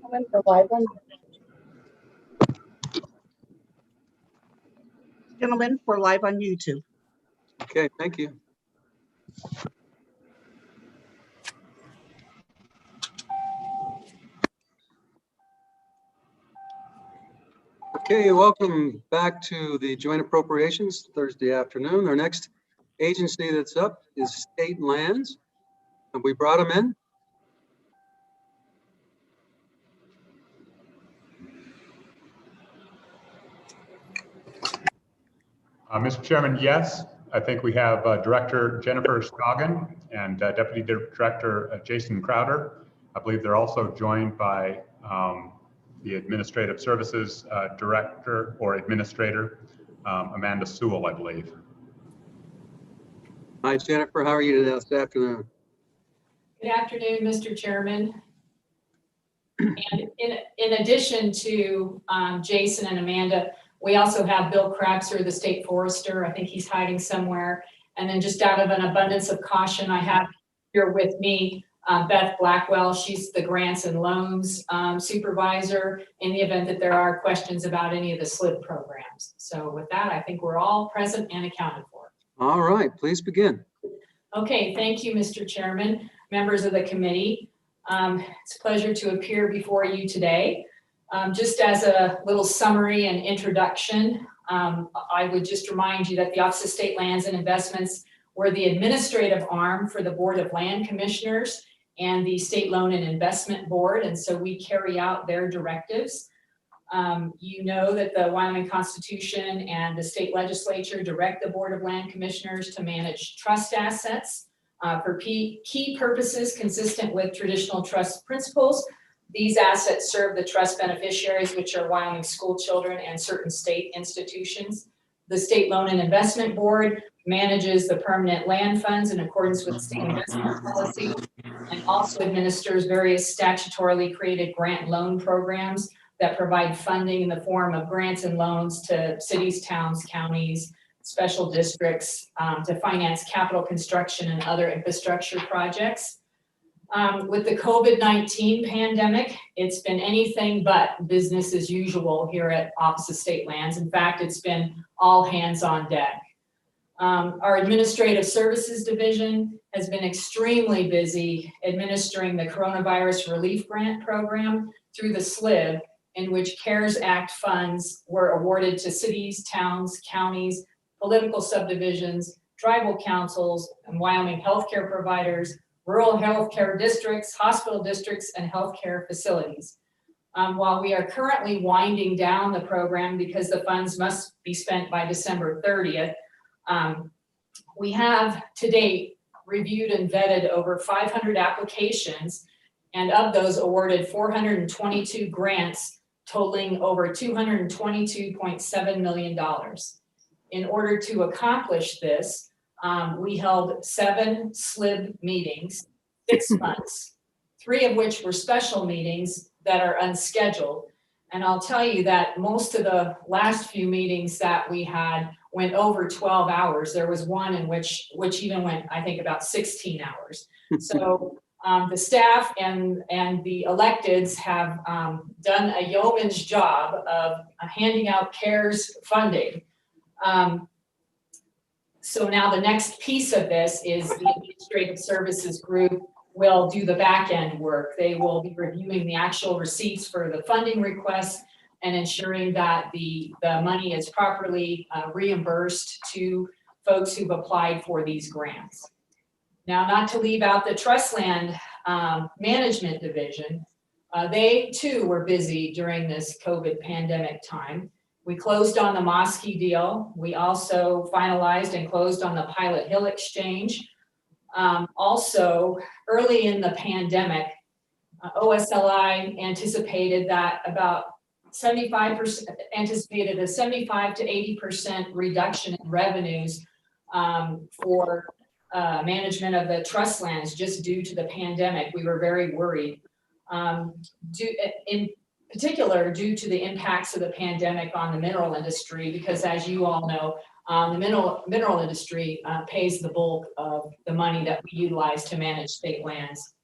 Gentlemen, for live on. Gentlemen, for live on YouTube. Okay, thank you. Okay, welcome back to the Joint Appropriations Thursday afternoon. Our next agency that's up is State Lands. And we brought them in. Mr. Chairman, yes. I think we have Director Jennifer Scoggin and Deputy Director Jason Crowder. I believe they're also joined by the Administrative Services Director or Administrator, Amanda Sewell, I believe. Hi, Jennifer. How are you this afternoon? Good afternoon, Mr. Chairman. And in addition to Jason and Amanda, we also have Bill Crabser, the State Forester. I think he's hiding somewhere. And then just out of an abundance of caution, I have here with me Beth Blackwell. She's the Grants and Loans Supervisor in the event that there are questions about any of the SLID programs. So with that, I think we're all present and accounted for. All right, please begin. Okay, thank you, Mr. Chairman, members of the committee. It's a pleasure to appear before you today. Just as a little summary and introduction, I would just remind you that the Office of State Lands and Investments were the administrative arm for the Board of Land Commissioners and the State Loan and Investment Board, and so we carry out their directives. You know that the Wyoming Constitution and the state legislature direct the Board of Land Commissioners to manage trust assets for key purposes consistent with traditional trust principles. These assets serve the trust beneficiaries, which are Wyoming school children and certain state institutions. The State Loan and Investment Board manages the permanent land funds in accordance with state investment policy and also administers various statutorily created grant loan programs that provide funding in the form of grants and loans to cities, towns, counties, special districts to finance capital construction and other infrastructure projects. With the COVID-19 pandemic, it's been anything but business as usual here at Office of State Lands. In fact, it's been all hands on deck. Our Administrative Services Division has been extremely busy administering the Coronavirus Relief Grant Program through the SLID, in which CARES Act funds were awarded to cities, towns, counties, political subdivisions, tribal councils, and Wyoming healthcare providers, rural healthcare districts, hospital districts, and healthcare facilities. While we are currently winding down the program because the funds must be spent by December 30th, we have to date reviewed and vetted over 500 applications, and of those awarded 422 grants totaling over $222.7 million. In order to accomplish this, we held 7 SLID meetings, 6 months, 3 of which were special meetings that are unscheduled. And I'll tell you that most of the last few meetings that we had went over 12 hours. There was one in which even went, I think, about 16 hours. So the staff and the electeds have done a yeoman's job of handing out CARES funding. So now the next piece of this is the Administrative Services Group will do the back end work. They will be reviewing the actual receipts for the funding requests and ensuring that the money is properly reimbursed to folks who've applied for these grants. Now, not to leave out the Trust Land Management Division, they too were busy during this COVID pandemic time. We closed on the Mosky deal. We also finalized and closed on the Pilot Hill Exchange. Also, early in the pandemic, OSLI anticipated that about 75% anticipated a 75 to 80% reduction in revenues for management of the trust lands just due to the pandemic. We were very worried. In particular, due to the impacts of the pandemic on the mineral industry, because as you all know, the mineral industry pays the bulk of the money that we utilize to manage state lands.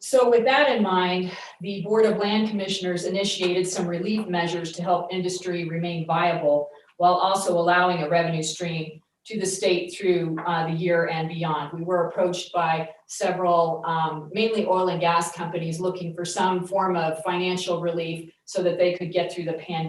So with that in mind, the Board of Land Commissioners initiated some relief measures to help industry remain viable while also allowing a revenue stream to the state through the year and beyond. We were approached by several, mainly oil and gas companies, looking for some form of financial relief so that they could get through the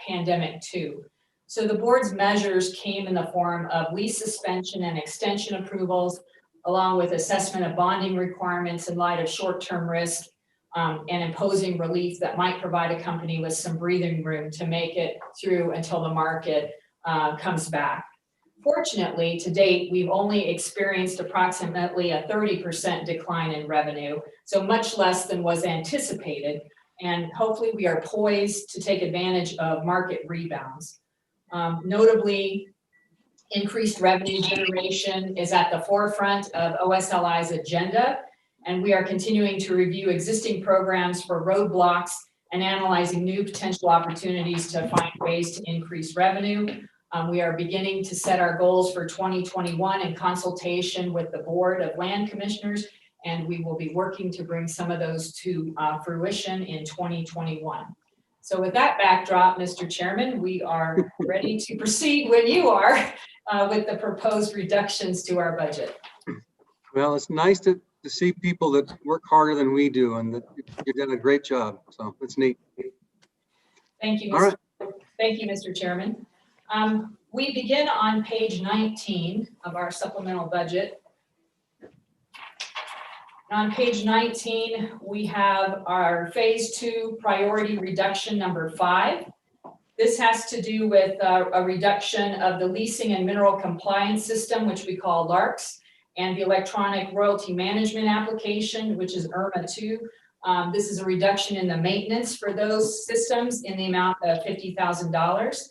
pandemic too. So the board's measures came in the form of lease suspension and extension approvals, along with assessment of bonding requirements in light of short-term risk, and imposing relief that might provide a company with some breathing room to make it through until the market comes back. Fortunately, to date, we've only experienced approximately a 30% decline in revenue, so much less than was anticipated, and hopefully we are poised to take advantage of market rebounds. Notably, increased revenue generation is at the forefront of OSLI's agenda, and we are continuing to review existing programs for roadblocks and analyzing new potential opportunities to find ways to increase revenue. We are beginning to set our goals for 2021 in consultation with the Board of Land Commissioners, and we will be working to bring some of those to fruition in 2021. So with that backdrop, Mr. Chairman, we are ready to proceed when you are with the proposed reductions to our budget. Well, it's nice to see people that work harder than we do, and that you've done a great job. So it's neat. Thank you, All right. Thank you, Mr. Chairman. We begin on page 19 of our supplemental budget. On page 19, we have our phase 2 priority reduction number 5. This has to do with a reduction of the leasing and mineral compliance system, which we call LARCS, and the electronic royalty management application, which is IRMA 2. This is a reduction in the maintenance for those systems in the amount of $50,000.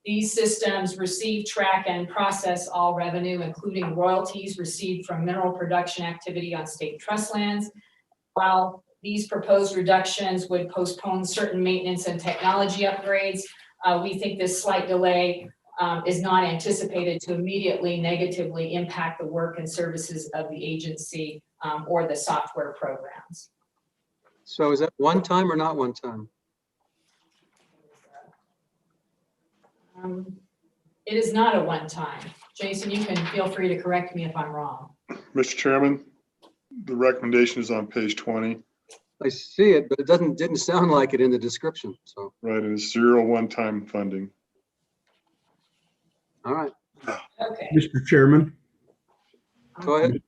These systems receive, track, and process all revenue, including royalties received from mineral production activity on state trust lands. While these proposed reductions would postpone certain maintenance and technology upgrades, we think this slight delay is not anticipated to immediately negatively impact the work and services of the agency or the software programs. So is that one time or not one time? It is not a one-time. Jason, you can feel free to correct me if I'm wrong. Mr. Chairman, the recommendation is on page 20. I see it, but it didn't sound like it in the description. So, Right, it is 0 one-time funding. all right, Okay. Mr. Chairman, go ahead.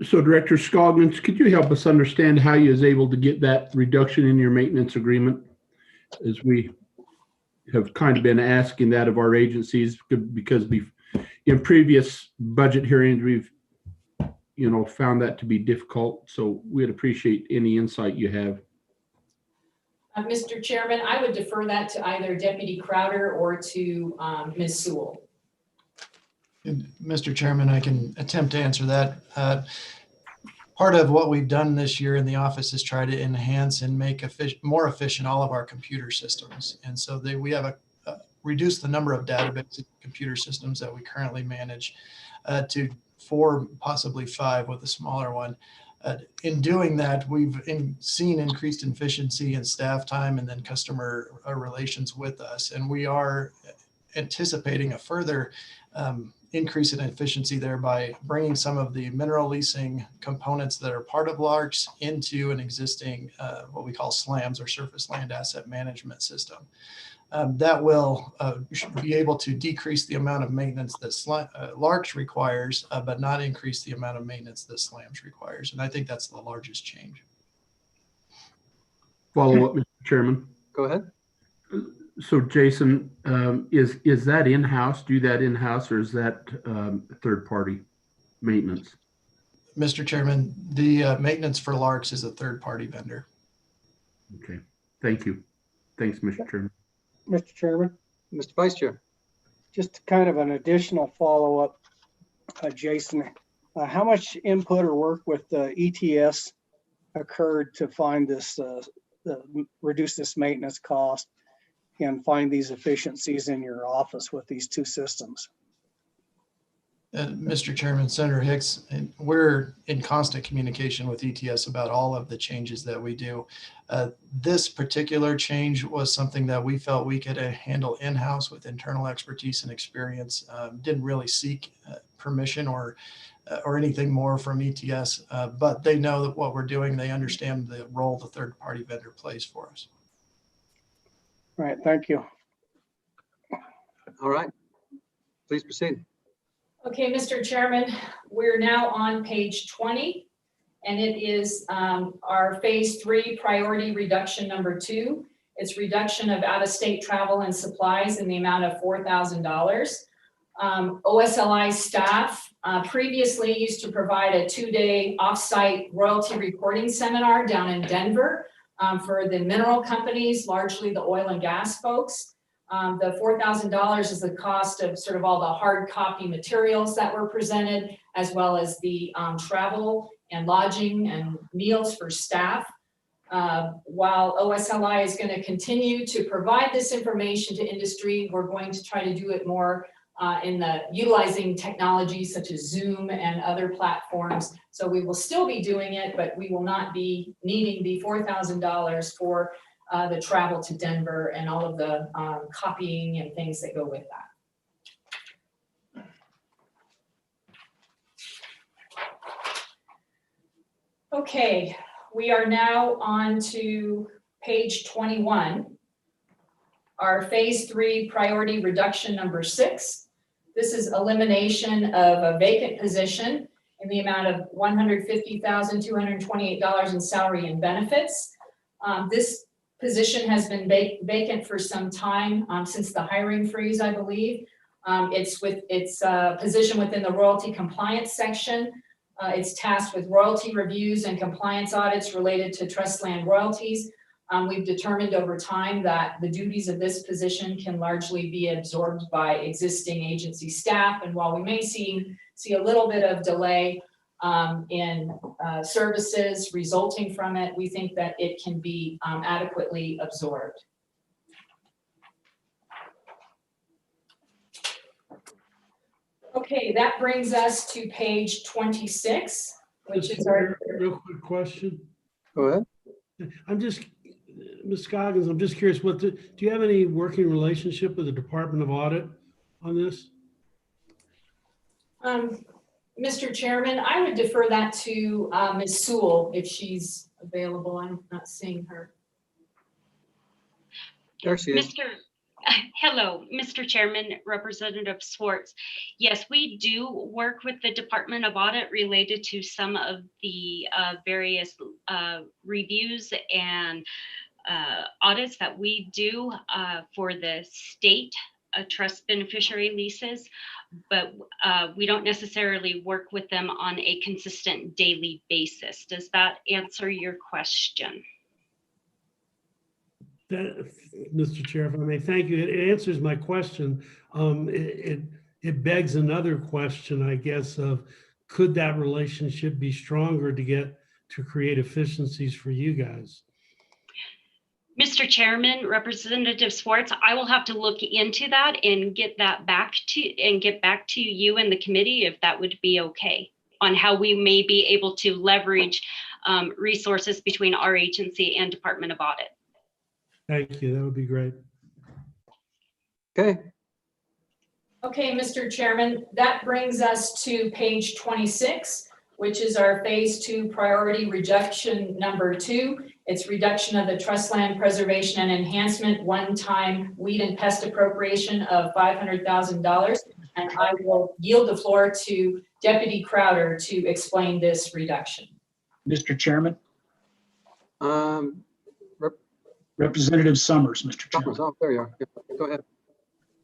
so Director Scoggins, could you help us understand how you was able to get that reduction in your maintenance agreement? As we have kind of been asking that of our agencies, because in previous budget hearings, we've found that to be difficult. So we'd appreciate any insight you have. Mr. Chairman, I would defer that to either Deputy Crowder or to Ms. Sewell. And Mr. Chairman, I can attempt to answer that. Part of what we've done this year in the office is try to enhance and make more efficient all of our computer systems. And so we have reduced the number of database computer systems that we currently manage to 4, possibly 5 with a smaller one. In doing that, we've seen increased efficiency in staff time and then customer relations with us. And we are anticipating a further increase in efficiency there by bringing some of the mineral leasing components that are part of LARCS into an existing what we call SLAMs, or surface land asset management system. That will be able to decrease the amount of maintenance that LARCS requires, but not increase the amount of maintenance that SLAMs requires. And I think that's the largest change. Follow up, Mr. Chairman. Go ahead. So Jason, is that in-house? Do that in-house, or is that third-party maintenance? Mr. Chairman, the maintenance for LARCS is a third-party vendor. Okay, thank you. Thanks, Mr. Chairman. Mr. Chairman, Mr. Vice Chair. just kind of an additional follow-up, Jason, how much input or work with the ETS occurred to find this, reduce this maintenance cost and find these efficiencies in your office with these 2 systems? Mr. Chairman, Senator Hicks, and we're in constant communication with ETS about all of the changes that we do. This particular change was something that we felt we could handle in-house with internal expertise and experience. Didn't really seek permission or anything more from ETS, but they know that what we're doing, they understand the role the third-party vendor plays for us. All right, thank you. All right, please proceed. Okay, Mr. Chairman, we're now on page 20, and it is our phase 3 priority reduction number 2. It's reduction of out-of-state travel and supplies in the amount of $4,000. OSLI staff previously used to provide a 2-day off-site royalty recording seminar down in Denver for the mineral companies, largely the oil and gas folks. The $4,000 is the cost of sort of all the hard copy materials that were presented, as well as the travel and lodging and meals for staff. While OSLI is going to continue to provide this information to industry, we're going to try to do it more in the utilizing technologies such as Zoom and other platforms. So we will still be doing it, but we will not be needing the $4,000 for the travel to Denver and all of the copying and things that go with that. Okay, we are now on to page 21, our phase 3 priority reduction number 6. This is elimination of a vacant position in the amount of $150,228 in salary and benefits. This position has been vacant for some time, since the hiring freeze, I believe. It's a position within the royalty compliance section. It's tasked with royalty reviews and compliance audits related to trust land royalties. We've determined over time that the duties of this position can largely be absorbed by existing agency staff. And while we may see a little bit of delay in services resulting from it, we think that it can be adequately absorbed. Okay, that brings us to page 26, which is our... Real quick question. Go ahead. Ms. Scoggins, I'm just curious, do you have any working relationship with the Department of Audit on this? Mr. Chairman, I would defer that to Ms. Sewell if she's available. I'm not seeing her. There she is. Hello, Mr. Chairman, Representative Swartz. Yes, we do work with the Department of Audit related to some of the various reviews and audits that we do for the state trust beneficiary leases, but we don't necessarily work with them on a consistent daily basis. Does that answer your question? Mr. Chair, if I may, thank you. It answers my question. It begs another question, I guess, of could that relationship be stronger to create efficiencies for you guys? Mr. Chairman, Representative Swartz, I will have to look into that and get back to you and the committee if that would be okay, on how we may be able to leverage resources between our agency and Department of Audit. Thank you. That would be great. Okay. Okay, Mr. Chairman, that brings us to page 26, which is our phase 2 priority reduction number 2. It's reduction of the trust land preservation and enhancement one-time weed and pest appropriation of $500,000. And I will yield the floor to Deputy Crowder to explain this reduction. Mr. Chairman. Representative Summers, Mr. Chairman. Oh, there you are. Go ahead.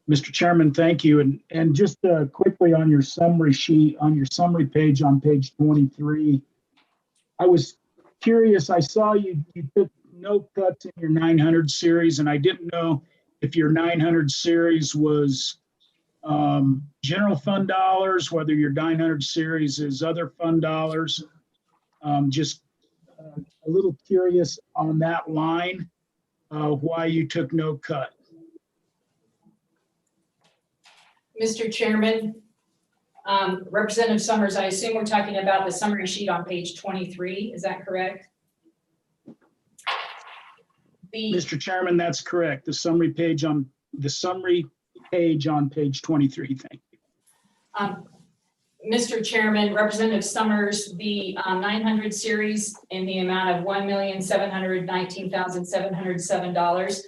Mr. Chairman, thank you. And just quickly on your summary sheet, on your summary page on page 23, I was curious. I saw you took no cuts in your 900 series, and I didn't know if your 900 series was general fund dollars, whether your 900 series is other fund dollars. Just a little curious on that line. Why you took no cut. Mr. Chairman, Representative Summers, I assume we're talking about the summary sheet on page 23. Is that correct? Mr. Chairman, that's correct. The summary page on page 23. Thank you. Mr. Chairman, Representative Summers, the 900 series in the amount of $1,719,707.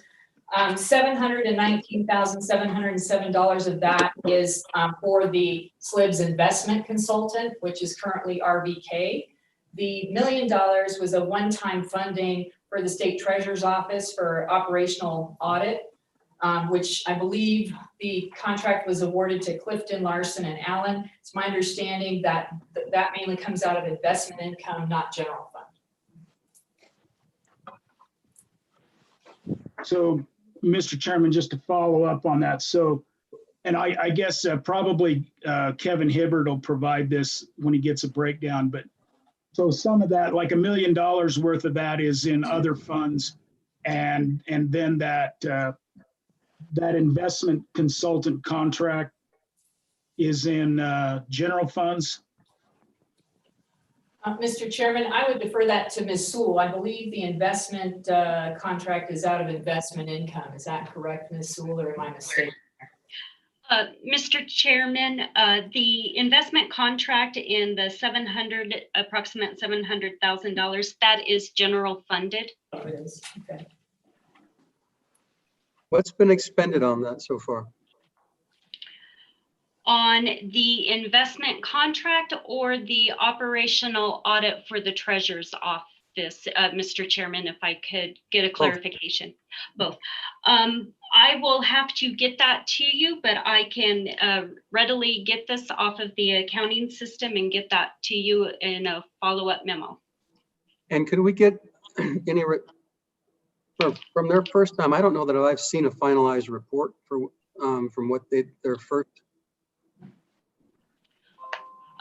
$719,707 of that is for the SLIBS investment consultant, which is currently RVK. The $1 million was a one-time funding for the state treasurer's office for operational audit, which I believe the contract was awarded to Clifton, Larson, and Allen. It's my understanding that that mainly comes out of investment income, not general fund. So, Mr. Chairman, just to follow up on that. So, and I guess probably Kevin Hibbert will provide this when he gets a breakdown, but so some of that, like $1 million worth of that is in other funds. And then that investment consultant contract is in general funds. Mr. Chairman, I would defer that to Ms. Sewell. I believe the investment contract is out of investment income. Is that correct, Ms. Sewell, or am I mistaken? Mr. Chairman, the investment contract in the approximate $700,000, that is general funded. Oh, it is. Okay. What's been expended on that so far? On the investment contract or the operational audit for the treasurer's office, Mr. Chairman, if I could get a clarification. Both. I will have to get that to you, but I can readily get this off of the accounting system and get that to you in a follow-up memo. And could we get any, from their first time, I don't know that I've seen a finalized report for from what their first.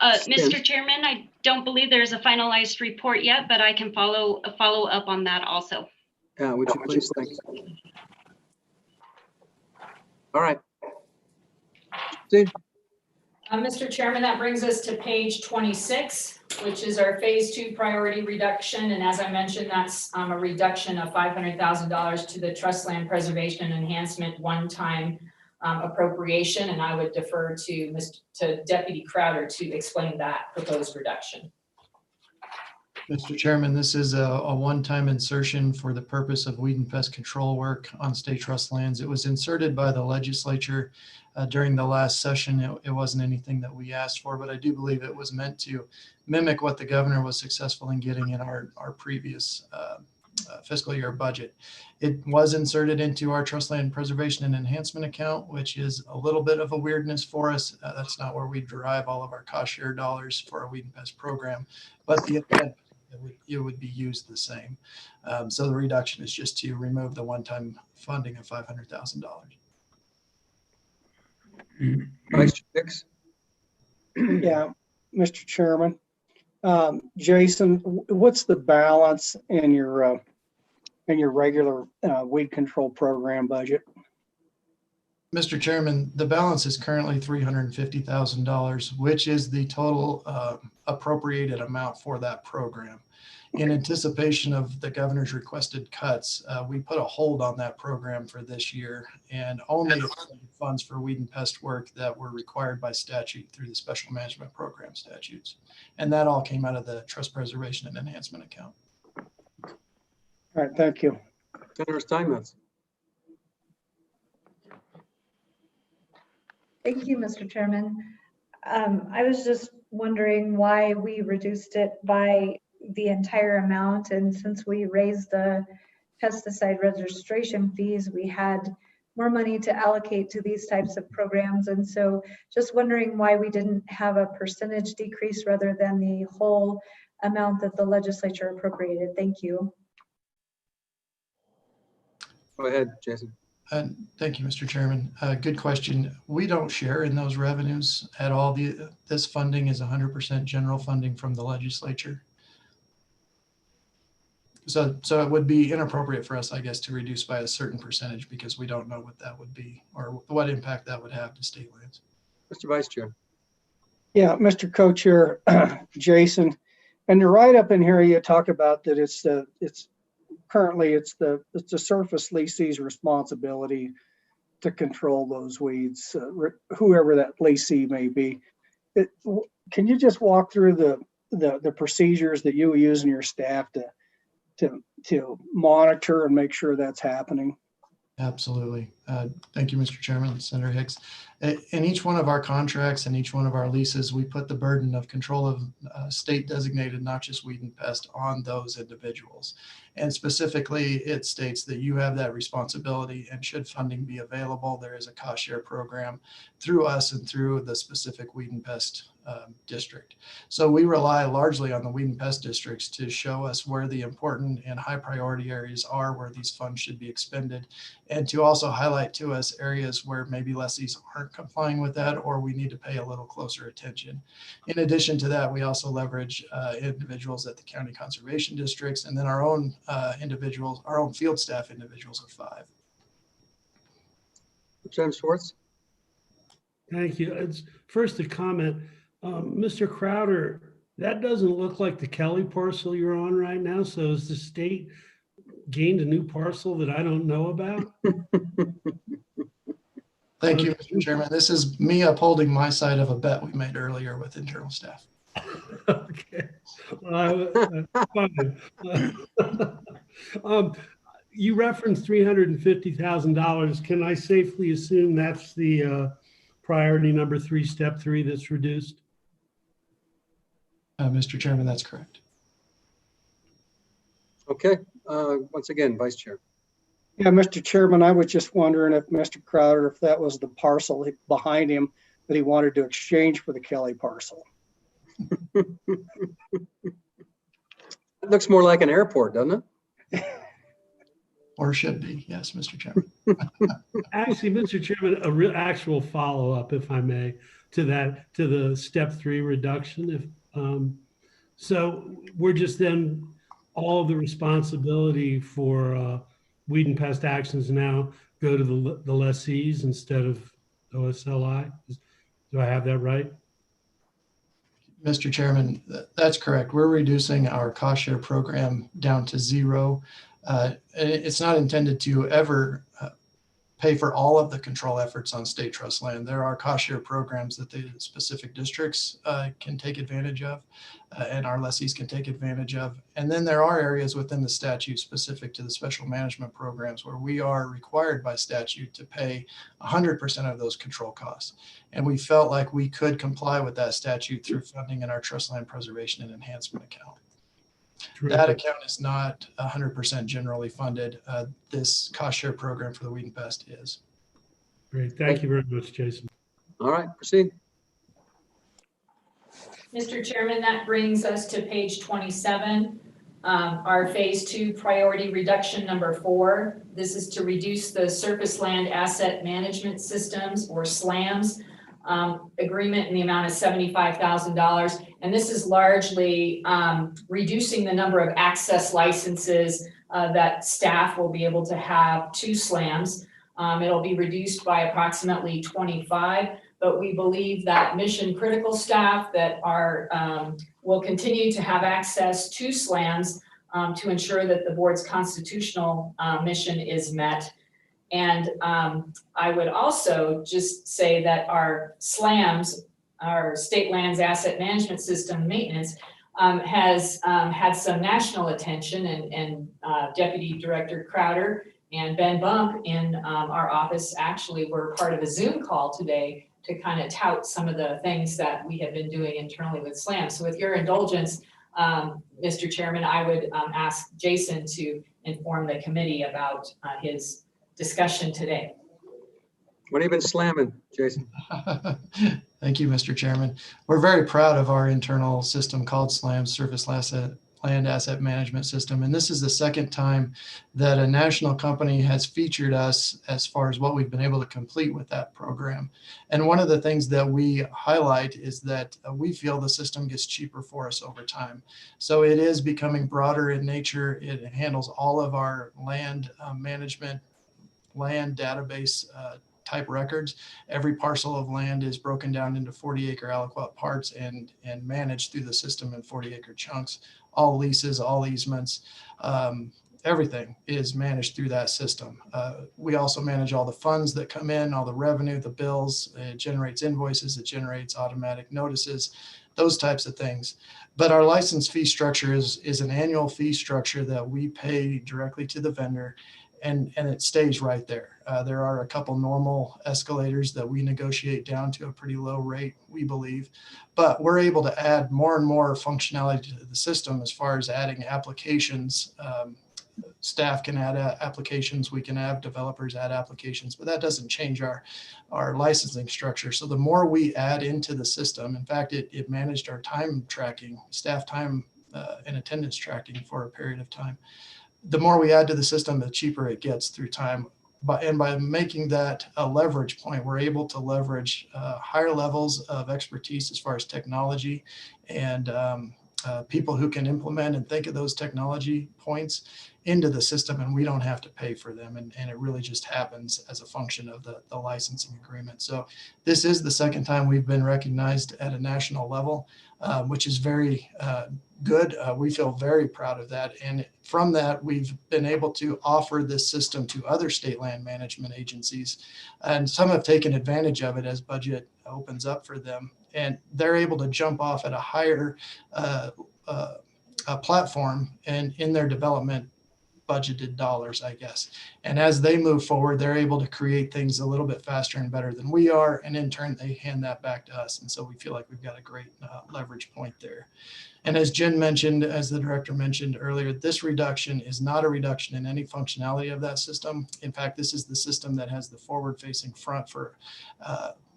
Mr. Chairman, I don't believe there's a finalized report yet, but I can follow up on that also. Yeah, would you please? Thanks. All right. Steve? Mr. Chairman, that brings us to page 26, which is our phase 2 priority reduction. And as I mentioned, that's a reduction of $500,000 to the trust land preservation and enhancement one-time appropriation. And I would defer to Deputy Crowder to explain that proposed reduction. Mr. Chairman, this is a one-time insertion for the purpose of weed and pest control work on state trust lands. It was inserted by the legislature during the last session. It wasn't anything that we asked for, but I do believe it was meant to mimic what the governor was successful in getting in our previous fiscal year budget. It was inserted into our trust land preservation and enhancement account, which is a little bit of a weirdness for us. That's not where we derive all of our cost share dollars for our weed and pest program, but the intent it would be used the same. So the reduction is just to remove the one-time funding of $500,000. Vice Chair. Yeah, Mr. Chairman. Jason, what's the balance in your regular weed control program budget? Mr. Chairman, the balance is currently $350,000, which is the total appropriated amount for that program. In anticipation of the governor's requested cuts, we put a hold on that program for this year and only funds for weed and pest work that were required by statute through the special management program statutes. And that all came out of the trust preservation and enhancement account. All right, thank you. Senator Steinmetz. Thank you, Mr. Chairman. I was just wondering why we reduced it by the entire amount. And since we raised the pesticide registration fees, we had more money to allocate to these types of programs. And so just wondering why we didn't have a percentage decrease rather than the whole amount that the legislature appropriated. Thank you. Go ahead, Jason. Thank you, Mr. Chairman. Good question. We don't share in those revenues at all. This funding is 100% general funding from the legislature. So it would be inappropriate for us, I guess, to reduce by a certain percentage because we don't know what that would be or what impact that would have to state lands. Mr. Vice Chair. Yeah, Mr. Co-Chair, Jason, and you're right up in here, you talk about that it's currently the surface leasee's responsibility to control those weeds, whoever that leasee may be. Can you just walk through the procedures that you use in your staff to monitor and make sure that's happening? Absolutely. Thank you, Mr. Chairman, Senator Hicks. In each one of our contracts and each one of our leases, we put the burden of control of state designated noxious weed and pest on those individuals. And specifically, it states that you have that responsibility, and should funding be available, there is a cost share program through us and through the specific weed and pest district. So we rely largely on the weed and pest districts to show us where the important and high priority areas are where these funds should be expended, and to also highlight to us areas where maybe lessees aren't complying with that, or we need to pay a little closer attention. In addition to that, we also leverage individuals at the county conservation districts, and then our own individuals, our own field staff individuals of 5. James Schwartz. Thank you. It's first a comment. Mr. Crowder, that doesn't look like the Kelly parcel you're on right now. So has the state gained a new parcel that I don't know about? Thank you, Mr. Chairman. This is me upholding my side of a bet we made earlier with internal staff. Okay. Fine. You referenced $350,000. Can I safely assume that's the priority number 3, step 3 that's reduced? Mr. Chairman, that's correct. Okay. Once again, Vice Chair. Yeah, Mr. Chairman, I was just wondering if Mr. Crowder, if that was the parcel behind him that he wanted to exchange for the Kelly parcel. It looks more like an airport, doesn't it? Or should be, yes, Mr. Chairman. Actually, Mr. Chairman, a real actual follow-up, if I may, to the step 3 reduction. If so, we're just then all of the responsibility for weed and pest actions now go to the lessees instead of OSLI. Do I have that right? Mr. Chairman, that's correct. We're reducing our cost share program down to 0. It's not intended to ever pay for all of the control efforts on state trust land. There are cost share programs that the specific districts can take advantage of, and our lessees can take advantage of. And then there are areas within the statute specific to the special management programs where we are required by statute to pay 100% of those control costs. And we felt like we could comply with that statute through funding in our trust land preservation and enhancement account. That account is not 100% generally funded. This cost share program for the weed and pest is. Great. Thank you very much, Jason. All right, proceed. Mr. Chairman, that brings us to page 27, our phase 2 priority reduction number 4. This is to reduce the surface land asset management systems, or SLAMs, agreement in the amount of $75,000. And this is largely reducing the number of access licenses that staff will be able to have to SLAMs. It'll be reduced by approximately 25, but we believe that mission critical staff that will continue to have access to SLAMs to ensure that the board's constitutional mission is met. And I would also just say that our SLAMs, our State Lands Asset Management System maintenance, has had some national attention, and Deputy Director Crowder and Ben Bump in our office actually were part of a Zoom call today to kind of tout some of the things that we have been doing internally with SLAM. So with your indulgence, Mr. Chairman, I would ask Jason to inform the committee about his discussion today. What have you been slamming, Jason? Thank you, Mr. Chairman. We're very proud of our internal system called SLAM, Surface Land Asset Management System. And this is the second time that a national company has featured us as far as what we've been able to complete with that program. And one of the things that we highlight is that we feel the system gets cheaper for us over time. So it is becoming broader in nature. It handles all of our land management, land database type records. Every parcel of land is broken down into 40-acre aliquot parts and managed through the system in 40-acre chunks. All leases, all easements, everything is managed through that system. We also manage all the funds that come in, all the revenue, the bills. It generates invoices, it generates automatic notices, those types of things. But our license fee structure is an annual fee structure that we pay directly to the vendor, and it stays right there. There are a couple normal escalators that we negotiate down to a pretty low rate, we believe, but we're able to add more and more functionality to the system as far as adding applications. Staff can add applications, we can have developers add applications, but that doesn't change our licensing structure. So the more we add into the system, in fact, it managed our time tracking, staff time and attendance tracking for a period of time. The more we add to the system, the cheaper it gets through time. And by making that a leverage point, we're able to leverage higher levels of expertise as far as technology and people who can implement and think of those technology points into the system, and we don't have to pay for them. And it really just happens as a function of the licensing agreement. So this is the second time we've been recognized at a national level, which is very good. We feel very proud of that. And from that, we've been able to offer this system to other state land management agencies. And some have taken advantage of it as budget opens up for them. And they're able to jump off at a higher platform and in their development budgeted dollars, I guess. And as they move forward, they're able to create things a little bit faster and better than we are. And in turn, they hand that back to us. And so we feel like we've got a great leverage point there. And as Jen mentioned, as the director mentioned earlier, this reduction is not a reduction in any functionality of that system. In fact, this is the system that has the forward-facing front for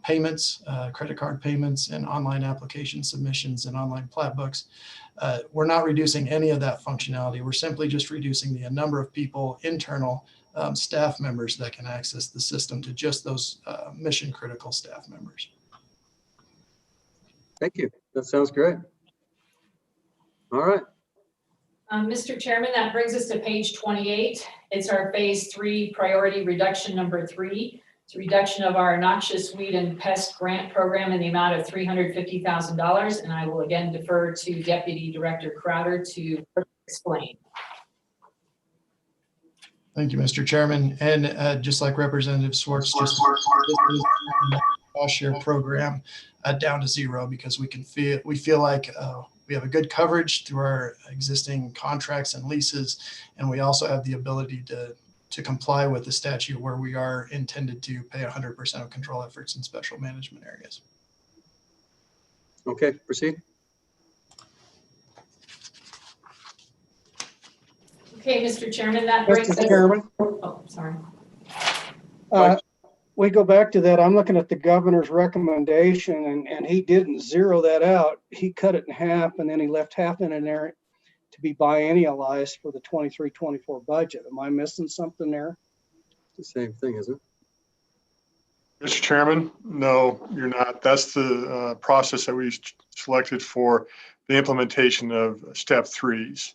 payments, credit card payments, and online application submissions and online plat books. We're not reducing any of that functionality. We're simply just reducing the number of people, internal staff members that can access the system to just those mission critical staff members. Thank you. That sounds great. All right. Mr. Chairman, that brings us to page 28. It's our phase 3 priority reduction number 3. It's a reduction of our noxious weed and pest grant program in the amount of $350,000. And I will again defer to Deputy Director Crowder to explain. Thank you, Mr. Chairman. And just like Representative Swartz, this is a cost share program down to zero because we feel like we have a good coverage through our existing contracts and leases, and we also have the ability to comply with the statute where we are intended to pay 100% of control efforts in special management areas. Okay, proceed. Okay, Mr. Chairman, that brings us. Mr. Chairman, Oh, sorry. we go back to that. I'm looking at the governor's recommendation, and he didn't zero that out. He cut it in half, and then he left half in there to be biennialized for the 23-24 budget. Am I missing something there? The same thing, isn't it? Mr. Chairman, no, you're not. That's the process that we selected for the implementation of step 3s.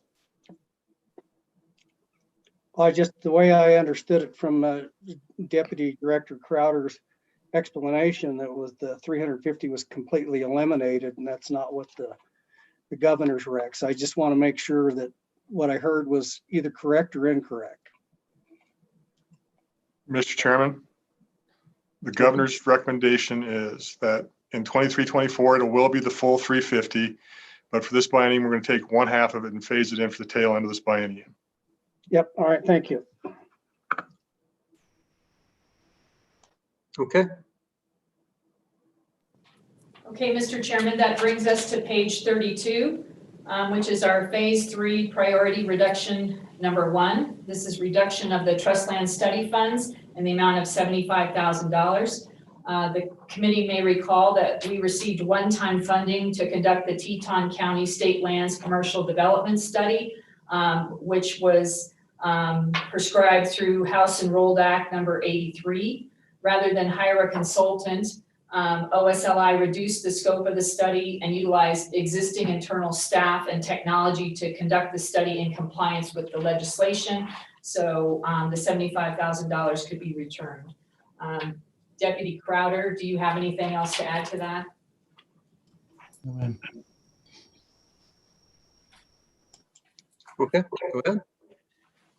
The way I understood it from Deputy Director Crowder's explanation, that was the 350 was completely eliminated, and that's not what the governor's recs. I just want to make sure that what I heard was either correct or incorrect. Mr. Chairman, the governor's recommendation is that in 23-24, it will be the full 350, but for this biennium, we're going to take 1/2 of it and phase it in for the tail end of this biennium. Yep. All right. Thank you. Okay. Okay, Mr. Chairman, that brings us to page 32, which is our phase 3 priority reduction number 1. This is reduction of the trust land study funds in the amount of $75,000. The committee may recall that we received one-time funding to conduct the Teton County State Lands Commercial Development Study, which was prescribed through House Enrolled Act number 83. Rather than hire a consultant, OSLI reduced the scope of the study and utilized existing internal staff and technology to conduct the study in compliance with the legislation. So the $75,000 could be returned. Deputy Crowder, do you have anything else to add to that? Amen. Okay, go ahead.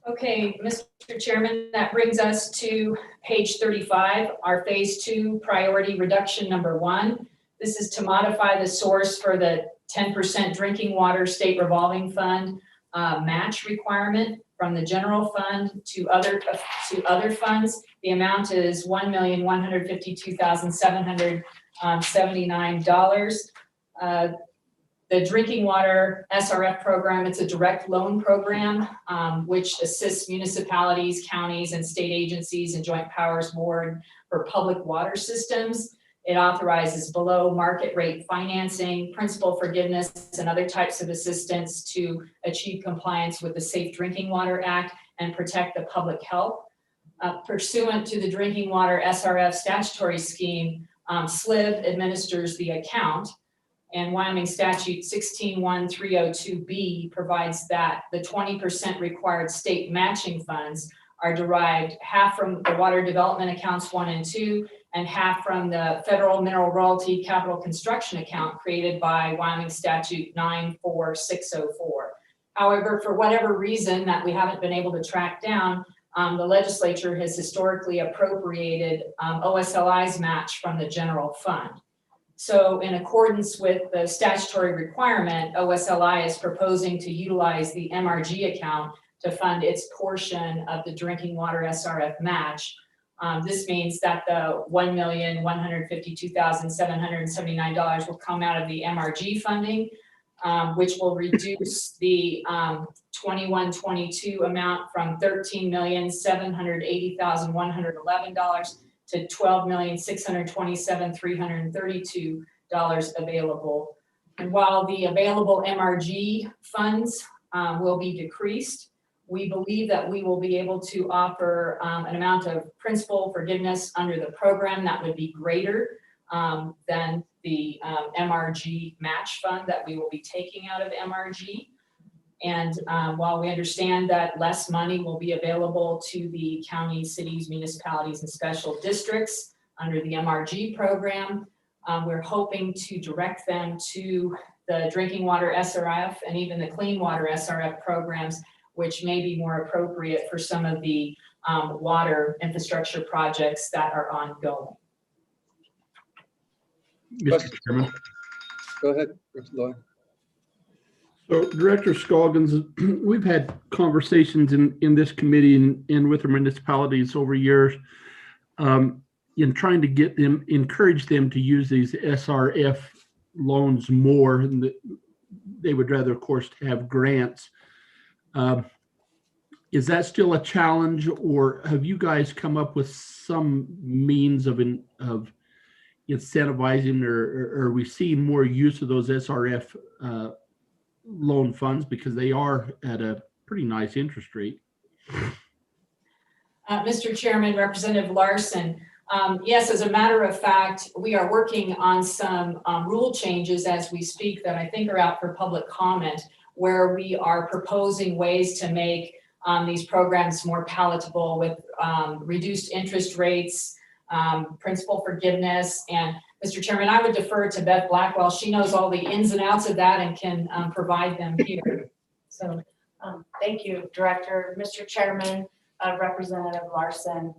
Okay, Mr. Chairman, that brings us to page 35, our phase 2 priority reduction number 1. This is to modify the source for the 10% drinking water state revolving fund match requirement from the general fund to other funds. The amount is $1,152,779. The drinking water SRF program, it's a direct loan program which assists municipalities, counties, and state agencies and Joint Powers Board for public water systems. It authorizes below market rate financing, principal forgiveness, and other types of assistance to achieve compliance with the Safe Drinking Water Act and protect the public health. Pursuant to the Drinking Water SRF statutory scheme, SLIV administers the account, and Wyoming Statute 161302B provides that the 20% required state matching funds are derived half from the water development accounts 1 and 2, and half from the federal mineral royalty capital construction account created by Wyoming Statute 94604. However, for whatever reason that we haven't been able to track down, the legislature has historically appropriated OSLI's match from the general fund. So in accordance with the statutory requirement, OSLI is proposing to utilize the MRG account to fund its portion of the drinking water SRF match. This means that the $1,152,779 will come out of the MRG funding, which will reduce the 21-22 amount from $13,780,111 to $12,627,332 available. And while the available MRG funds will be decreased, we believe that we will be able to offer an amount of principal forgiveness under the program that would be greater than the MRG match fund that we will be taking out of MRG. And while we understand that less money will be available to the counties, cities, municipalities, and special districts under the MRG program, we're hoping to direct them to the drinking water SRF and even the clean water SRF programs, which may be more appropriate for some of the water infrastructure projects that are ongoing. Mr. Chairman. Go ahead, Mr. Lawyer. So Director Scoggins, we've had conversations in this committee and with the municipalities over years in trying to get them, encourage them to use these SRF loans more. And they would rather, of course, have grants. Is that still a challenge, or have you guys come up with some means of incentivizing, or are we seeing more use of those SRF loan funds because they are at a pretty nice interest rate? Mr. Chairman, Representative Larson, yes, as a matter of fact, we are working on some rule changes as we speak that I think are out for public comment, where we are proposing ways to make these programs more palatable with reduced interest rates, principal forgiveness. And Mr. Chairman, I would defer to Beth Blackwell. She knows all the ins and outs of that and can provide them here. So, thank you, Director. Mr. Chairman, Representative Larson.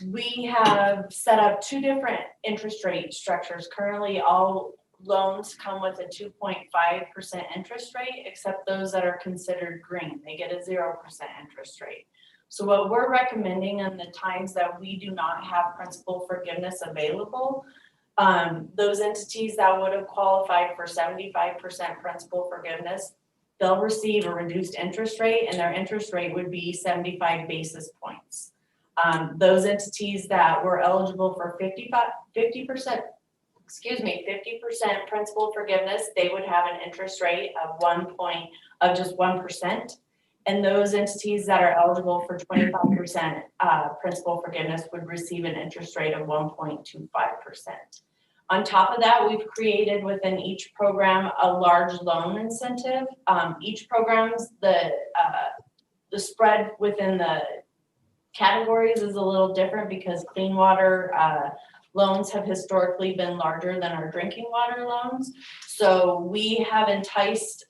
We have set up 2 different interest rate structures. Currently, all loans come with a 2.5% interest rate, except those that are considered green. They get a 0% interest rate. So what we're recommending in the times that we do not have principal forgiveness available, those entities that would have qualified for 75% principal forgiveness, they'll receive a reduced interest rate, and their interest rate would be 75 basis points. Those entities that were eligible for 50% principal forgiveness, they would have an interest rate of just 1%. And those entities that are eligible for 25% principal forgiveness would receive an interest rate of 1.25%. On top of that, we've created within each program a large loan incentive. Each program's the spread within the categories is a little different because clean water loans have historically been larger than our drinking water loans. So we have enticed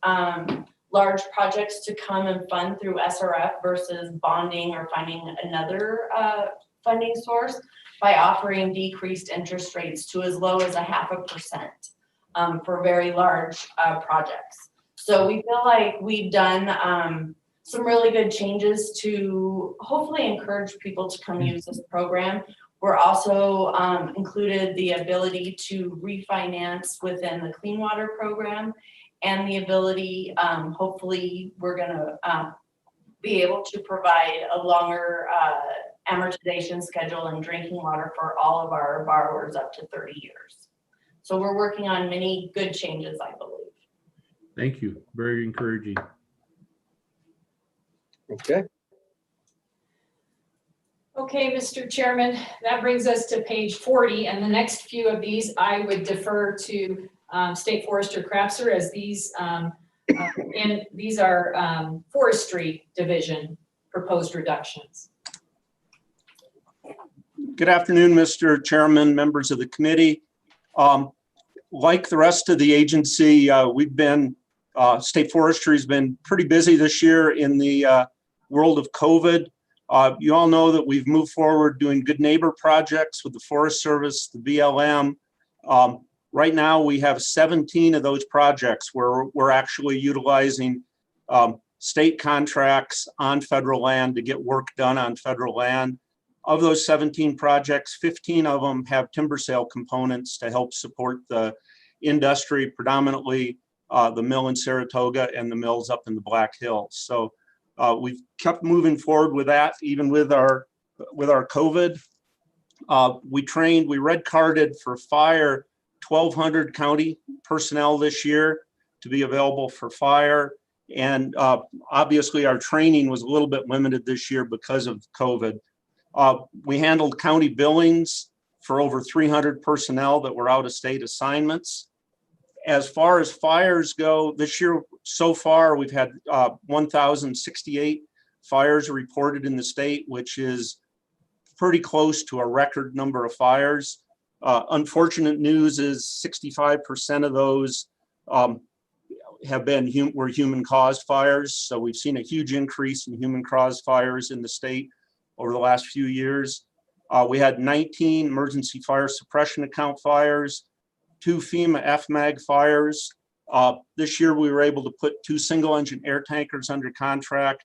large projects to come and fund through SRF versus bonding or finding another funding source by offering decreased interest rates to as low as 0.5% for very large projects. So we feel like we've done some really good changes to hopefully encourage people to come use this program. We're also included the ability to refinance within the clean water program, and the ability, hopefully we're gonna be able to provide a longer amortization schedule in drinking water for all of our borrowers up to 30 years. So we're working on many good changes, I believe. Thank you. Very encouraging. Okay. Okay, Mr. Chairman, that brings us to page 40, and the next few of these I would defer to State Forester Crapser, as these these are Forestry Division proposed reductions. Good afternoon, Mr. Chairman, members of the committee. Like the rest of the agency, we've been, State Forestry has been pretty busy this year in the world of COVID. You all know that we've moved forward doing good neighbor projects with the Forest Service, the BLM. Right now, we have 17 of those projects where we're actually utilizing state contracts on federal land to get work done on federal land. Of those 17 projects, 15 of them have timber sale components to help support the industry, predominantly the mill in Saratoga and the mills up in the Black Hills. So we've kept moving forward with that, even with our COVID. We red carded for fire 1,200 county personnel this year to be available for fire. And obviously our training was a little bit limited this year because of COVID. We handled county billings for over 300 personnel that were out of state assignments. As far as fires go, this year so far, we've had 1,068 fires reported in the state, which is pretty close to a record number of fires. Unfortunate news is 65% of those were human-caused fires. So we've seen a huge increase in human-caused fires in the state over the last few years. We had 19 emergency fire suppression account fires, 2 FEMA FMAG fires. This year we were able to put 2 single-engine air tankers under contract.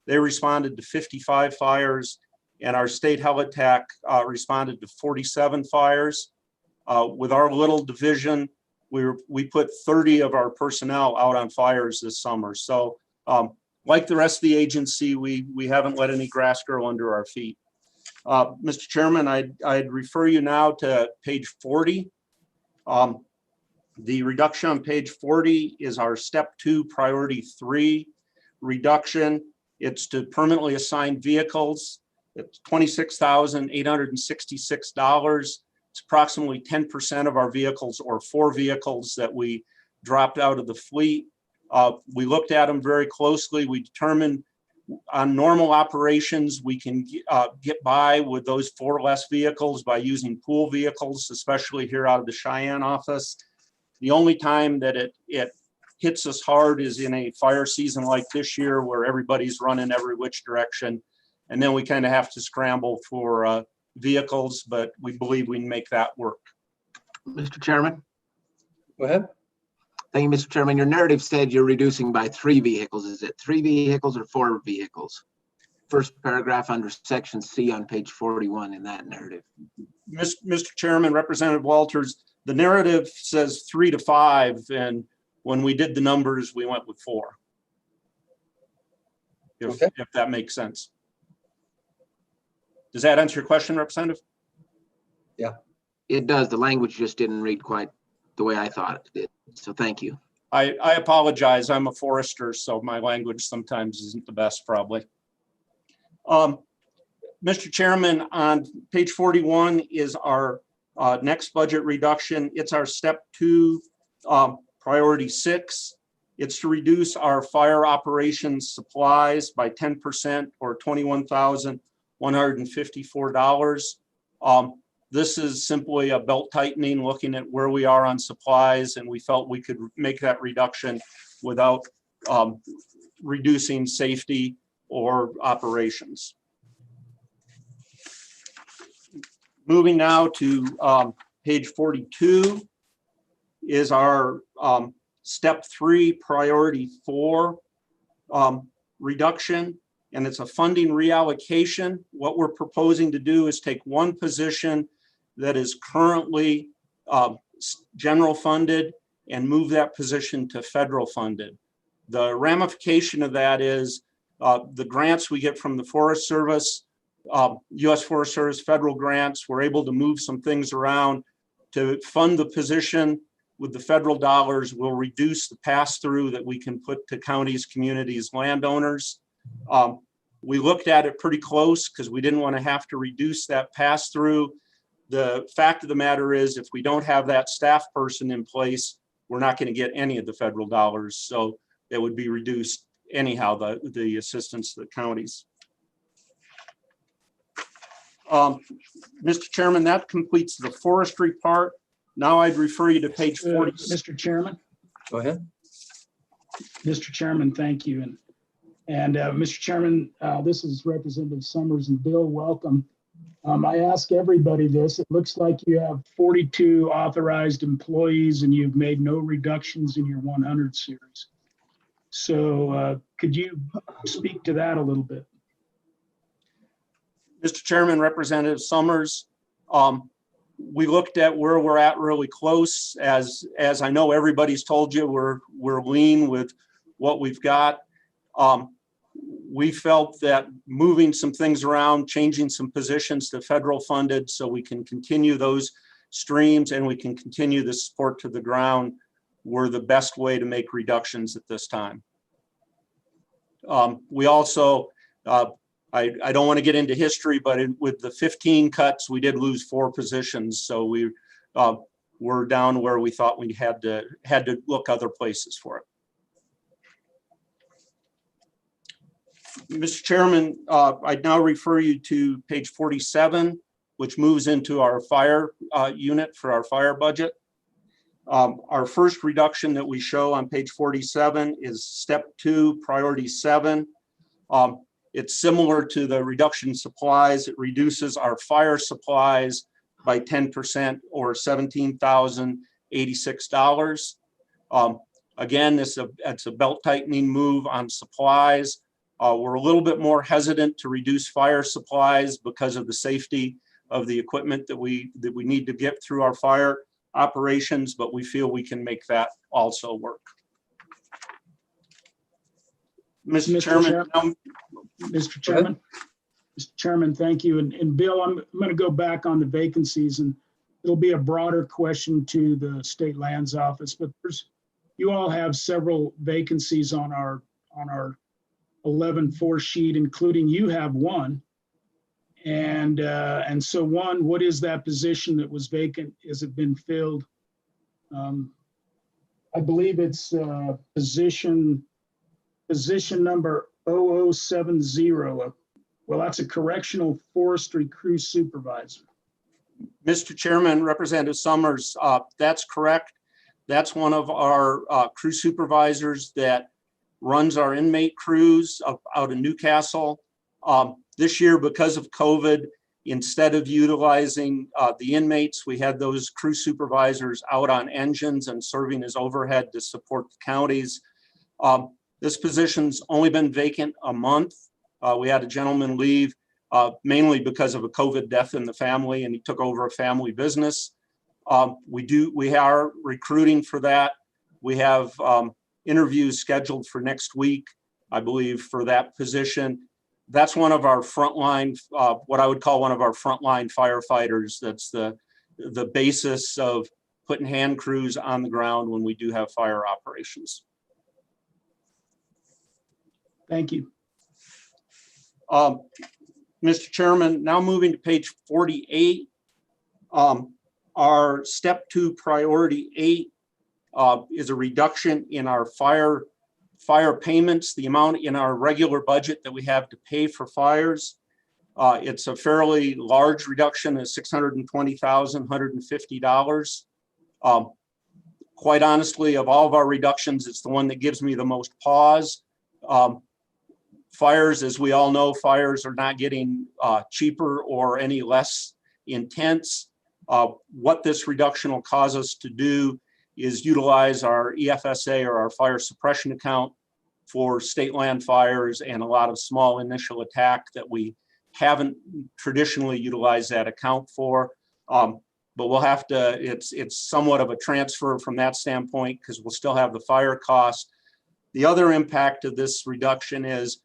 They responded to 55 fires, and our state helitack responded to 47 fires. With our little division, we put 30 of our personnel out on fires this summer. So like the rest of the agency, we haven't let any grass grow under our feet. Mr. Chairman, I'd refer you now to page 40. The reduction on page 40 is our step 2 priority 3 reduction. It's to permanently assigned vehicles. It's $26,866. It's approximately 10% of our vehicles, or 4 vehicles that we dropped out of the fleet. We looked at them very closely. We determined on normal operations, we can get by with those 4 less vehicles by using pool vehicles, especially here out of the Cheyenne office. The only time that it hits us hard is in a fire season like this year, where everybody's running every which direction. And then we kind of have to scramble for vehicles, but we believe we can make that work. Mr. Chairman. Go ahead. Thank you, Mr. Chairman. Your narrative said you're reducing by 3 vehicles. Is it 3 vehicles or 4 vehicles? First paragraph under section C on page 41 in that narrative. Mr. Chairman, Representative Walters, the narrative says 3 to 5, and when we did the numbers, we went with 4. If that makes sense. Does that answer your question, Representative? Yeah. It does. The language just didn't read quite the way I thought it did. So thank you. I apologize. I'm a forester, so my language sometimes isn't the best, probably. Mr. Chairman, on page 41 is our next budget reduction. It's our step 2, priority 6. It's to reduce our fire operations supplies by 10%, or $21,154. This is simply a belt tightening, looking at where we are on supplies, and we felt we could make that reduction without reducing safety or operations. Moving now to page 42 is our step 3 priority 4 reduction, and it's a funding reallocation. What we're proposing to do is take one position that is currently general funded and move that position to federal funded. The ramification of that is the grants we get from the Forest Service, U.S. Forest Service, federal grants, we're able to move some things around to fund the position with the federal dollars. Will reduce the pass-through that we can put to counties, communities, landowners. We looked at it pretty close because we didn't want to have to reduce that pass-through. The fact of the matter is, if we don't have that staff person in place, we're not going to get any of the federal dollars. So it would be reduced anyhow, the assistance to the counties. Mr. Chairman, that completes the forestry part. Now I'd refer you to page 40. Mr. Chairman. Go ahead. Mr. Chairman, thank you. And Mr. Chairman, this is Representative Summers, and Bill, welcome. I ask everybody this. It looks like you have 42 authorized employees and you've made no reductions in your 100 series. So could you speak to that a little bit? Mr. Chairman, Representative Summers, we looked at where we're at really close. As I know everybody's told you, we're lean with what we've got. We felt that moving some things around, changing some positions to federal funded so we can continue those streams and we can continue the support to the ground were the best way to make reductions at this time. We also, I don't want to get into history, but with the 15 cuts, we did lose 4 positions. So we were down where we thought we had to look other places for it. Mr. Chairman, I'd now refer you to page 47, which moves into our fire unit for our fire budget. Our first reduction that we show on page 47 is step 2, priority 7. It's similar to the reduction in supplies. It reduces our fire supplies by 10% or $17,086. Again, it's a belt tightening move on supplies. We're a little bit more hesitant to reduce fire supplies because of the safety of the equipment that we need to get through our fire operations, but we feel we can make that also work. Mr. Chairman, thank you. And Bill, I'm going to go back on the vacancies, and it'll be a broader question to the State Lands Office, but you all have several vacancies on our 11-4 sheet, including you have one. And so one, what is that position that was vacant? Has it been filled? I believe it's position number 0070. Well, that's a correctional forestry crew supervisor. Mr. Chairman, Representative Summers, that's correct. That's one of our crew supervisors that runs our inmate crews out in Newcastle. This year, because of COVID, instead of utilizing the inmates, we had those crew supervisors out on engines and serving as overhead to support the counties. This position's only been vacant a month. We had a gentleman leave mainly because of a COVID death in the family, and he took over a family business. We are recruiting for that. We have interviews scheduled for next week, I believe, for that position. That's one of our frontline, what I would call one of our frontline firefighters. That's the basis of putting hand crews on the ground when we do have fire operations. Thank you. Mr. Chairman, now moving to page 48, our step 2 priority 8 is a reduction in our fire payments, the amount in our regular budget that we have to pay for fires. It's a fairly large reduction of $620,150. Quite honestly, of all of our reductions, it's the one that gives me the most pause. Fires, as we all know, fires are not getting cheaper or any less intense. What this reduction will cause us to do is utilize our EFSA or our fire suppression account for state land fires and a lot of small initial attack that we haven't traditionally utilized that account for. But we'll have to, it's somewhat of a transfer from that standpoint because we'll still have the fire cost. The other impact of this reduction is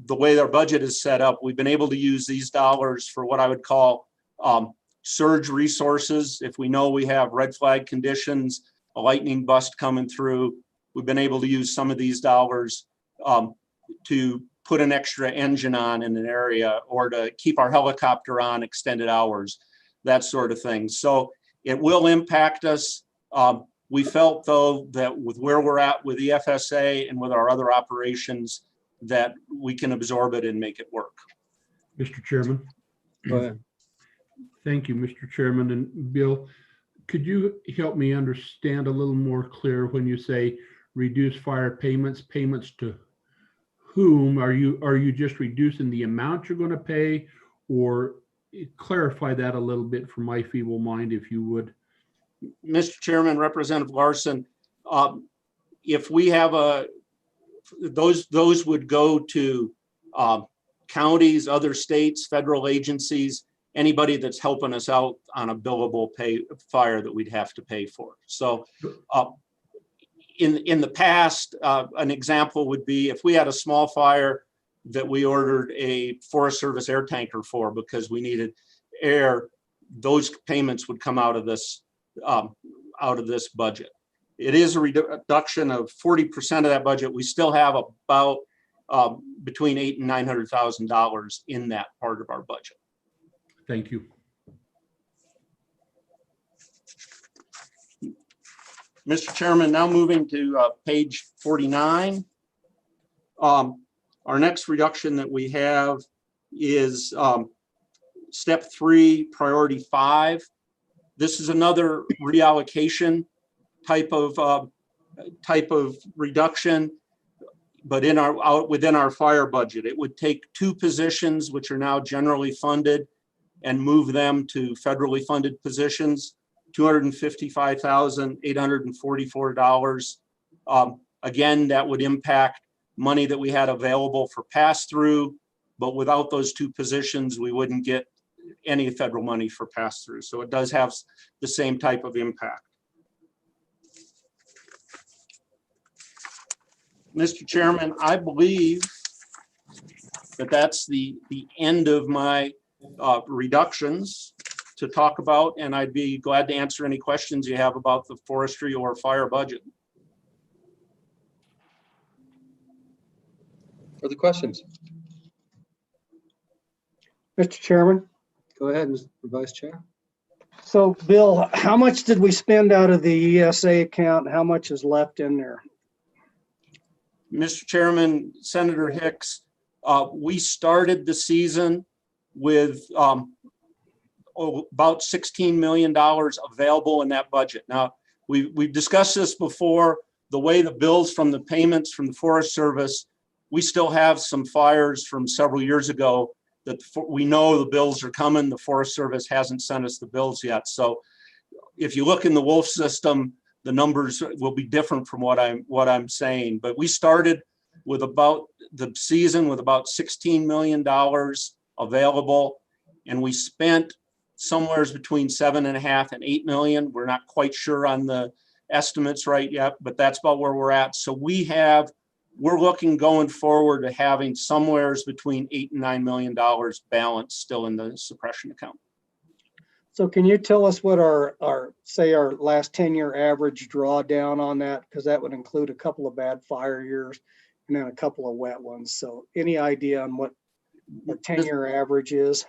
the way our budget is set up. We've been able to use these dollars for what I would call surge resources. If we know we have red flag conditions, a lightning bust coming through, we've been able to use some of these dollars to put an extra engine on in an area or to keep our helicopter on extended hours, that sort of thing. So it will impact us. We felt though that with where we're at with the FSA and with our other operations, that we can absorb it and make it work. Mr. Chairman. Go ahead. Thank you, Mr. Chairman. And Bill, could you help me understand a little more clear when you say reduce fire payments to whom? Are you just reducing the amount you're going to pay, or clarify that a little bit for my feeble mind, if you would? Mr. Chairman, Representative Larson, if we have those would go to counties, other states, federal agencies, anybody that's helping us out on a billable fire that we'd have to pay for. So in the past, an example would be if we had a small fire that we ordered a Forest Service air tanker for because we needed air, those payments would come out of this budget. It is a reduction of 40% of that budget. We still have about between $800,000 and $900,000 in that part of our budget. Thank you. Mr. Chairman, now moving to page 49. Our next reduction that we have is step 3, priority 5. This is another reallocation type of reduction, but within our fire budget. It would take 2 positions, which are now generally funded, and move them to federally funded positions, $255,844. Again, that would impact money that we had available for pass-through, but without those 2 positions, we wouldn't get any federal money for pass-through. So it does have the same type of impact. Mr. Chairman, I believe that that's the end of my reductions to talk about, and I'd be glad to answer any questions you have about the forestry or fire budget. Further questions? Mr. Chairman. Go ahead, Mr. Vice Chair. So Bill, how much did we spend out of the ESA account? How much is left in there? Mr. Chairman, Senator Hicks, we started the season with about $16 million available in that budget. Now, we've discussed this before. The way the bills from the payments from the Forest Service, we still have some fires from several years ago that we know the bills are coming. The Forest Service hasn't sent us the bills yet. So if you look in the Wolf system, the numbers will be different from what I'm saying. But we started with about the season with about $16 million available, and we spent somewhere between 7.5 and 8 million. We're not quite sure on the estimates right yet, but that's about where we're at. So we're looking going forward to having somewhere between $8 and $9 million balance still in the suppression account. So can you tell us what our last 10-year average drawdown on that? Because that would include a couple of bad fire years and then a couple of wet ones. So any idea on what the 10-year average is?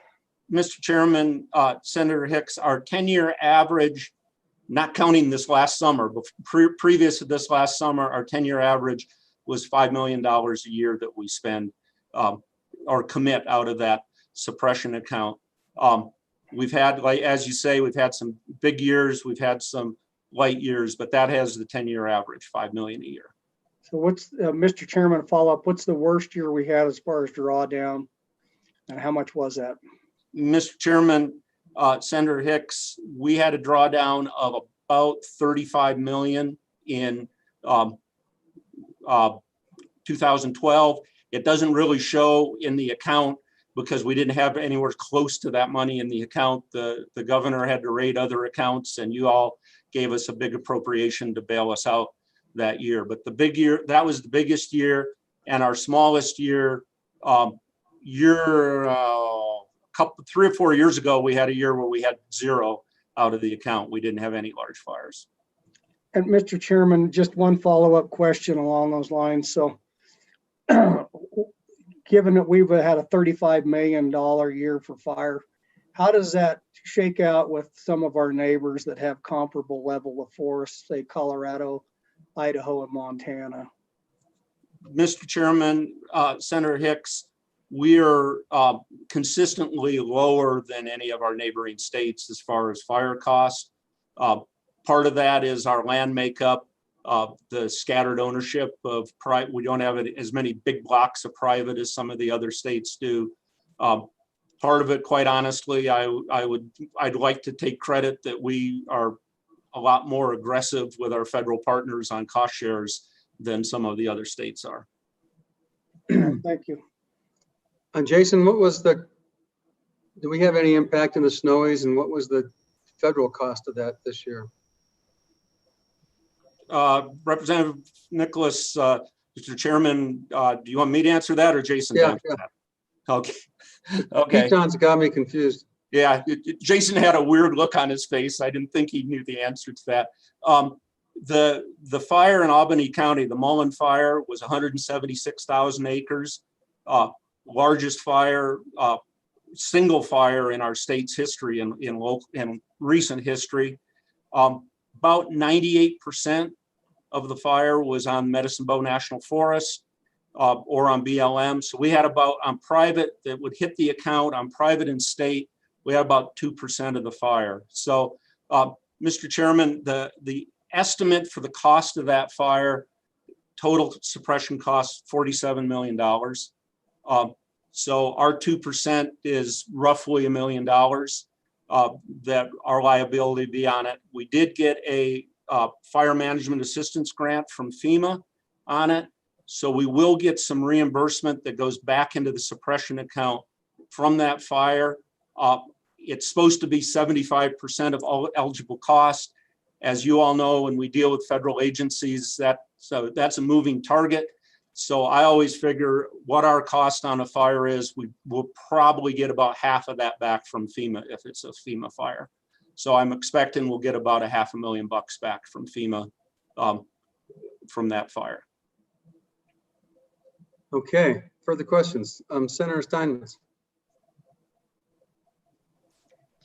Mr. Chairman, Senator Hicks, our 10-year average, not counting this last summer, but previous to this last summer, our 10-year average was $5 million a year that we spend or commit out of that. suppression account. We've had, like, as you say, we've had some big years, we've had some light years, but that has the 10-year average, 5 million a year. So what's, Mr. Chairman, follow up, what's the worst year we had as far as drawdown? And how much was that? Mr. Chairman, Senator Hicks, we had a drawdown of about 35 million in 2012. It doesn't really show in the account because we didn't have anywhere close to that money in the account. The governor had to raid other accounts, and you all gave us a big appropriation to bail us out that year. But the big year, that was the biggest year, and our smallest year, 3 or 4 years ago, we had a year where we had 0 out of the account. We didn't have any large fires. And Mr. Chairman, just one follow-up question along those lines. So given that we've had a $35 million year for fire, how does that shake out with some of our neighbors that have comparable level of forests, say Colorado, Idaho, and Montana? Mr. Chairman, Senator Hicks, we are consistently lower than any of our neighboring states as far as fire costs. Part of that is our land makeup, the scattered ownership of private. We don't have as many big blocks of private as some of the other states do. Part of it, quite honestly, I'd like to take credit that we are a lot more aggressive with our federal partners on cost shares than some of the other states are. Thank you. And Jason, do we have any impact in the snowies, and what was the federal cost of that this year? Representative Nicholas, Mr. Chairman, do you want me to answer that or Jason? Yeah. That? Okay. Okay. John's got me confused. Yeah, Jason had a weird look on his face. I didn't think he knew the answer to that. The fire in Albany County, the Mullen fire, was 176,000 acres. Largest fire, single fire in our state's history, in recent history. About 98% of the fire was on Medicine Bow National Forest or on BLM. So we had about, on private that would hit the account, on private and state, we had about 2% of the fire. So, Mr. Chairman, the estimate for the cost of that fire, total suppression costs $47 million. So our 2% is roughly $1 million that our liability be on it. We did get a fire management assistance grant from FEMA on it. So we will get some reimbursement that goes back into the suppression account from that fire. It's supposed to be 75% of all eligible costs. As you all know, when we deal with federal agencies, that's a moving target. So I always figure what our cost on a fire is, we will probably get about half of that back from FEMA if it's a FEMA fire. So I'm expecting we'll get about $500,000 back from FEMA from that fire. Okay, further questions? Senator Steinmetz.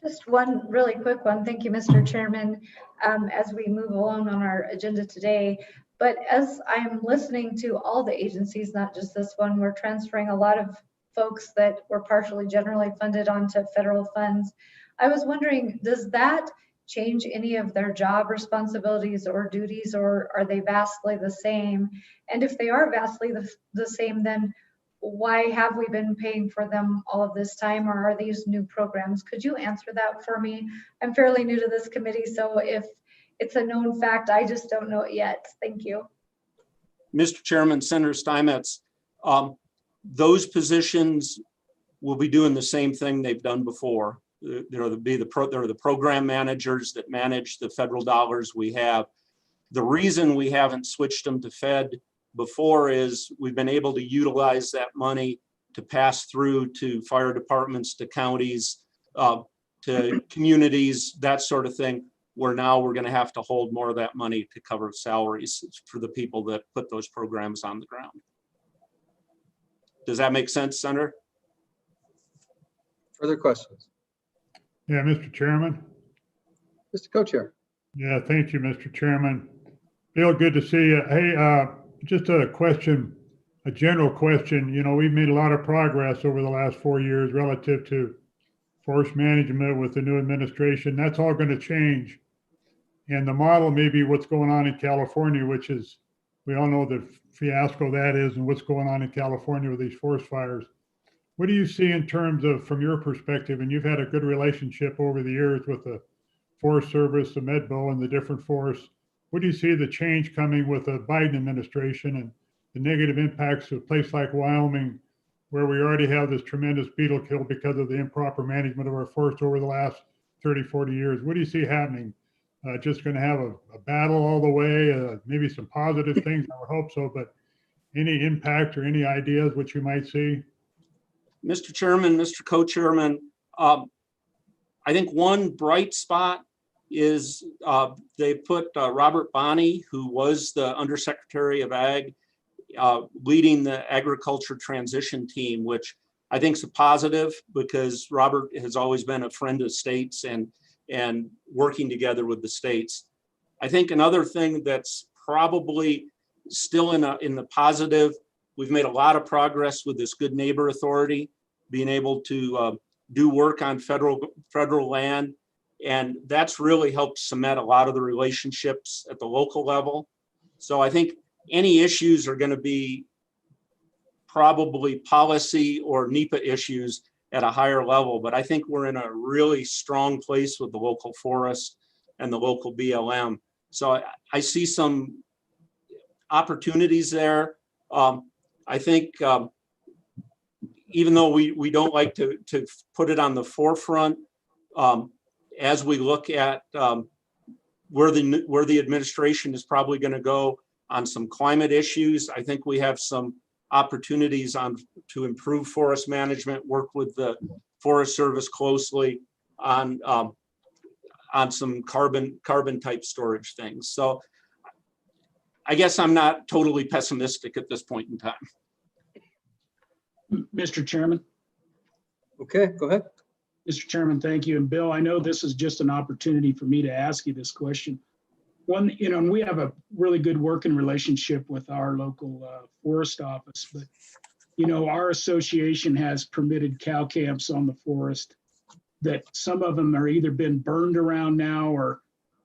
Just one really quick one. Thank you, Mr. Chairman, as we move along on our agenda today. But as I'm listening to all the agencies, not just this one, we're transferring a lot of folks that were partially generally funded onto federal funds. I was wondering, does that change any of their job responsibilities or duties, or are they vastly the same? And if they are vastly the same, then why have we been paying for them all of this time, or are these new programs? Could you answer that for me? I'm fairly new to this committee, so if it's a known fact, I just don't know it yet. Thank you. Mr. Chairman, Senator Steinmetz, those positions will be doing the same thing they've done before. They're the program managers that manage the federal dollars we have. The reason we haven't switched them to Fed before is we've been able to utilize that money to pass through to fire departments, to counties, to communities, that sort of thing, where now we're going to have to hold more of that money to cover salaries for the people that put those programs on the ground. Does that make sense, Senator? Further questions? Yeah, Mr. Chairman. Mr. Co-Chair. Yeah, thank you, Mr. Chairman. Bill, good to see you. Hey, just a question. a general question. You know, we've made a lot of progress over the last 4 years relative to forest management with the new administration. That's all going to change. And the model may be what's going on in California, which is, we all know the fiasco that is and what's going on in California with these forest fires. What do you see in terms of, from your perspective, and you've had a good relationship over the years with the Forest Service, the MedBO, and the different forests, what do you see the change coming with the Biden administration and the negative impacts of a place like Wyoming, where we already have this tremendous beetle kill because of the improper management of our forests over the last 30, 40 years? What do you see happening? Just going to have a battle all the way, maybe some positive things, I would hope so, but any impact or any ideas what you might see? Mr. Chairman, Mr. Co-Chairman, I think one bright spot is they put Robert Bonney, who was the Undersecretary of Ag, leading the agriculture transition team, which I think is a positive because Robert has always been a friend of states and working together with the states. I think another thing that's probably still in the positive, we've made a lot of progress with this Good Neighbor Authority, being able to do work on federal land. And that's really helped cement a lot of the relationships at the local level. So I think any issues are going to be probably policy or NEPA issues at a higher level, but I think we're in a really strong place with the local forest and the local BLM. So I see some opportunities there. I think even though we don't like to put it on the forefront, as we look at where the administration is probably going to go on some climate issues, I think we have some opportunities to improve forest management, work with the Forest Service closely on some carbon type storage things. So I guess I'm not totally pessimistic at this point in time. Mr. Chairman. Okay, go ahead. Mr. Chairman, thank you. And Bill, I know this is just an opportunity for me to ask you this question. One, and we have a really good working relationship with our local forest office, but, our association has permitted cow camps on the forest that some of them are either been burned around now or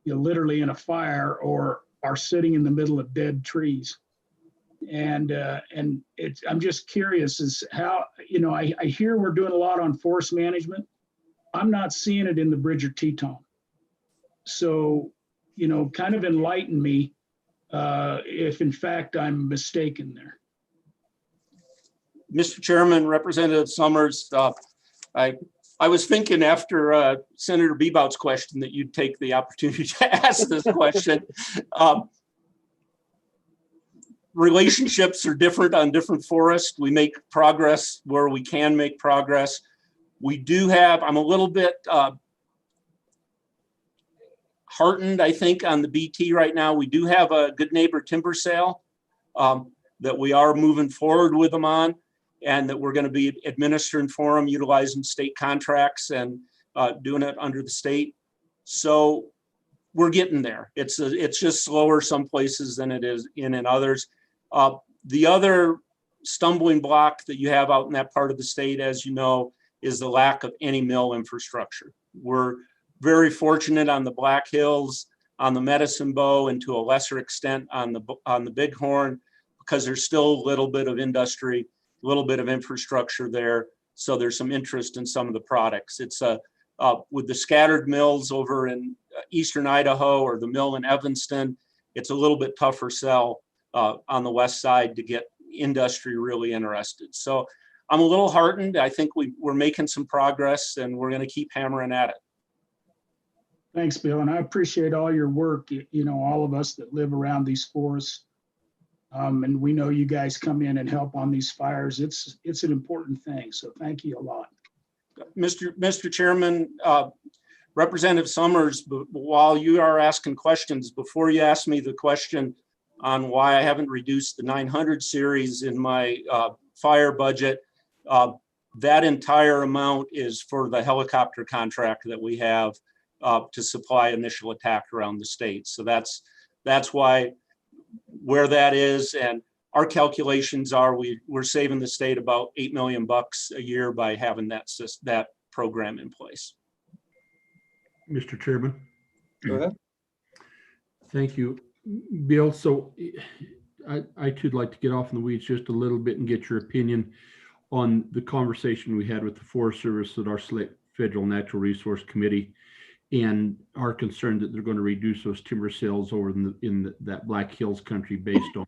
literally in a fire or are sitting in the middle of dead trees. And I'm just curious as how, I hear we're doing a lot on forest management. I'm not seeing it in the Bridger Teton. So, kind of enlighten me if in fact I'm mistaken there. Mr. Chairman, Representative Summers, I was thinking after Senator Bebout's question that you'd take the opportunity to ask this question. Relationships are different on different forests. We make progress where we can make progress. We do have, I'm a little bit heartened, I think, on the BT right now. We do have a Good Neighbor timber sale that we are moving forward with them on, and that we're going to be administering for them, utilizing state contracts and doing it under the state. So we're getting there. It's just slower some places than it is in others. The other stumbling block that you have out in that part of the state, as you know, is the lack of any mill infrastructure. We're very fortunate on the Black Hills, on the Medicine Bow, and to a lesser extent on the Bighorn, because there's still a little bit of industry, a little bit of infrastructure there. So there's some interest in some of the products. It's with the scattered mills over in eastern Idaho or the mill in Evanston, it's a little bit tougher sell on the west side to get industry really interested. So I'm a little heartened. I think we're making some progress, and we're going to keep hammering at it. Thanks, Bill. And I appreciate all your work, all of us that live around these forests. And we know you guys come in and help on these fires. It's an important thing. So thank you a lot. Mr. Chairman, Representative Summers, while you are asking questions, before you ask me the question on why I haven't reduced the 900 series in my fire budget, that entire amount is for the helicopter contract that we have to supply initial attack around the state. So that's why where that is. And our calculations are we're saving the state about $8 million a year by having that program in place. Mr. Chairman. Go ahead. Thank you, Bill. So I too'd like to get off in the weeds just a little bit and get your opinion on the conversation we had with the Forest Service at our select Federal Natural Resource Committee, and are concerned that they're going to reduce those timber sales over in that Black Hills country based on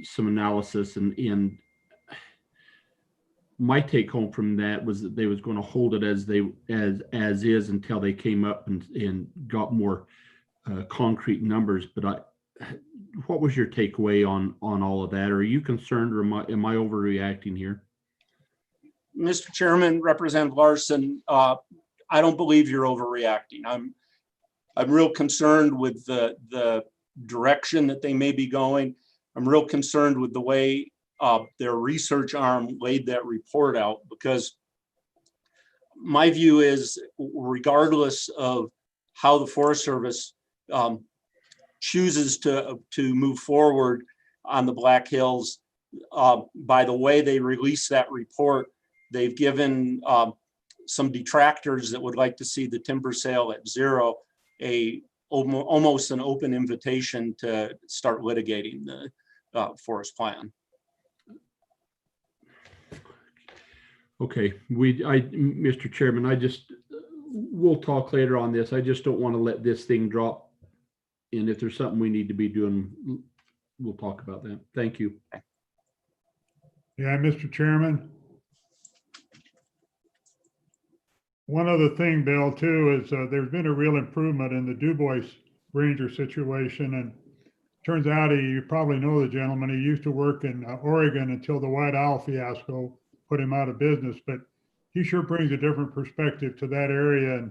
some analysis. And my take home from that was that they was going to hold it as is until they came up and got more concrete numbers. But what was your takeaway on all of that? Are you concerned, or am I overreacting here? Mr. Chairman, Representative Larson, I don't believe you're overreacting. I'm real concerned with the direction that they may be going. I'm real concerned with the way their research arm laid that report out, because my view is, regardless of how the Forest Service chooses to move forward on the Black Hills, by the way they release that report, they've given some detractors that would like to see the timber sale at zero almost an open invitation to start litigating the forest plan. Okay, Mr. Chairman, we'll talk later on this. I just don't want to let this thing drop. And if there's something we need to be doing, we'll talk about that. Thank you. Yeah, Mr. Chairman. One other thing, Bill, too, is there's been a real improvement in the Du Bois Ranger situation. And turns out you probably know the gentleman. He used to work in Oregon until the White Owl fiasco put him out of business. But he sure brings a different perspective to that area.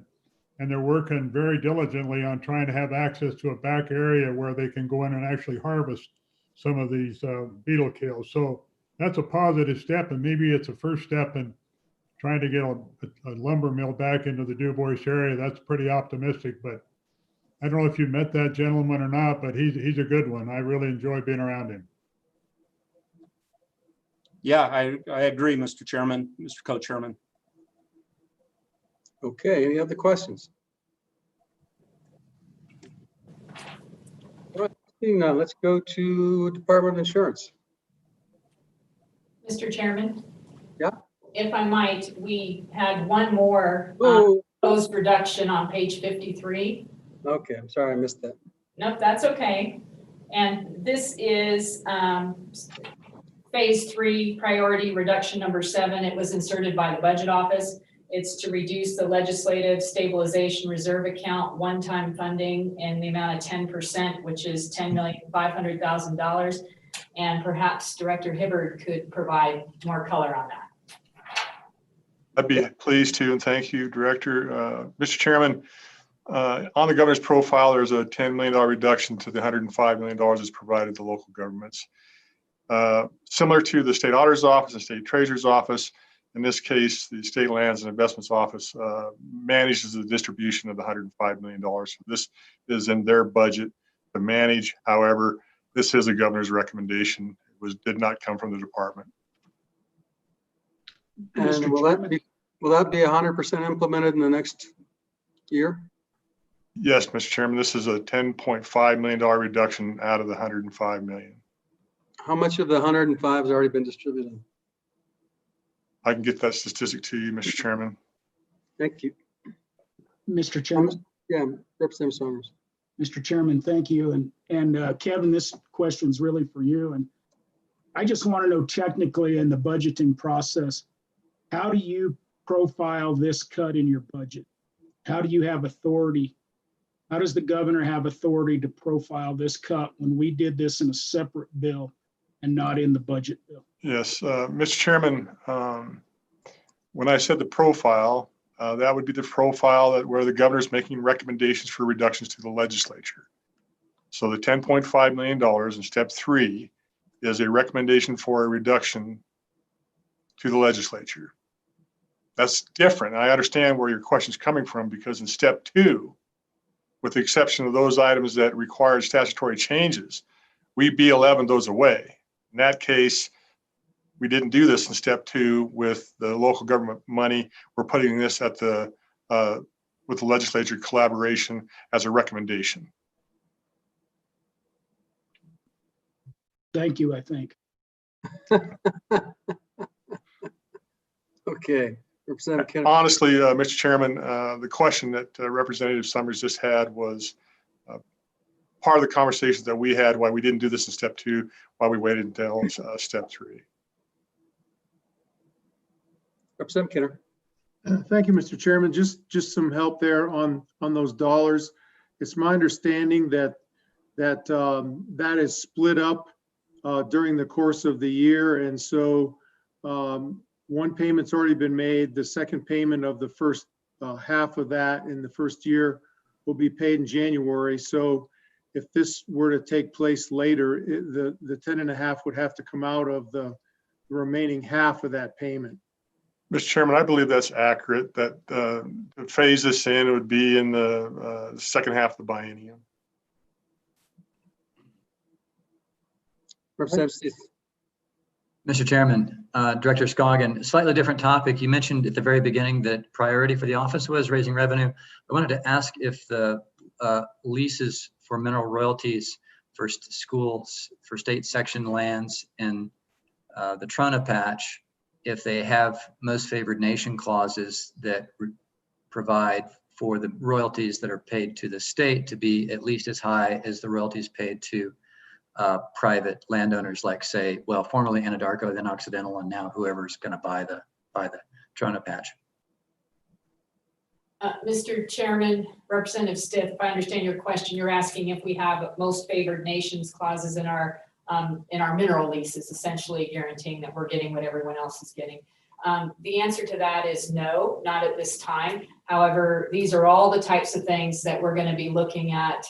And they're working very diligently on trying to have access to a back area where they can go in and actually harvest some of these beetle kills. So that's a positive step. And maybe it's a first step in trying to get a lumber mill back into the Du Bois area. That's pretty optimistic, but I don't know if you met that gentleman or not, but he's a good one. I really enjoy being around him. Yeah, I agree, Mr. Chairman, Mr. Co-Chairman. Okay, any other questions? All right, seeing none, let's go to Department of Insurance. Mr. Chairman? Yeah. If I might, we had one more proposed reduction on page 53. Okay, I'm sorry, I missed that. Nope, that's okay. And this is phase 3 priority reduction number 7. It was inserted by the budget office. It's to reduce the legislative stabilization reserve account one-time funding in the amount of 10%, which is $10,500,000. And perhaps Director Hibbard could provide more color on that. I'd be pleased to, and thank you, Director. Mr. Chairman, on the governor's profile, there's a $10 million reduction to the $105 million that's provided to local governments. Similar to the State Auditor's Office and State Treasurer's Office, in this case, the State Lands and Investments Office manages the distribution of the $105 million. This is in their budget to manage. However, this is a governor's recommendation. It did not come from the department. And will that be 100% implemented in the next year? Yes, Mr. Chairman, this is a $10.5 million reduction out of the $105 million. How much of the 105 has already been distributed? I can get that statistic to you, Mr. Chairman. Thank you. Mr. Chairman. Yeah, Representative Summers. Mr. Chairman, thank you. And Kevin, this question's really for you. And I just want to know technically in the budgeting process, how do you profile this cut in your budget? How do you have authority? How does the governor have authority to profile this cut when we did this in a separate bill and not in the budget bill? Yes, Mr. Chairman, when I said the profile, that would be the profile where the governor's making recommendations for reductions to the legislature. So the $10.5 million in step 3 is a recommendation for a reduction to the legislature. That's different. I understand where your question is coming from, because in step 2, with the exception of those items that required statutory changes, we B11 those away. In that case, we didn't do this in step 2 with the local government money. We're putting this at the with the legislature collaboration as a recommendation. Thank you, I think. Okay, Representative Kennedy. Honestly, Mr. Chairman, the question that Representative Summers just had was part of the conversations that we had why we didn't do this in step 2, why we waited until step 3. Representative Kinner. Thank you, Mr. Chairman. Just some help there on those dollars. It's my understanding that that is split up during the course of the year, and so one payment's already been made. The second payment of the first half of that in the first year will be paid in January. So if this were to take place later, the 10.5 would have to come out of the remaining half of that payment. Mr. Chairman, I believe that's accurate, that to phase this in would be in the second half of the biennium. Representative Steve. Mr. Chairman, Director Scoggin, slightly different topic. You mentioned at the very beginning that priority for the office was raising revenue. I wanted to ask if the leases for mineral royalties for schools, for state section lands in the Trona patch, if they have most favored nation clauses that provide for the royalties that are paid to the state to be at least as high as the royalties paid to private landowners, like, say, well, formerly Anadarko, then Occidental, and now whoever's going to buy the Trona patch. Mr. Chairman, Representative Stiff, if I understand your question, you're asking if we have most favored nations clauses in our mineral leases, essentially guaranteeing that we're getting what everyone else is getting. The answer to that is no, not at this time. However, these are all the types of things that we're going to be looking at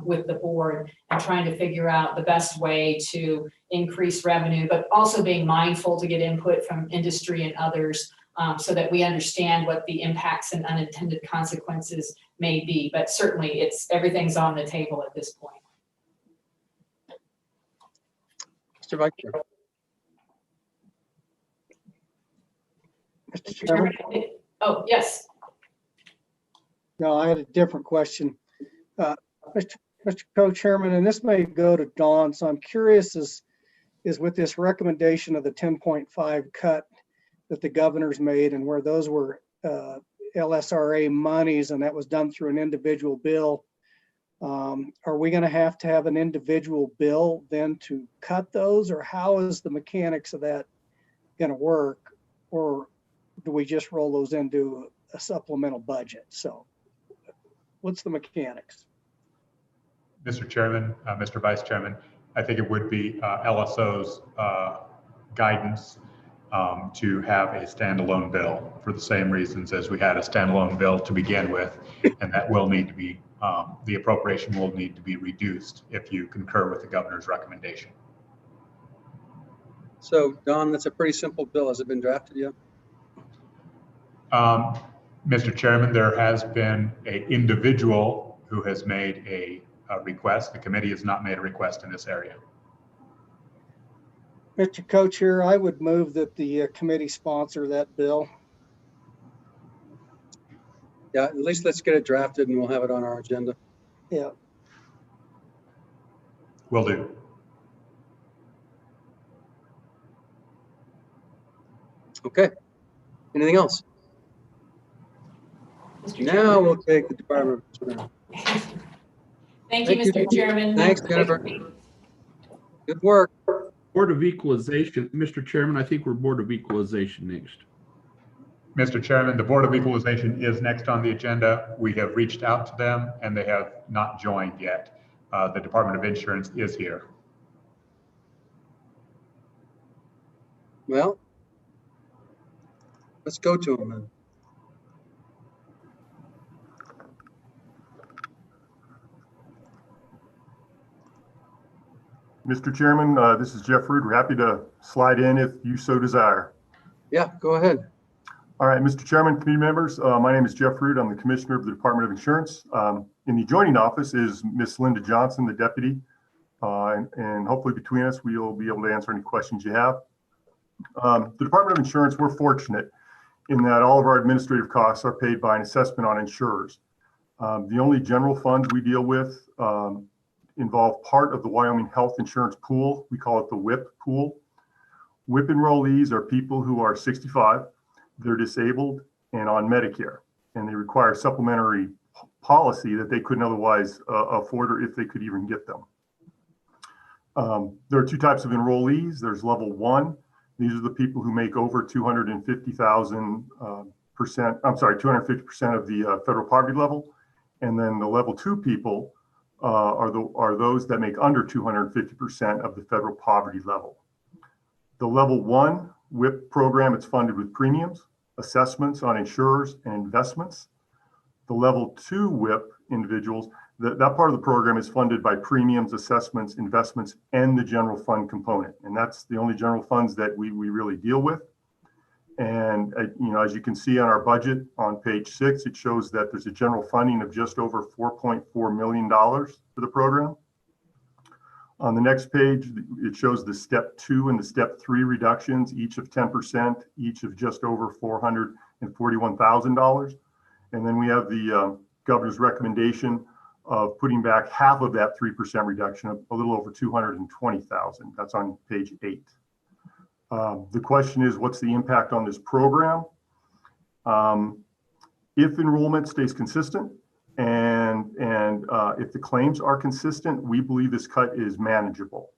with the board and trying to figure out the best way to increase revenue, but also being mindful to get input from industry and others so that we understand what the impacts and unintended consequences may be. But certainly everything's on the table at this point. Mr. Vice Chair. Mr. Chairman? Oh, yes. No, I had a different question. Mr. Co-Chairman, and this may go to Dawn, so I'm curious is with this recommendation of the 10.5 cut that the governor's made and where those were LSRA monies and that was done through an individual bill, are we going to have an individual bill then to cut those, or how is the mechanics of that going to work? Or do we just roll those into a supplemental budget? So what's the mechanics? Mr. Chairman, Mr. Vice Chairman, I think it would be LSO's guidance to have a standalone bill for the same reasons as we had a standalone bill to begin with, and that will need to be, the appropriation will need to be reduced if you concur with the governor's recommendation. So, Don, that's a pretty simple bill. Has it been drafted yet? Mr. Chairman, there has been an individual who has made a request. The committee has not made a request in this area. Mr. Co-Chair, I would move that the committee sponsor that bill. Yeah, at least let's get it drafted and we'll have it on our agenda. Yeah. Will do. Okay. Anything else? Now we'll take the Department of Thank you, Mr. Chairman. Thanks, Jennifer. Good work. Board of Equalization, Mr. Chairman, I think we're Board of Equalization next. Mr. Chairman, the Board of Equalization is next on the agenda. We have reached out to them and they have not joined yet. The Department of Insurance is here. Well, let's go to them then. Mr. Chairman, this is Jeff Root. We're happy to slide in if you so desire. Yeah, go ahead. All right, Mr. Chairman, committee members, my name is Jeff Root. I'm the Commissioner of the Department of Insurance. In the adjoining office is Miss Linda Johnson, the Deputy. and hopefully between us, we'll be able to answer any questions you have. The Department of Insurance, we're fortunate in that all of our administrative costs are paid by an assessment on insurers. The only general funds we deal with involve part of the Wyoming Health Insurance Pool. We call it the WIP pool. WIP enrollees are people who are 65, they're disabled and on Medicare, and they require supplementary policy that they couldn't otherwise afford, or if they could even get them. There are two types of enrollees. There's level 1. These are the people who make over 250,000 percent. I'm sorry, 250% of the federal poverty level. And then the level 2 people are those that make under 250% of the federal poverty level. The level 1 WIP program, it's funded with premiums, assessments on insurers, and investments. The level 2 WIP individuals, that part of the program is funded by premiums, assessments, investments, and the general fund component. And that's the only general funds that we really deal with. And as you can see on our budget on page 6, it shows that there's a general funding of just over $4.4 million for the program. On the next page, it shows the step 2 and the step 3 reductions, each of 10%, each of just over $441,000. And then we have the governor's recommendation of putting back half of that 3% reduction, a little over $220,000. That's on page 8. The question is, what's the impact on this program? If enrollment stays consistent and if the claims are consistent, we believe this cut is manageable.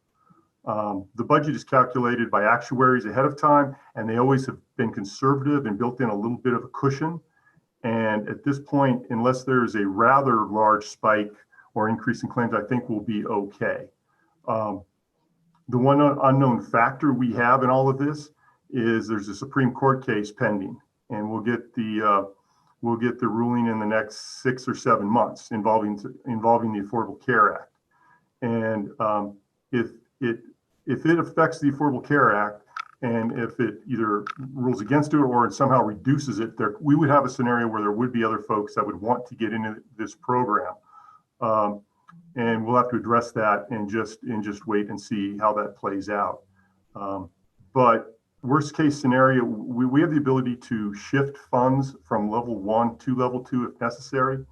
The budget is calculated by actuaries ahead of time, and they always have been conservative and built in a little bit of a cushion. And at this point, unless there's a rather large spike or increase in claims, I think we'll be okay. The one unknown factor we have in all of this is there's a Supreme Court case pending, and we'll get the ruling in the next 6 or 7 months involving the Affordable Care Act. And if it affects the Affordable Care Act, and if it either rules against it or it somehow reduces it, we would have a scenario where there would be other folks that would want to get into this program. And we'll have to address that and just wait and see how that plays out. But worst case scenario, we have the ability to shift funds from level 1 to level 2 if necessary.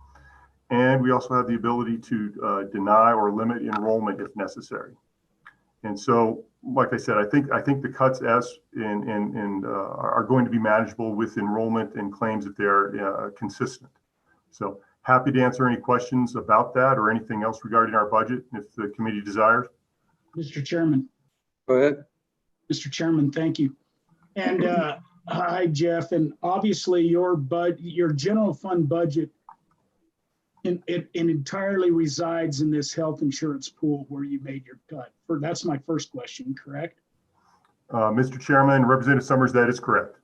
And we also have the ability to deny or limit enrollment if necessary. And so, like I said, I think the cuts are going to be manageable with enrollment and claims if they're consistent. So happy to answer any questions about that or anything else regarding our budget if the committee desires. Mr. Chairman. Go ahead. Mr. Chairman, thank you. And hi, Jeff. And obviously your general fund budget it entirely resides in this health insurance pool where you made your cut. That's my first question, correct? Mr. Chairman, Representative Summers, that is correct.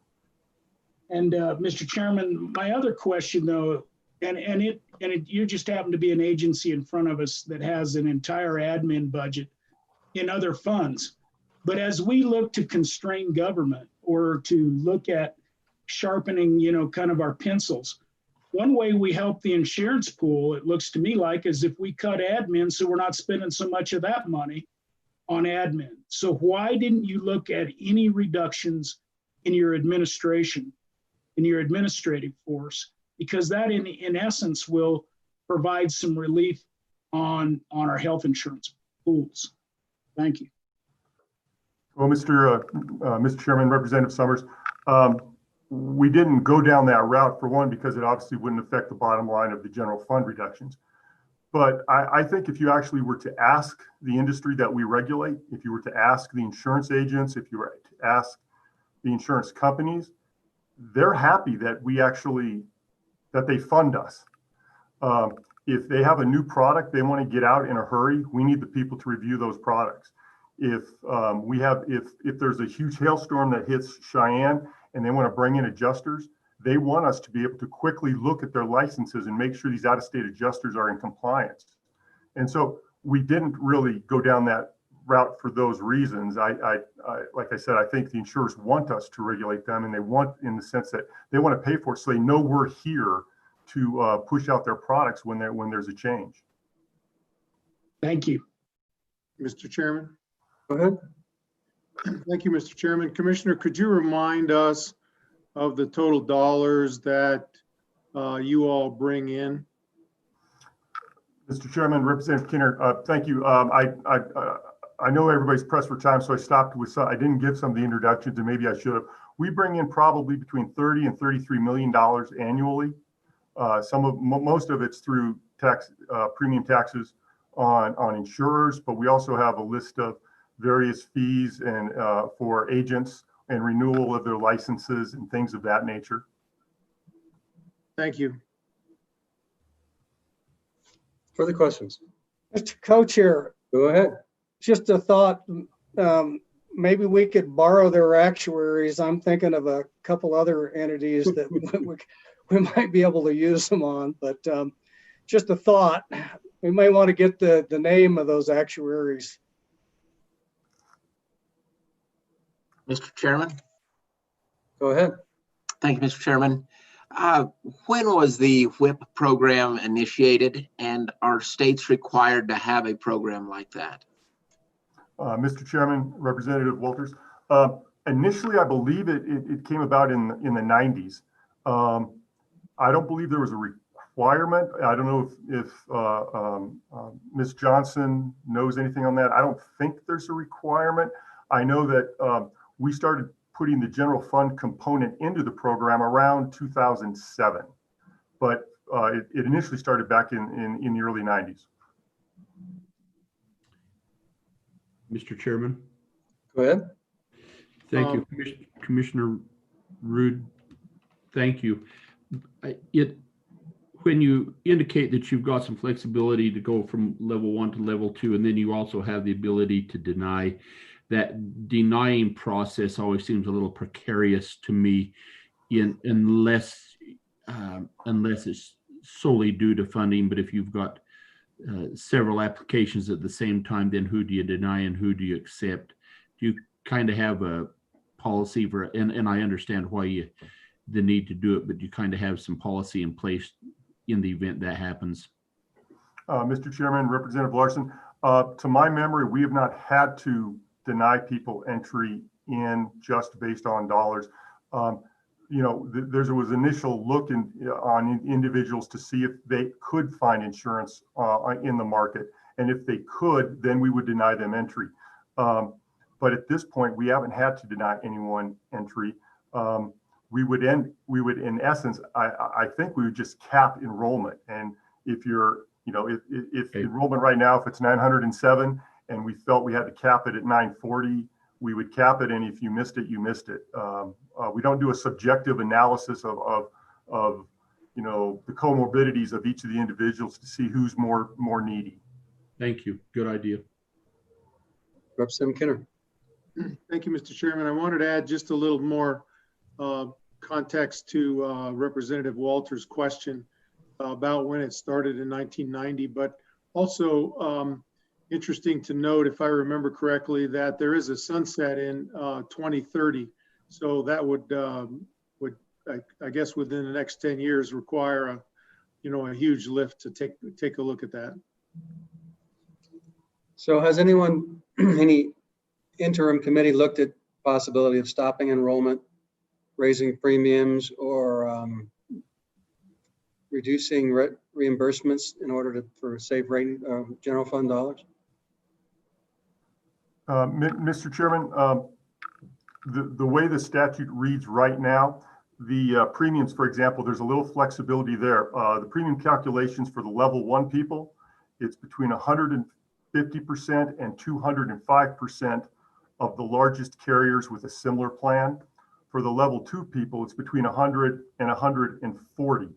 And Mr. Chairman, my other question though, you just happen to be an agency in front of us that has an entire admin budget in other funds. But as we look to constrain government or to look at sharpening, kind of our pencils, one way we help the insurance pool, it looks to me like, is if we cut admin so we're not spending so much of that money on admin. So why didn't you look at any reductions in your administration, in your administrative force? Because that in essence will provide some relief on our health insurance pools. Thank you. Well, Mr. Chairman, Representative Summers, we didn't go down that route, for one, because it obviously wouldn't affect the bottom line of the general fund reductions. But I think if you actually were to ask the industry that we regulate, if you were to ask the insurance agents, if you were to ask the insurance companies, they're happy that they fund us. If they have a new product they want to get out in a hurry, we need the people to review those products. If there's a huge hailstorm that hits Cheyenne and they want to bring in adjusters, they want us to be able to quickly look at their licenses and make sure these out-of-state adjusters are in compliance. And so we didn't really go down that route for those reasons. Like I said, I think the insurers want us to regulate them, and they want, in the sense that they want to pay for it so they know we're here to push out their products when there's a change. Thank you. Mr. Chairman. Go ahead. Thank you, Mr. Chairman. Commissioner, could you remind us of the total dollars that you all bring in? Mr. Chairman, Representative Kinner, thank you. I know everybody's pressed for time, so I stopped with some. I didn't give some of the introductions, and maybe I should have. We bring in probably between $30 and $33 million annually. Most of it's through tax premium taxes on insurers, but we also have a list of various fees and for agents and renewal of their licenses and things of that nature. Thank you. Further questions? Mr. Co-Chair, Go ahead. just a thought, maybe we could borrow their actuaries. I'm thinking of a couple other entities that we might be able to use them on, but just a thought. We may want to get the name of those actuaries. Mr. Chairman? Go ahead. Thank you, Mr. Chairman. When was the WHIP program initiated, and are states required to have a program like that? Mr. Chairman, Representative Walters, initially, I believe it came about in the 90s. I don't believe there was a requirement. I don't know if Ms. Johnson knows anything on that. I don't think there's a requirement. I know that we started putting the general fund component into the program around 2007, but it initially started back in the early 90s. Mr. Chairman. Go ahead. Thank you, Commissioner Rude. Thank you. When you indicate that you've got some flexibility to go from level 1 to level 2, and then you also have the ability to deny, that denying process always seems a little precarious to me, unless it's solely due to funding. But if you've got several applications at the same time, then who do you deny and who do you accept? Do you kind of have a policy for, and I understand why the need to do it, but you kind of have some policy in place in the event that happens? Mr. Chairman, Representative Larson, to my memory, we have not had to deny people entry in just based on dollars. There was initial look on individuals to see if they could find insurance in the market. And if they could, then we would deny them entry. But at this point, we haven't had to deny anyone entry. We would in essence, I think we would just cap enrollment. And if you're, if enrollment right now, if it's 907 and we felt we had to cap it at 940, we would cap it. And if you missed it, you missed it. We don't do a subjective analysis of the comorbidities of each of the individuals to see who's more needy. Thank you. Good idea. Representative Kinner. Thank you, Mr. Chairman. I wanted to add just a little more context to Representative Walters' question about when it started in 1990, but also interesting to note, if I remember correctly, that there is a sunset in 2030. So that would I guess within the next 10 years require a huge lift to take a look at that. So has anyone, any interim committee looked at possibility of stopping enrollment, raising premiums, or reducing reimbursements in order for save general fund dollars? Mr. Chairman, the way the statute reads right now, the premiums, for example, there's a little flexibility there. The premium calculations for the level 1 people, it's between 150% and 205% of the largest carriers with a similar plan. For the level 2 people, it's between 100 and 140.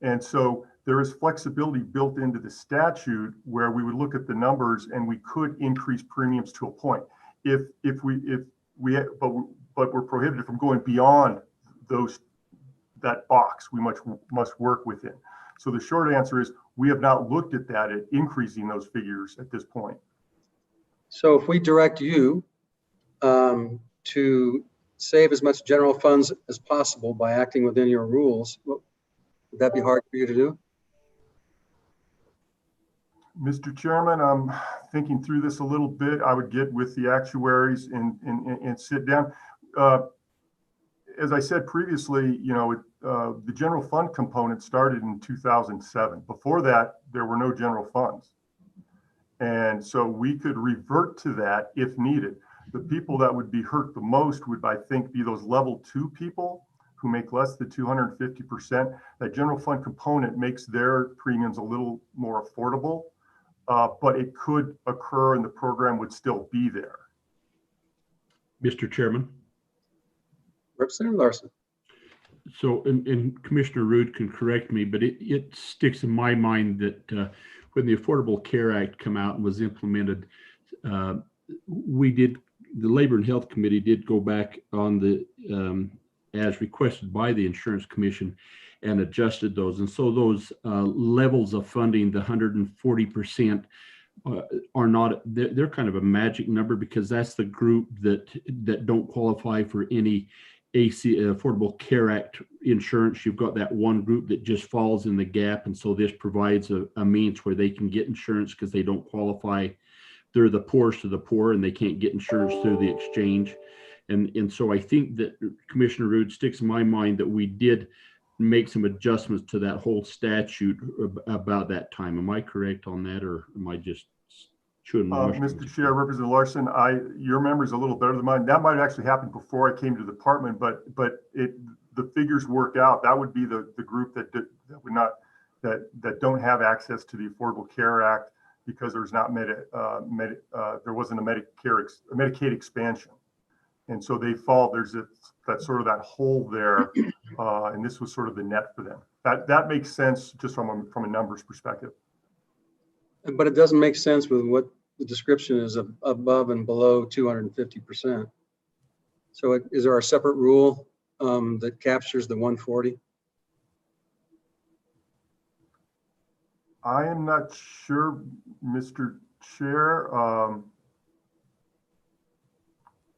And so there is flexibility built into the statute where we would look at the numbers and we could increase premiums to a point. But we're prohibited from going beyond that box. We must work within. So the short answer is we have not looked at that at increasing those figures at this point. So if we direct you to save as much general funds as possible by acting within your rules, would that be hard for you to do? Mr. Chairman, I'm thinking through this a little bit. I would get with the actuaries and sit down. As I said previously, the general fund component started in 2007. Before that, there were no general funds. And so we could revert to that if needed. The people that would be hurt the most would, I think, be those level 2 people who make less than 250%. That general fund component makes their premiums a little more affordable, but it could occur and the program would still be there. Mr. Chairman. Representative Larson. So, and Commissioner Rood can correct me, but it sticks in my mind that when the Affordable Care Act came out and was implemented, the Labor and Health Committee did go back on the, as requested by the Insurance Commission, and adjusted those. And so those levels of funding, the 140%, are not, they're kind of a magic number, because that's the group that don't qualify for any Affordable Care Act insurance. You've got that one group that just falls in the gap, and so this provides a means where they can get insurance because they don't qualify. They're the poorest of the poor, and they can't get insurance through the exchange. And so I think that Commissioner Rood sticks in my mind that we did make some adjustments to that whole statute about that time. Am I correct on that, or am I just chewing mushrooms? Mr. Chair, Representative Larson, your memory is a little better than mine. That might have actually happened before I came to the department, but the figures work out. That would be the group that would not, that don't have access to the Affordable Care Act because there's not there wasn't a Medicaid expansion. And so they fall, there's that sort of that hole there, and this was sort of the net for them. That makes sense just from a numbers perspective. But it doesn't make sense with what the description is of above and below 250%. So is there a separate rule that captures the 140? I am not sure, Mr. Chair.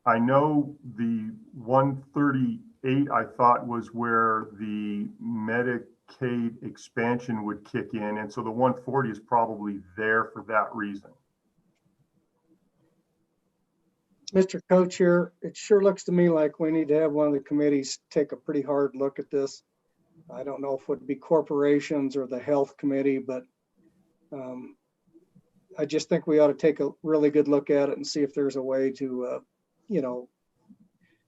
I know the 138, I thought, was where the Medicaid expansion would kick in. And so the 140 is probably there for that reason. Mr. Co-Chair, it sure looks to me like we need to have one of the committees take a pretty hard look at this. I don't know if it would be corporations or the health committee, but I just think we ought to take a really good look at it and see if there's a way to,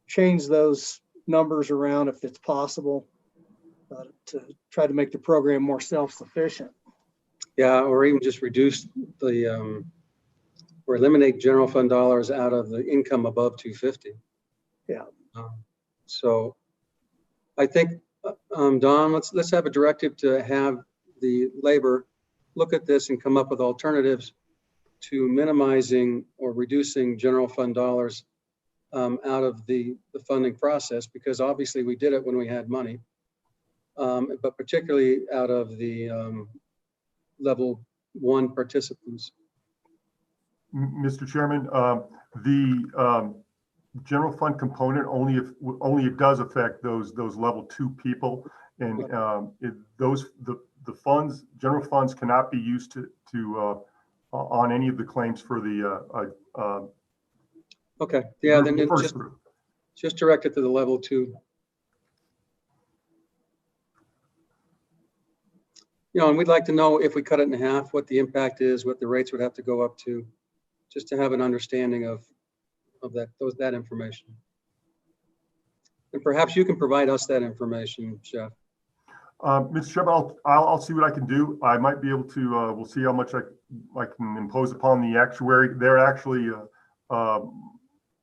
change those numbers around if it's possible, to try to make the program more self-sufficient. Yeah, or even just reduce the, or eliminate general fund dollars out of the income above 250. Yeah. So I think, Don, let's have a directive to have the labor look at this and come up with alternatives to minimizing or reducing general fund dollars out of the funding process, because obviously we did it when we had money, but particularly out of the level 1 participants. Mr. Chairman, the general fund component only it does affect those level 2 people, and the funds, general funds, cannot be used to on any of the claims for the okay, yeah, then just direct it to the level 2. And we'd like to know, if we cut it in half, what the impact is, what the rates would have to go up to, just to have an understanding of that information. And perhaps you can provide us that information, Jeff. Mr. Chairman, I'll see what I can do. I might be able to, we'll see how much I can impose upon the actuary. They're actually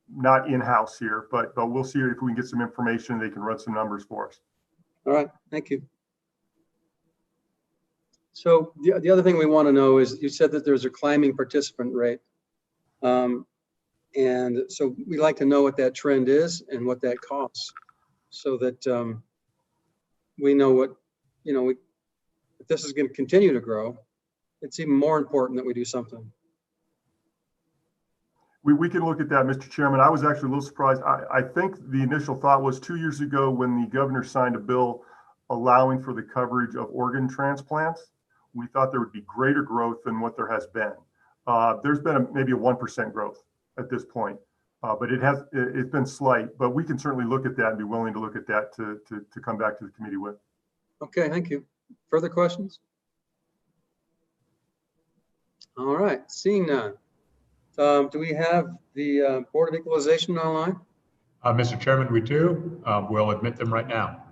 not in-house here, but we'll see if we can get some information. They can run some numbers for us. All right, thank you. So the other thing we want to know is, you said that there's a climbing participant rate. And so we'd like to know what that trend is and what that costs, so that we know what, if this is going to continue to grow, it's even more important that we do something. We can look at that, Mr. Chairman. I was actually a little surprised. I think the initial thought was 2 years ago when the governor signed a bill allowing for the coverage of organ transplants. we thought there would be greater growth than what there has been. There's been maybe a 1% growth at this point, but it's been slight, but we can certainly look at that and be willing to look at that to come back to the committee with. Okay, thank you. Further questions? All right, seeing none. Do we have the Board of Equalization online? Mr. Chairman, we do. We'll admit them right now.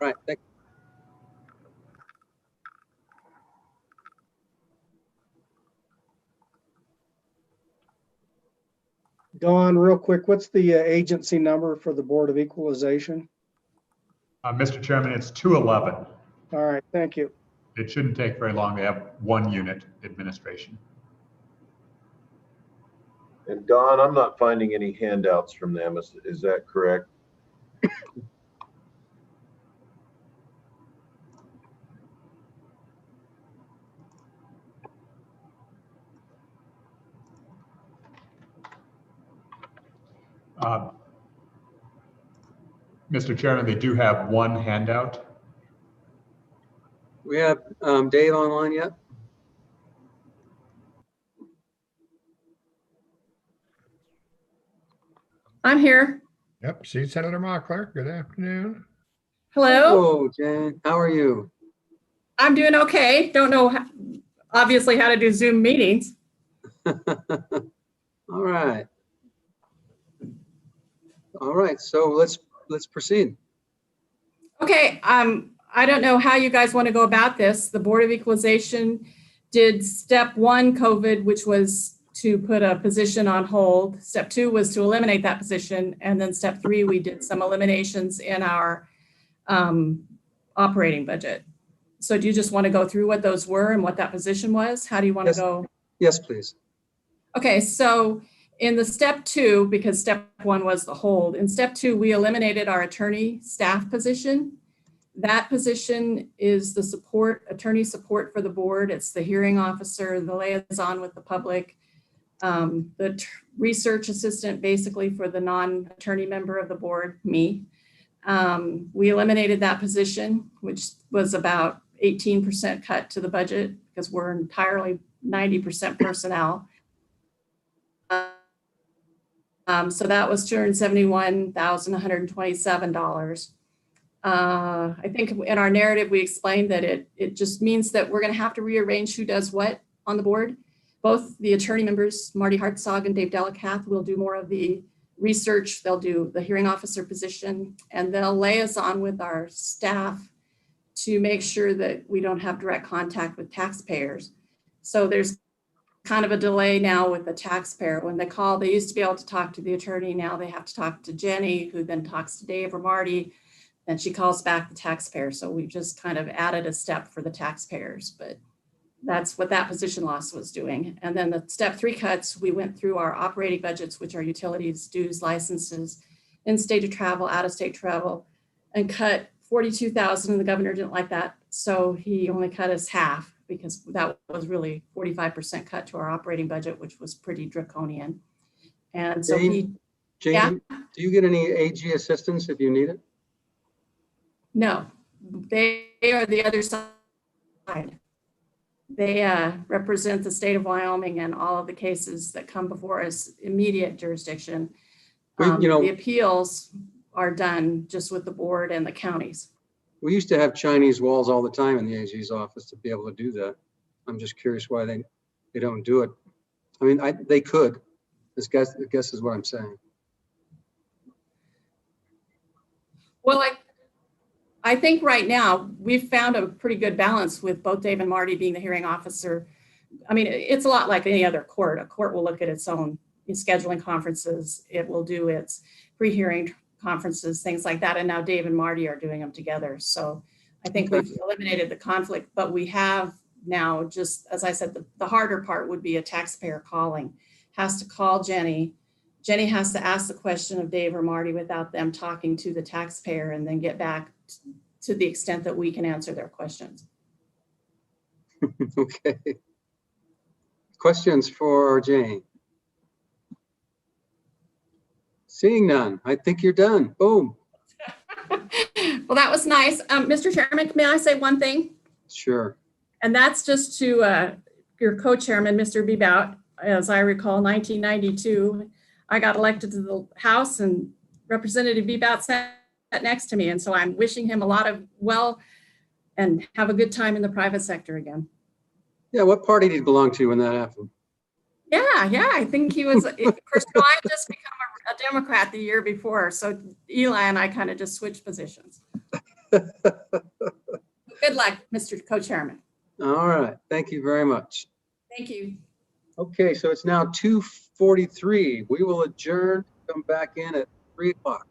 Right, thank you. Don, real quick, what's the agency number for the Board of Equalization? Mr. Chairman, it's 211. All right, thank you. It shouldn't take very long. They have one unit administration. And Don, I'm not finding any handouts from them. Is that correct? Mr. Chairman, they do have one handout. We have Dave online yet? I'm here. Yep, see Senator Mockler. Good afternoon. Hello. Hello, Jane. How are you? I'm doing okay. Don't know, obviously, how to do Zoom meetings. All right. All right, so let's proceed. Okay, I don't know how you guys want to go about this. The Board of Equalization did step 1 COVID, which was to put a position on hold. Step 2 was to eliminate that position. And then step 3, we did some eliminations in our operating budget. So do you just want to go through what those were and what that position was? How do you want to go? Yes, please. Okay, so in the step 2, because step 1 was the hold, in step 2, we eliminated our attorney staff position. That position is the attorney support for the board. It's the hearing officer, the liaison with the public, the research assistant, basically for the non-attorney member of the board, me. We eliminated that position, which was about 18% cut to the budget because we're entirely 90% personnel. So that was $271,127. I think in our narrative, we explained that it just means that we're going to have to rearrange who does what on the board. Both the attorney members, Marty Hartzog and Dave Delacath, will do more of the research. They'll do the hearing officer position, and they'll liaison with our staff to make sure that we don't have direct contact with taxpayers. So there's kind of a delay now with the taxpayer. When they call, they used to be able to talk to the attorney. Now they have to talk to Jenny, who then talks to Dave or Marty, and she calls back the taxpayer. So we've just kind of added a step for the taxpayers, but that's what that position loss was doing. And then the step 3 cuts, we went through our operating budgets, which are utilities, dues, licenses, in-state travel, out-of-state travel, and cut 42,000, and the governor didn't like that. So he only cut us half, because that was really 45% cut to our operating budget, which was pretty draconian. And so Jane, yeah. do you get any AG assistance if you need it? No, they are the other side. They represent the state of Wyoming and all of the cases that come before us, immediate jurisdiction. The appeals are done just with the board and the counties. We used to have Chinese walls all the time in the AG's office to be able to do that. I'm just curious why they don't do it. I mean, they could. I guess is what I'm saying. Well, I think right now we've found a pretty good balance with both Dave and Marty being the hearing officer. I mean, it's a lot like any other court. A court will look at its own scheduling conferences. It will do its pre-hearing conferences, things like that. And now Dave and Marty are doing them together. So I think we've eliminated the conflict, but we have now, just as I said, the harder part would be a taxpayer calling. Has to call Jenny. Jenny has to ask the question of Dave or Marty without them talking to the taxpayer, and then get back to the extent that we can answer their questions. Okay. Questions for Jane? Seeing none, I think you're done. Boom. Well, that was nice. Mr. Chairman, may I say one thing? Sure. And that's just to your co-chairman, Mr. Bebout. As I recall, 1992, I got elected to the House and Representative Bebout sat next to me. And so I'm wishing him a lot of well and have a good time in the private sector again. Yeah, what party did he belong to when that happened? Yeah, I think he was, of course, no, I just become a Democrat the year before. So Eli and I kind of just switched positions. Good luck, Mr. Co-Chairman. All right, thank you very much. Thank you. Okay, so it's now 2:43. We will adjourn, come back in at 3 o'clock.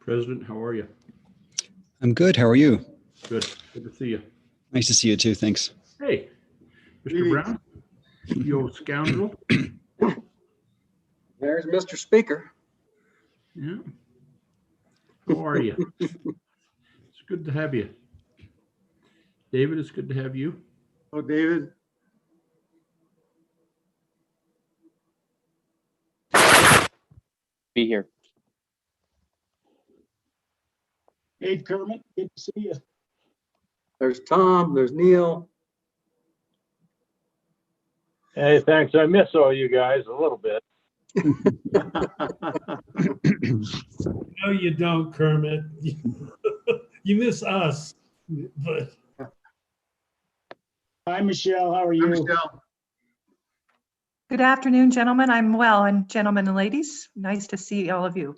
President, how are you? I'm good. How are you? Good. Good to see you. Nice to see you too. Thanks. Hey, Mr. Brown, you old scoundrel. There's Mr. Speaker. Yeah. How are you? It's good to have you. David, it's good to have you. Oh, David. Be here. Hey, Kermit, good to see you. There's Tom, there's Neil. Hey, thanks. I miss all you guys a little bit. No, you don't, Kermit. You miss us, but. Hi, Michelle. How are you? Hi, Michelle. Good afternoon, gentlemen. I'm well, and gentlemen and ladies, nice to see all of you.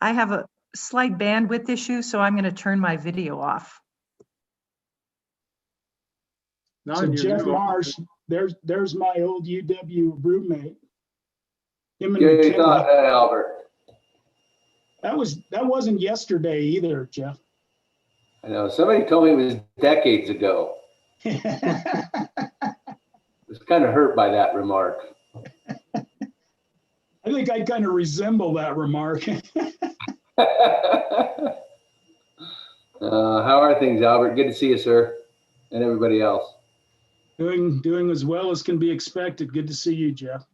I have a slight bandwidth issue, so I'm going to turn my video off. So Jeff Marsh, there's my old UW roommate. Him and Good McKinley. thought, Albert. That wasn't yesterday either, Jeff. I know. Somebody told me it was decades ago. I was kind of hurt by that remark. I think I kind of resemble that remark. How are things, Albert? Good to see you, sir, and everybody else. Doing as well as can be expected. Good to see you, Jeff.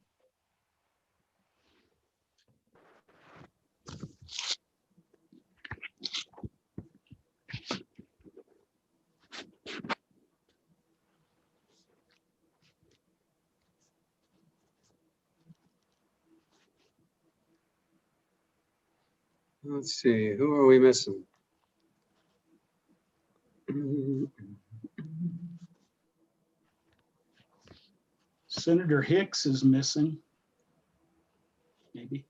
Let's see, who are we missing? Senator Hicks is missing. Maybe.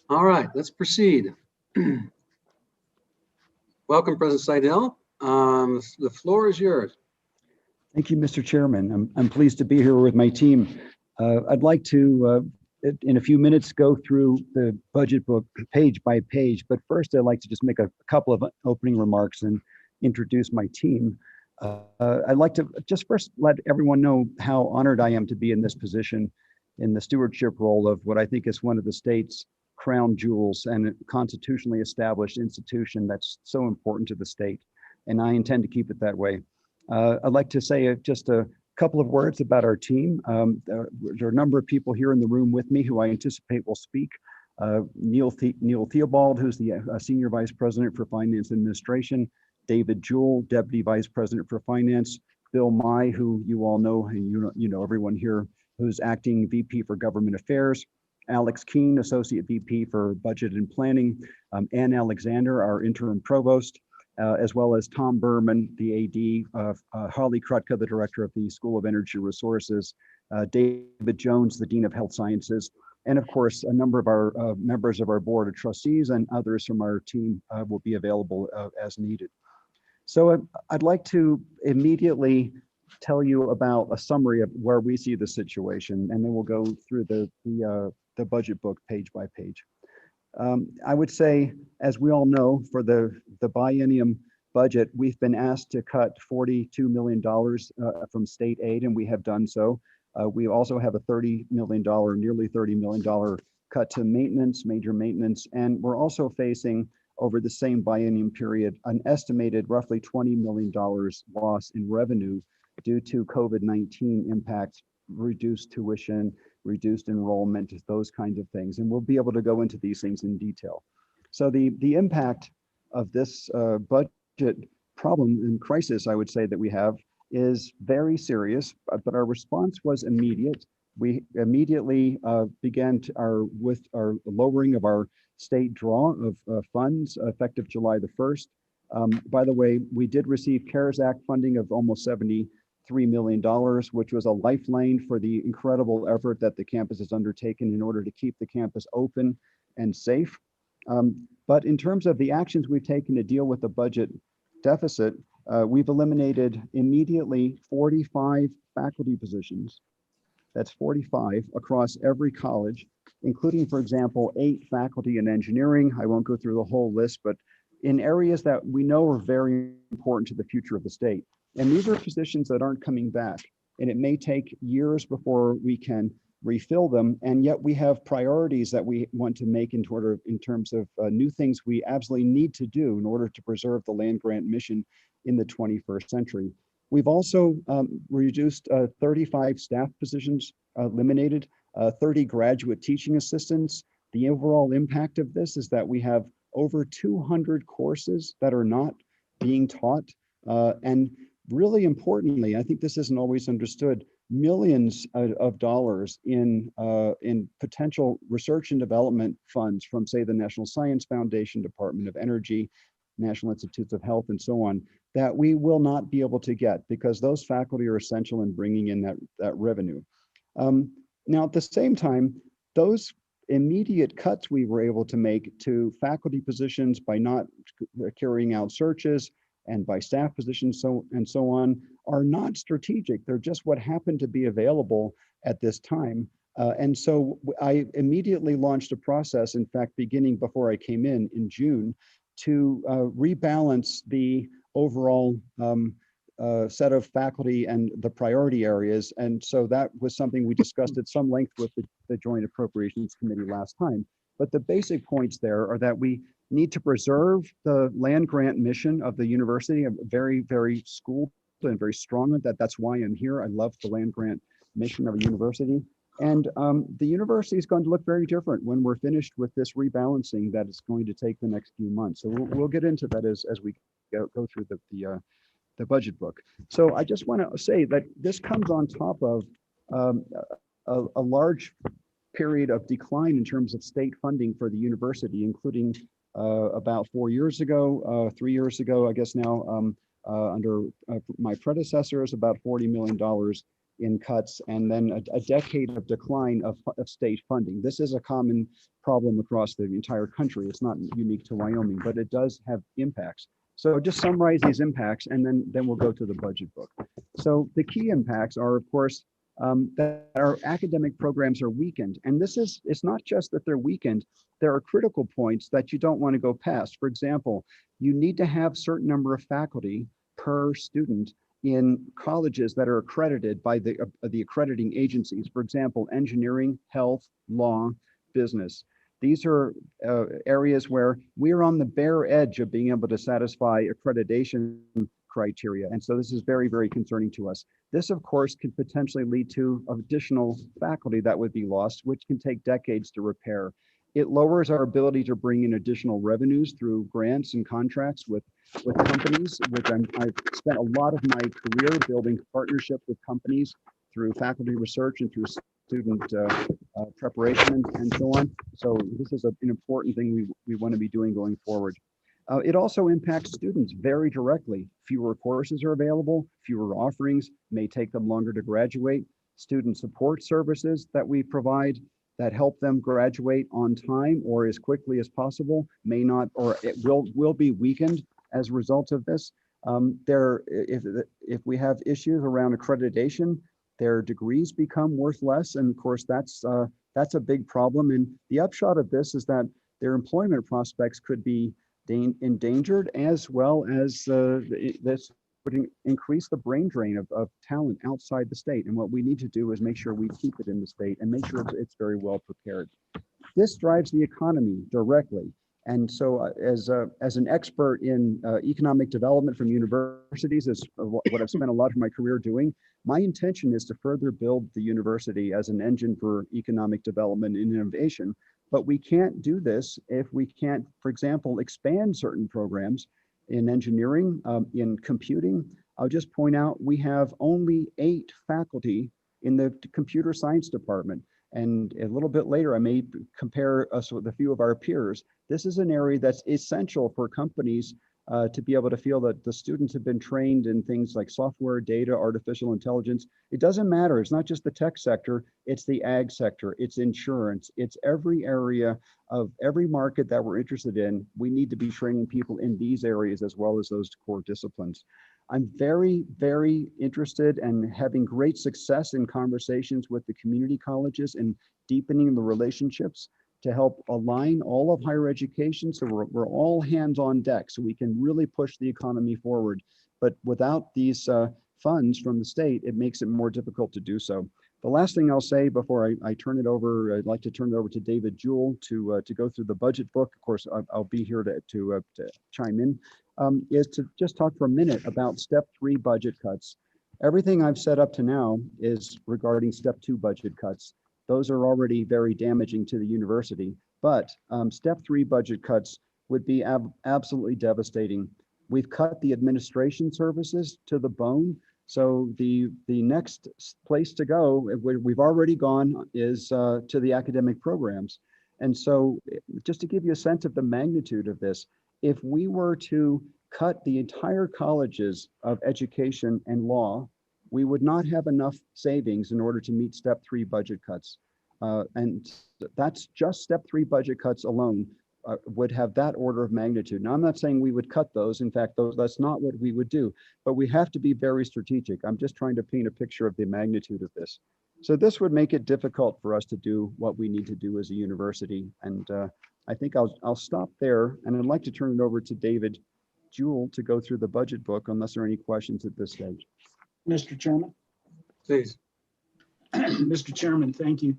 All right, let's proceed. Welcome, President Seidel. The floor is yours. Thank you, Mr. Chairman. I'm pleased to be here with my team. I'd like to, in a few minutes, go through the budget book page by page. But first, I'd like to just make a couple of opening remarks and introduce my team. I'd like to just first let everyone know how honored I am to be in this position in the stewardship role of what I think is one of the state's crown jewels and a constitutionally established institution that's so important to the state. And I intend to keep it that way. I'd like to say just a couple of words about our team. There are a number of people here in the room with me who I anticipate will speak. Neil Theobald, who's the Senior Vice President for Finance and Administration, David Jewell, Deputy Vice President for Finance, Bill Mai, who you all know, you know everyone here, who's Acting VP for Government Affairs, Alex Keene, Associate VP for Budget and Planning, Ann Alexander, our Interim Provost, as well as Tom Berman, the AD, Holly Krutka, the Director of the School of Energy Resources, David Jones, the Dean of Health Sciences, and of course, a number of our members of our Board of Trustees and others from our team will be available as needed. So I'd like to immediately tell you about a summary of where we see the situation, and then we'll go through the budget book page by page. I would say, as we all know, for the biennium budget, we've been asked to cut $42 million from state aid, and we have done so. We also have a $30 million, nearly $30 million cut to maintenance, major maintenance, and we're also facing, over the same biennium period, an estimated roughly $20 million loss in revenue due to COVID-19 impacts, reduced tuition, reduced enrollment, those kinds of things. And we'll be able to go into these things in detail. So the impact of this budget problem and crisis, I would say, that we have is very serious, but our response was immediate. We immediately began with our lowering of our state draw of funds effective July the 1st. By the way, we did receive CARES Act funding of almost $73 million, which was a lifeline for the incredible effort that the campus has undertaken in order to keep the campus open and safe. But in terms of the actions we've taken to deal with the budget deficit, we've eliminated immediately 45 faculty positions. That's 45 across every college, including, for example, 8 faculty in engineering. I won't go through the whole list, but in areas that we know are very important to the future of the state. And these are positions that aren't coming back. And it may take years before we can refill them. And yet we have priorities that we want to make in terms of new things we absolutely need to do in order to preserve the land grant mission in the 21st century. We've also reduced 35 staff positions, eliminated 30 graduate teaching assistants. The overall impact of this is that we have over 200 courses that are not being taught. And really importantly, I think this isn't always understood, millions of dollars in potential research and development funds from, say, the National Science Foundation, Department of Energy, National Institutes of Health, and so on, that we will not be able to get because those faculty are essential in bringing in that revenue. Now, at the same time, those immediate cuts we were able to make to faculty positions by not carrying out searches and by staff positions so on are not strategic. They're just what happened to be available at this time. And so I immediately launched a process, in fact, beginning before I came in June, to rebalance the overall set of faculty and the priority areas. And so that was something we discussed at some length with the Joint Appropriations Committee last time. But the basic points there are that we need to preserve the land grant mission of the university. I'm very, very schooled and very strong on that. That's why I'm here. I love the land grant mission of a university. And the university is going to look very different when we're finished with this rebalancing that is going to take the next few months. So we'll get into that as we go through the budget book. So I just want to say that this comes on top of a large period of decline in terms of state funding for the university, including about 4 years ago, 3 years ago, I guess now, under my predecessors, about $40 million in cuts, and then a decade of decline of state funding. This is a common problem across the entire country. It's not unique to Wyoming, but it does have impacts. So just summarize these impacts, and then we'll go to the budget book. So the key impacts are, of course, that our academic programs are weakened. And it's not just that they're weakened, there are critical points that you don't want to go past. For example, you need to have a certain number of faculty per student in colleges that are accredited by the accrediting agencies. For example, engineering, health, law, business. These are areas where we're on the bare edge of being able to satisfy accreditation criteria. And so this is very, very concerning to us. This, of course, could potentially lead to additional faculty that would be lost, which can take decades to repair. It lowers our ability to bring in additional revenues through grants and contracts with companies, which I've spent a lot of my career building partnerships with companies through faculty research and through student preparation and so on. So this is an important thing we want to be doing going forward. It also impacts students very directly. Fewer courses are available, fewer offerings, may take them longer to graduate. Student support services that we provide that help them graduate on time or as quickly as possible may not, or it will be weakened as a result of this. If we have issues around accreditation, their degrees become worth less, and of course that's a big problem. And the upshot of this is that their employment prospects could be endangered, as well as this would increase the brain drain of talent outside the state. And what we need to do is make sure we keep it in the state and make sure it's very well prepared. This drives the economy directly. And so as an expert in economic development from universities, is what I've spent a lot of my career doing, my intention is to further build the university as an engine for economic development and innovation. But we can't do this if we can't, for example, expand certain programs in engineering, in computing. I'll just point out, we have only 8 faculty in the computer science department. And a little bit later, I may compare us with a few of our peers. This is an area that's essential for companies to be able to feel that the students have been trained in things like software, data, artificial intelligence. It doesn't matter. It's not just the tech sector, it's the ag sector, it's insurance, it's every area of every market that we're interested in. We need to be training people in these areas as well as those core disciplines. I'm very, very interested and having great success in conversations with the community colleges and deepening the relationships to help align all of higher education, so we're all hands on deck so we can really push the economy forward. But without these funds from the state, it makes it more difficult to do so. The last thing I'll say before I turn it over, I'd like to turn it over to David Jewell to go through the budget book. Of course, I'll be here to chime in, is to just talk for a minute about step 3 budget cuts. Everything I've said up to now is regarding step 2 budget cuts. Those are already very damaging to the university, but step 3 budget cuts would be absolutely devastating. We've cut the administration services to the bone. So the next place to go, we've already gone, is to the academic programs. And so just to give you a sense of the magnitude of this, if we were to cut the entire colleges of education and law, we would not have enough savings in order to meet step 3 budget cuts. And that's just step 3 budget cuts alone would have that order of magnitude. Now, I'm not saying we would cut those. In fact, that's not what we would do, but we have to be very strategic. I'm just trying to paint a picture of the magnitude of this. So this would make it difficult for us to do what we need to do as a university. And I think I'll stop there, and I'd like to turn it over to David Jewell to go through the budget book, unless there are any questions at this stage. Mr. Chairman. Please. Mr. Chairman, thank you.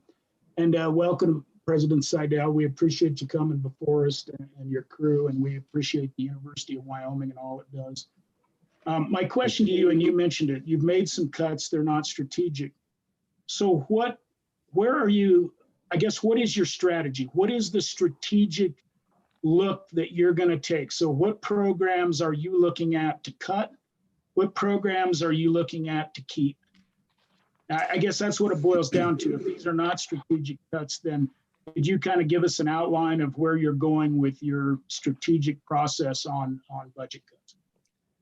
And welcome, President Seidel. We appreciate you coming before us and your crew, and we appreciate the University of Wyoming and all it does. My question to you, and you mentioned it, you've made some cuts, they're not strategic. So where are you, I guess, what is your strategy? What is the strategic look that you're going to take? So what programs are you looking at to cut? What programs are you looking at to keep? I guess that's what it boils down to. If these are not strategic cuts, then could you kind of give us an outline of where you're going with your strategic process on budget cuts?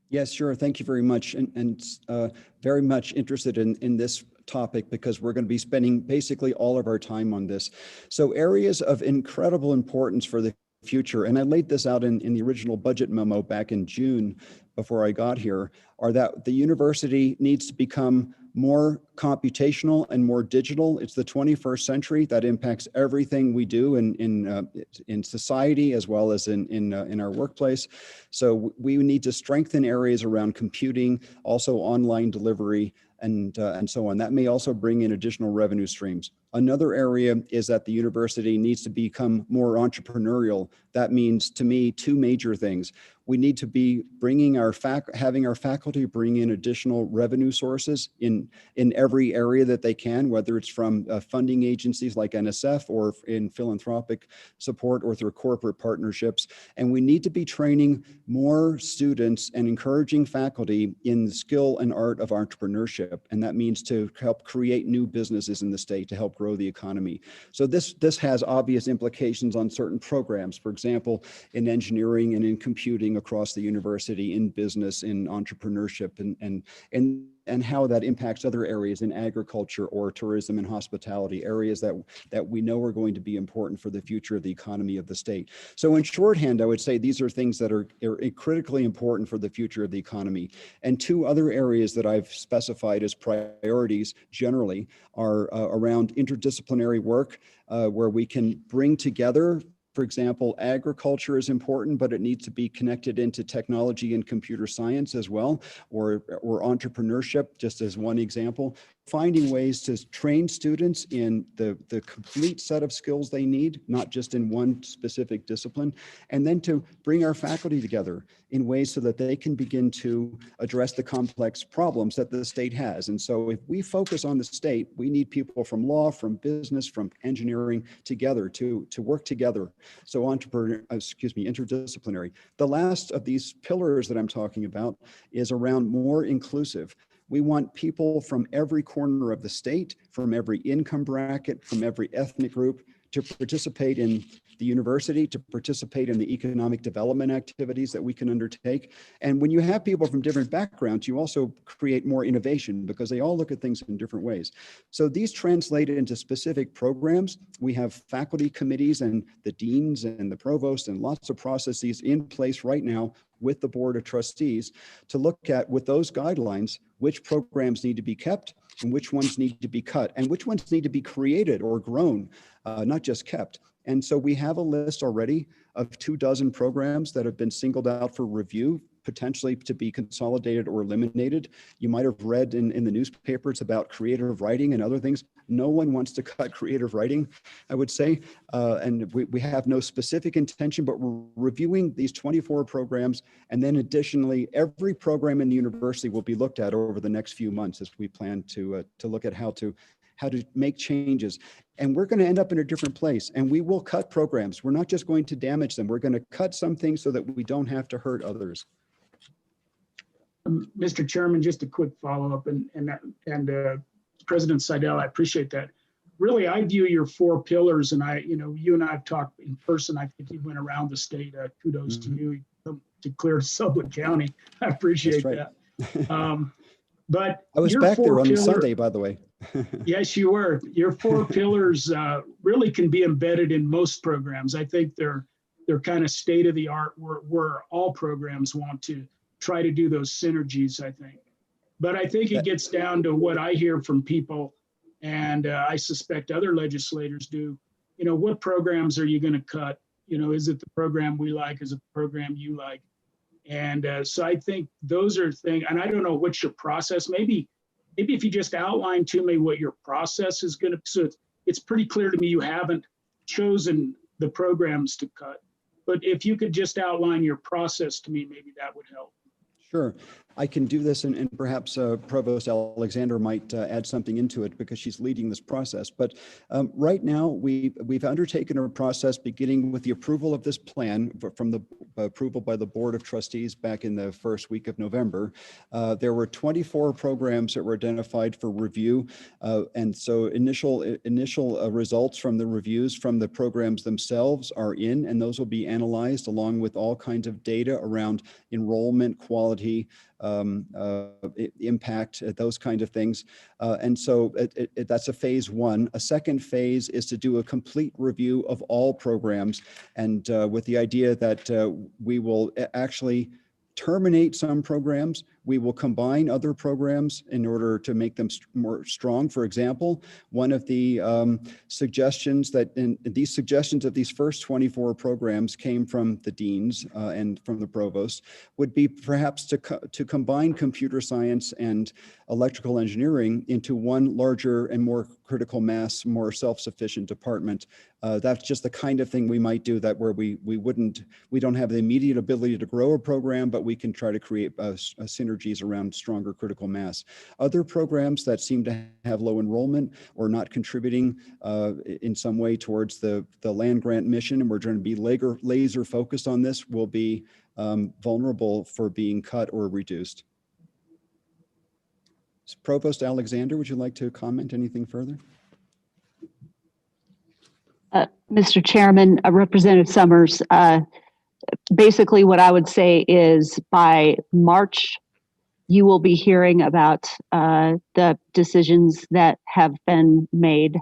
Yes, sure. Thank you very much. And very much interested in this topic because we're going to be spending basically all of our time on this. So areas of incredible importance for the future, and I laid this out in the original budget memo back in June before I got here, are that the university needs to become more computational and more digital. It's the 21st century that impacts everything we do in society as well as in our workplace. So we need to strengthen areas around computing, also online delivery, and so on. That may also bring in additional revenue streams. Another area is that the university needs to become more entrepreneurial. That means, to me, 2 major things. We need to be bringing having our faculty bring in additional revenue sources in every area that they can, whether it's from funding agencies like NSF or in philanthropic support or through corporate partnerships. And we need to be training more students and encouraging faculty in the skill and art of entrepreneurship. And that means to help create new businesses in the state to help grow the economy. So this has obvious implications on certain programs, for example, in engineering and in computing across the university, in business, in entrepreneurship, and how that impacts other areas in agriculture or tourism and hospitality, areas that we know are going to be important for the future of the economy of the state. So in shorthand, I would say these are things that are critically important for the future of the economy. And 2 other areas that I've specified as priorities generally are around interdisciplinary work, where we can bring together. For example, agriculture is important, but it needs to be connected into technology and computer science as well, or entrepreneurship, just as one example. finding ways to train students in the complete set of skills they need, not just in one specific discipline, and then to bring our faculty together in ways so that they can begin to address the complex problems that the state has. And so if we focus on the state, we need people from law, from business, from engineering together to work together. So interdisciplinary. The last of these pillars that I'm talking about is around more inclusive. We want people from every corner of the state, from every income bracket, from every ethnic group to participate in the university, to participate in the economic development activities that we can undertake. And when you have people from different backgrounds, you also create more innovation because they all look at things in different ways. So these translate into specific programs. We have faculty committees and the deans and the provost and lots of processes in place right now with the Board of Trustees to look at, with those guidelines, which programs need to be kept and which ones need to be cut and which ones need to be created or grown, not just kept. And so we have a list already of 24 programs that have been singled out for review, potentially to be consolidated or eliminated. You might have read in the newspapers about creative writing and other things. No one wants to cut creative writing, I would say. And we have no specific intention, but we're reviewing these 24 programs. And then additionally, every program in the university will be looked at over the next few months as we plan to look at how to make changes. And we're going to end up in a different place, and we will cut programs. We're not just going to damage them. We're going to cut some things so that we don't have to hurt others. Mr. Chairman, just a quick follow-up, and President Seidel, I appreciate that. Really, I view your 4 pillars, and you and I have talked in person. I think you went around the state. Kudos to you to clear Sublette County. I appreciate that. But I was back there on Sunday, by the way. Yes, you were. Your 4 pillars really can be embedded in most programs. I think they're kind of state of the art where all programs want to try to do those synergies, I think. But I think it gets down to what I hear from people, and I suspect other legislators do. What programs are you going to cut? Is it the program we like? Is it the program you like? And so I think those are things, and I don't know what's your process. Maybe if you just outline to me what your process is going to, so it's pretty clear to me you haven't chosen the programs to cut. But if you could just outline your process to me, maybe that would help. Sure, I can do this, and perhaps Provost Alexander might add something into it because she's leading this process. But right now, we've undertaken a process beginning with the approval of this plan from the approval by the Board of Trustees back in the first week of November. There were 24 programs that were identified for review, and so initial results from the reviews from the programs themselves are in, and those will be analyzed along with all kinds of data around enrollment, quality, impact, those kind of things. And so that's a phase 1. A second phase is to do a complete review of all programs, and with the idea that we will actually terminate some programs. We will combine other programs in order to make them more strong. For example, one of the suggestions of these first 24 programs came from the deans and from the provost would be perhaps to combine computer science and electrical engineering into one larger and more critical mass, more self-sufficient department. That's just the kind of thing we might do, that where we don't have the immediate ability to grow a program, but we can try to create synergies around stronger critical mass. Other programs that seem to have low enrollment or not contributing in some way towards the land grant mission, and we're trying to be laser focused on this, will be vulnerable for being cut or reduced. Provost Alexander, would you like to comment anything further? Mr. Chairman, Representative Summers, basically what I would say is by March, you will be hearing about the decisions that have been made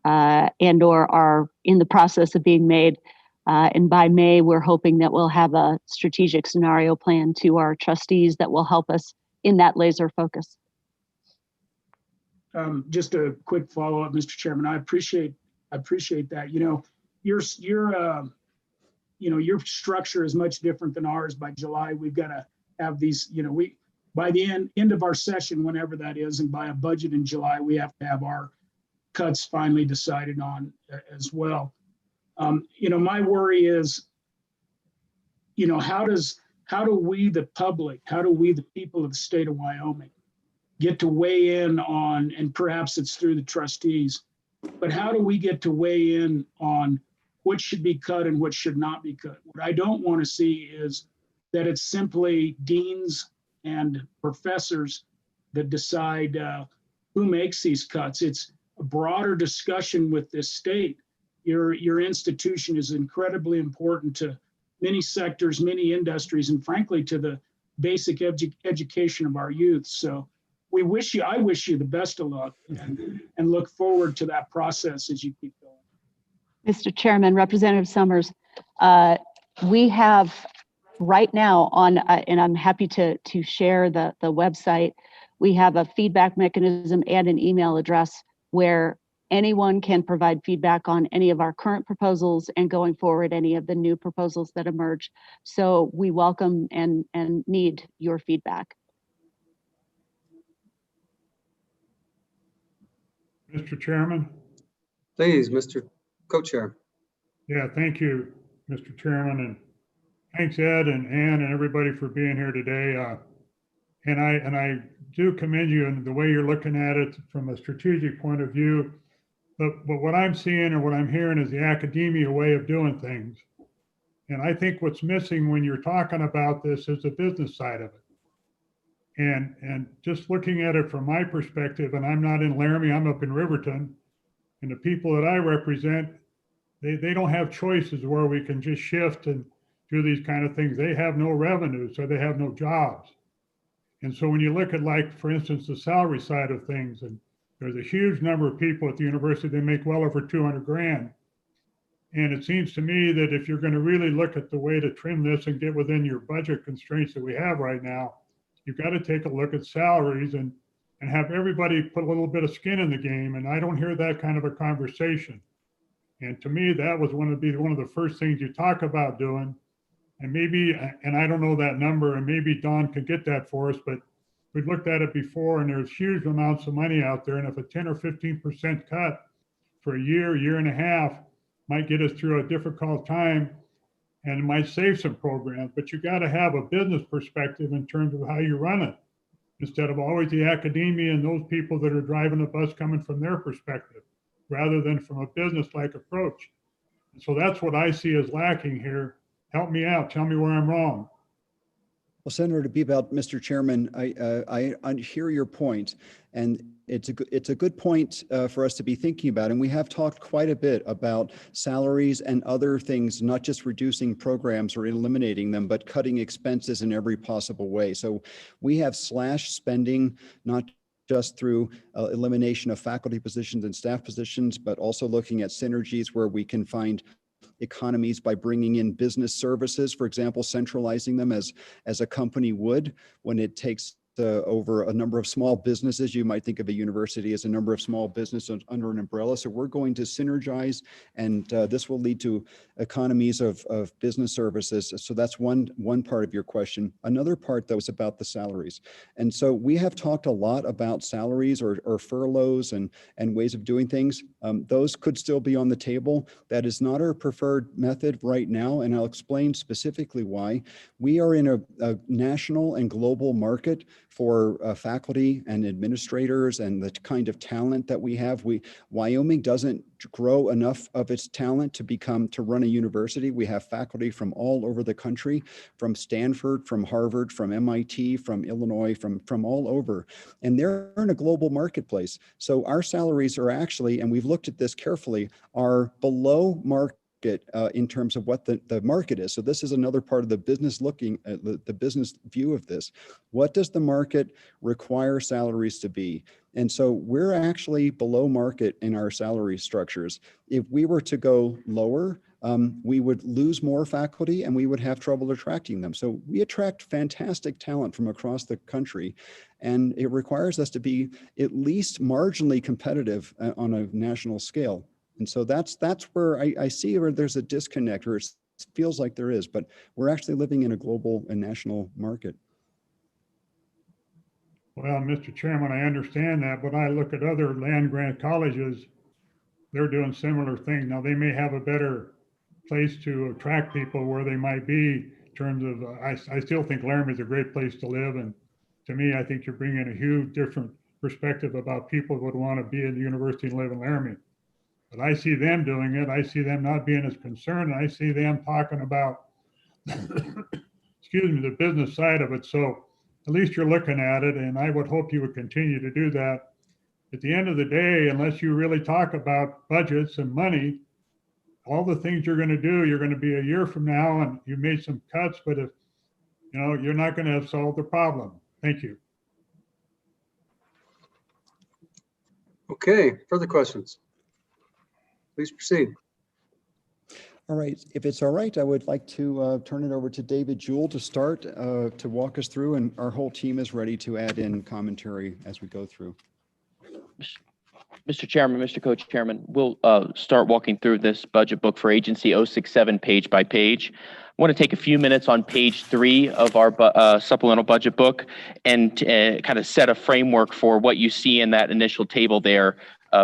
and or are in the process of being made. And by May, we're hoping that we'll have a strategic scenario plan to our trustees that will help us in that laser focus. Just a quick follow-up, Mr. Chairman. I appreciate that. Your structure is much different than ours. By July, we've got to have these. by the end of our session, whenever that is, and by a budget in July, we have to have our cuts finally decided on as well. My worry is, how do we, the public, how do we, the people of the state of Wyoming, get to weigh in on, and perhaps it's through the trustees, but how do we get to weigh in on what should be cut and what should not be cut? What I don't want to see is that it's simply deans and professors that decide who makes these cuts. It's a broader discussion with this state. Your institution is incredibly important to many sectors, many industries, and frankly, to the basic education of our youth. So I wish you the best of luck and look forward to that process as you keep going. Mr. Chairman, Representative Summers, we have right now on, and I'm happy to share the website, we have a feedback mechanism and an email address where anyone can provide feedback on any of our current proposals and going forward, any of the new proposals that emerge. So we welcome and need your feedback. Mr. Chairman? Please, Mr. Co-Chair. Yeah, thank you, Mr. Chairman, and thanks Ed and Ann and everybody for being here today. And I do commend you in the way you're looking at it from a strategic point of view. But what I'm seeing and what I'm hearing is the academia way of doing things. And I think what's missing when you're talking about this is the business side of it. And just looking at it from my perspective, and I'm not in Laramie, I'm up in Riverton, and the people that I represent, they don't have choices where we can just shift and do these kind of things. They have no revenue, so they have no jobs. And so when you look at, like, for instance, the salary side of things, and there's a huge number of people at the university that make well over 200 grand. And it seems to me that if you're going to really look at the way to trim this and get within your budget constraints that we have right now, you've got to take a look at salaries and have everybody put a little bit of skin in the game. And I don't hear that kind of a conversation. And to me, that was one of the first things you talk about doing. And maybe, and I don't know that number, and maybe Don could get that for us, but we've looked at it before, and there's huge amounts of money out there. And if a 10 or 15% cut for a year and a half might get us through a difficult time, and it might save some programs, but you got to have a business perspective in terms of how you run it, instead of always the academia and those people that are driving the bus coming from their perspective, rather than from a business-like approach. And so that's what I see as lacking here. Help me out. Tell me where I'm wrong. Well, Senator Beebelt, Mr. Chairman, I hear your point, and it's a good point for us to be thinking about. And we have talked quite a bit about salaries and other things, not just reducing programs or eliminating them, but cutting expenses in every possible way. So we have slashed spending, not just through elimination of faculty positions and staff positions, but also looking at synergies where we can find economies by bringing in business services, for example, centralizing them as a company would when it takes over a number of small businesses. You might think of a university as a number of small businesses under an umbrella. So we're going to synergize, and this will lead to economies of business services. So that's one part of your question. Another part, though, is about the salaries. And so we have talked a lot about salaries or furloughs and ways of doing things. Those could still be on the table. That is not our preferred method right now, and I'll explain specifically why. We are in a national and global market for faculty and administrators and the kind of talent that we have. Wyoming doesn't grow enough of its talent to run a university. We have faculty from all over the country, from Stanford, from Harvard, from MIT, from Illinois, from all over, and they're in a global marketplace. So our salaries are actually, and we've looked at this carefully, are below market in terms of what the market is. So this is another part of the business looking at the business view of this. What does the market require salaries to be? And so we're actually below market in our salary structures. If we were to go lower, we would lose more faculty and we would have trouble attracting them. So we attract fantastic talent from across the country, and it requires us to be at least marginally competitive on a national scale. And so that's where I see where there's a disconnect, or it feels like there is, but we're actually living in a global and national market. Well, Mr. Chairman, I understand that, but I look at other land grant colleges, they're doing similar things. Now, they may have a better place to attract people where they might be in terms of, I still think Laramie is a great place to live. And to me, I think you're bringing a huge different perspective about people who would want to be at the university and live in Laramie. But I see them doing it. I see them not being as concerned. I see them talking about, excuse me, the business side of it. So at least you're looking at it, and I would hope you would continue to do that. At the end of the day, unless you really talk about budgets and money, all the things you're going to do, you're going to be a year from now and you made some cuts, but if, you're not going to have solved the problem. Thank you. Okay, further questions? Please proceed. All right, if it's all right, I would like to turn it over to David Jewell to start, to walk us through, and our whole team is ready to add in commentary as we go through. Mr. Chairman, Mr. Co-Chairman, we'll start walking through this budget book for Agency 067 page by page. I want to take a few minutes on page 3 of our supplemental budget book and kind of set a framework for what you see in that initial table there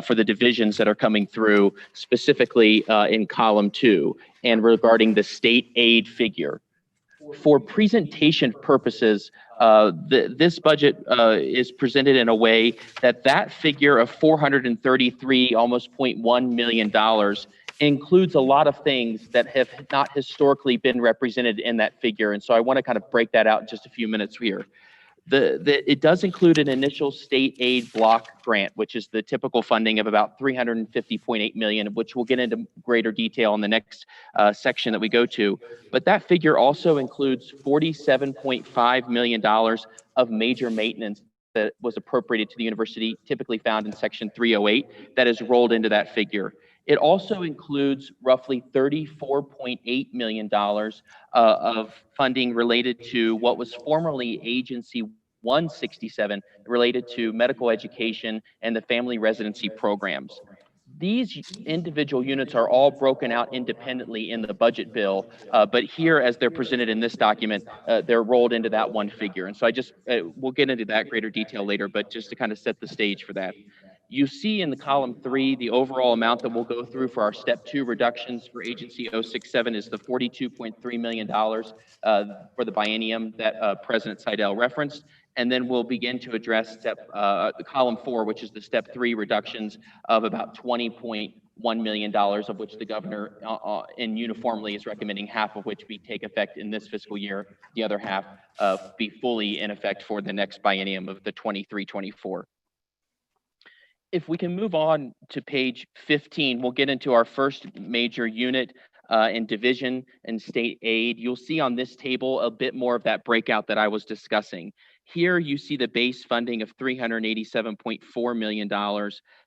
for the divisions that are coming through, specifically in column 2 and regarding the state aid figure. For presentation purposes, this budget is presented in a way that that figure of $433, almost $0.1 million includes a lot of things that have not historically been represented in that figure. And so I want to kind of break that out in just a few minutes here. It does include an initial state aid block grant, which is the typical funding of about $350.8 million, which we'll get into greater detail in the next section that we go to. But that figure also includes $47.5 million of major maintenance that was appropriated to the university, typically found in section 308, that is rolled into that figure. It also includes roughly $34.8 million of funding related to what was formerly Agency 167, related to medical education and the family residency programs. These individual units are all broken out independently in the budget bill, but here, as they're presented in this document, they're rolled into that one figure. And so we'll get into that greater detail later, but just to kind of set the stage for that. You see in the column 3, the overall amount that we'll go through for our step 2 reductions for Agency 067 is the $42.3 million for the biennium that President Seidel referenced. And then we'll begin to address the column 4, which is the step 3 reductions of about $20.1 million, of which the governor uniformly is recommending half of which take effect in this fiscal year, the other half be fully in effect for the next biennium of the 23-24. If we can move on to page 15, we'll get into our first major unit and division and state aid. You'll see on this table a bit more of that breakout that I was discussing. Here you see the base funding of $387.4 million.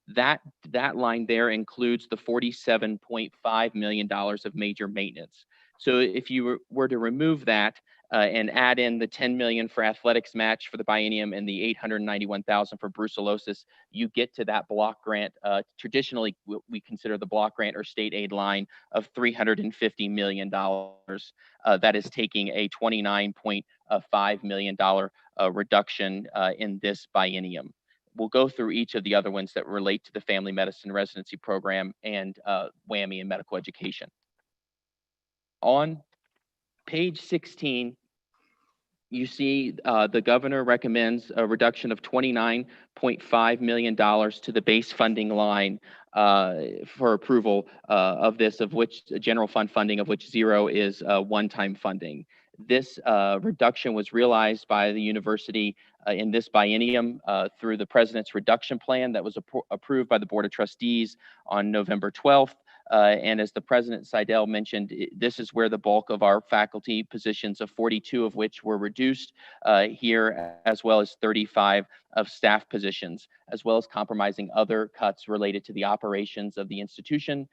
That line there includes the $47.5 million of major maintenance. So if you were to remove that and add in the $10 million for athletics match for the biennium and the $891,000 for brucellosis, you get to that block grant. Traditionally, we consider the block grant or state aid line of $350 million. That is taking a $29.5 million reduction in this biennium. We'll go through each of the other ones that relate to the family medicine residency program and WWAMI and medical education. On page 16, you see the governor recommends a reduction of $29.5 million to the base funding line for approval of this, of which general fund funding, of which zero is one-time funding. This reduction was realized by the university in this biennium through the president's reduction plan that was approved by the Board of Trustees on November 12th. And as the President Seidel mentioned, this is where the bulk of our faculty positions, of 42 of which were reduced here, as well as 35 of staff positions, as well as compromising other cuts related to the operations of the institution,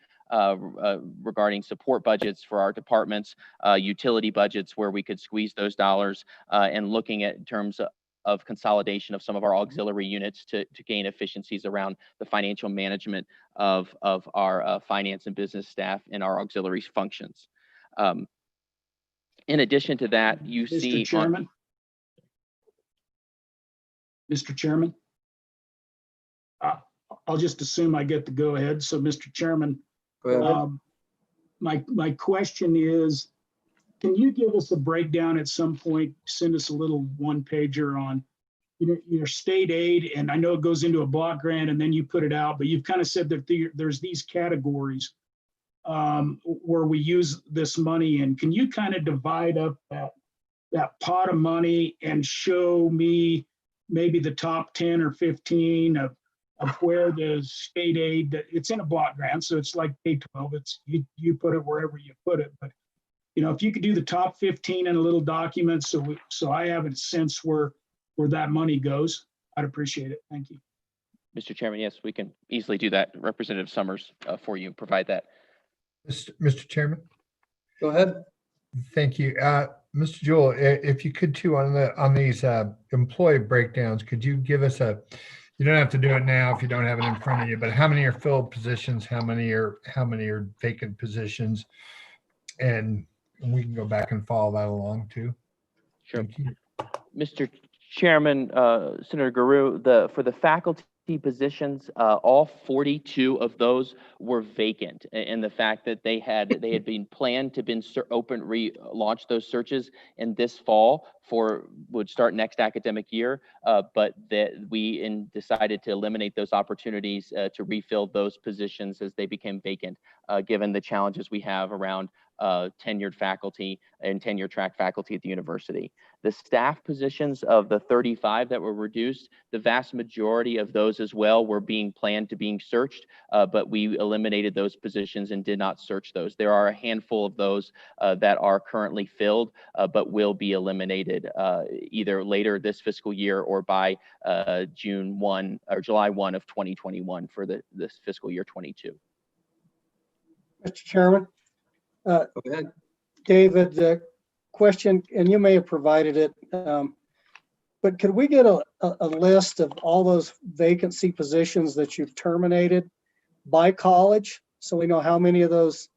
regarding support budgets for our departments, utility budgets where we could squeeze those dollars, and looking at in terms of consolidation of some of our auxiliary units to gain efficiencies around the financial management of our finance and business staff and our auxiliary functions. In addition to that, you see— Mr. Chairman? Mr. Chairman? I'll just assume I get the go ahead. So, Mr. Chairman, Go ahead. my question is, can you give us a breakdown at some point, send us a little one pager on your state aid? And I know it goes into a block grant and then you put it out, but you've kind of said that there's these categories where we use this money in. Can you kind of divide up that pot of money and show me maybe the top 10 or 15 of where the state aid, it's in a block grant, so it's like K-12, it's you put it wherever you put it. But if you could do the top 15 in a little document, so I have a sense where that money goes, I'd appreciate it. Thank you. Mr. Chairman, yes, we can easily do that. Representative Summers for you, provide that. Mr. Chairman, Go ahead. thank you. Mr. Jewell, if you could too, on these employee breakdowns, could you give us you don't have to do it now if you don't have it in front of you, but how many are filled positions, how many are vacant positions? And we can go back and follow that along too. Sure. Mr. Chairman, Senator Guru, for the faculty positions, all 42 of those were vacant, and the fact that they had been planned to been relaunch those searches in this fall would start next academic year, but that we decided to eliminate those opportunities to refill those positions as they became vacant, given the challenges we have around tenured faculty and tenure track faculty at the university. The staff positions of the 35 that were reduced, the vast majority of those as well were being planned to being searched, but we eliminated those positions and did not search those. There are a handful of those that are currently filled, but will be eliminated either later this fiscal year or by June 1 or July 1 of 2021 for this fiscal year 22. Mr. Chairman. Go ahead. David, question, and you may have provided it, but could we get a list of all those vacancy positions that you've terminated by college? So we know how many of those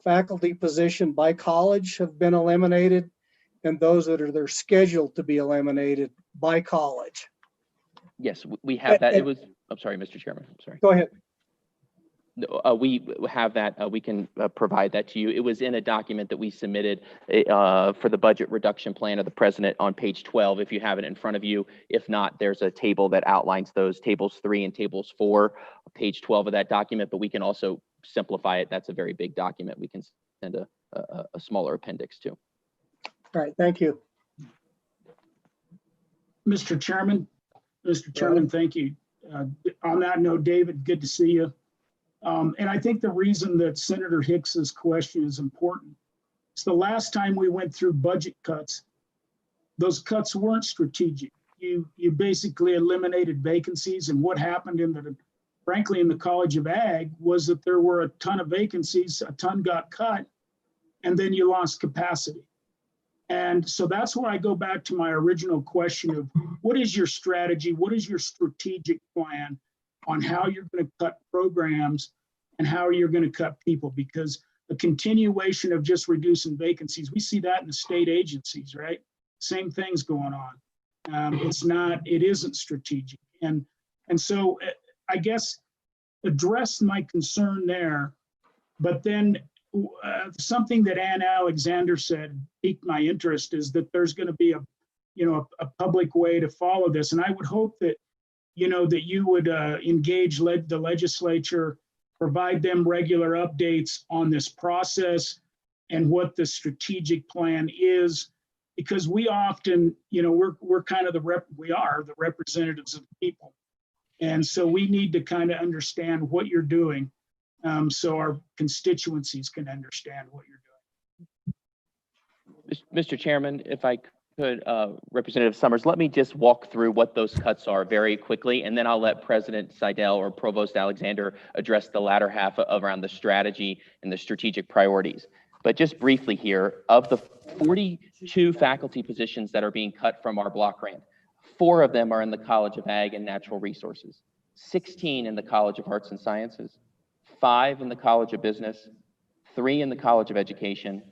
faculty positions by college have been eliminated and those that they're scheduled to be eliminated by college. Yes, we have that. I'm sorry, Mr. Chairman, I'm sorry. Go ahead. We have that. We can provide that to you. It was in a document that we submitted for the budget reduction plan of the president on page 12, if you have it in front of you. If not, there's a table that outlines those, tables 3 and tables 4, page 12 of that document, but we can also simplify it. That's a very big document. We can send a smaller appendix to. All right, thank you. Mr. Chairman, thank you. On that note, David, good to see you. And I think the reason that Senator Hicks's question is important is the last time we went through budget cuts, those cuts weren't strategic. You basically eliminated vacancies, and what happened frankly in the College of Ag was that there were a ton of vacancies, a ton got cut, and then you lost capacity. And so that's where I go back to my original question of what is your strategy? What is your strategic plan on how you're going to cut programs and how you're going to cut people? Because the continuation of just reducing vacancies, we see that in the state agencies, right? Same things going on. It isn't strategic. And so I guess address my concern there, but then something that Ann Alexander said piqued my interest is that there's going to be a public way to follow this. And I would hope that that you would engage the legislature, provide them regular updates on this process and what the strategic plan is, because we often, we're kind of the representatives of the people. And so we need to kind of understand what you're doing so our constituencies can understand what you're doing. Mr. Chairman, if I could, Representative Summers, let me just walk through what those cuts are very quickly, and then I'll let President Seidel or Provost Alexander address the latter half around the strategy and the strategic priorities. But just briefly here, of the 42 faculty positions that are being cut from our block grant, 4 of them are in the College of Ag and Natural Resources, 16 in the College of Arts and Sciences, 5 in the College of Business, 3 in the College of Education,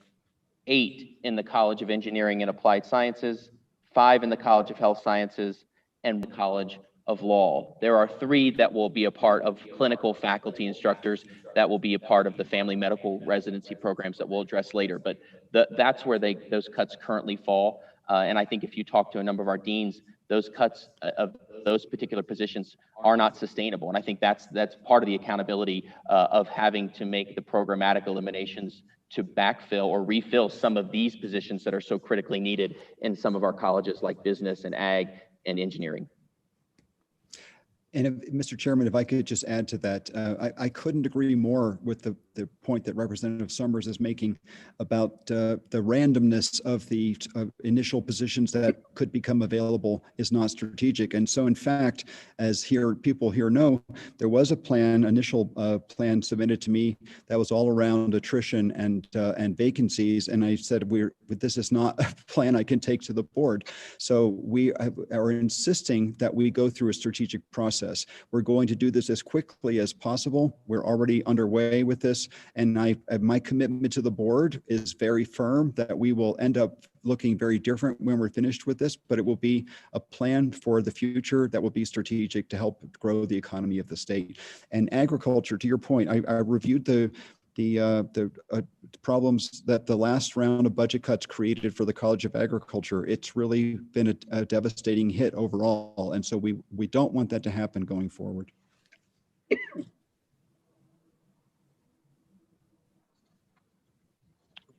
8 in the College of Engineering and Applied Sciences, 5 in the College of Health Sciences, and the College of Law. There are 3 that will be a part of clinical faculty instructors that will be a part of the family medical residency programs that we'll address later. But that's where those cuts currently fall. And I think if you talk to a number of our deans, those cuts of those particular positions are not sustainable. And I think that's part of the accountability of having to make the programmatic eliminations to backfill or refill some of these positions that are so critically needed in some of our colleges like business and ag and engineering. And Mr. Chairman, if I could just add to that, I couldn't agree more with the point that Representative Summers is making about the randomness of the initial positions that could become available is not strategic. And so, in fact, as people here know, there was a initial plan submitted to me that was all around attrition and vacancies. And I said, this is not a plan I can take to the board. So we are insisting that we go through a strategic process. We're going to do this as quickly as possible. We're already underway with this. And my commitment to the board is very firm that we will end up looking very different when we're finished with this, but it will be a plan for the future that will be strategic to help grow the economy of the state. And agriculture, to your point, I reviewed the problems that the last round of budget cuts created for the College of Agriculture. It's really been a devastating hit overall. And so we don't want that to happen going forward.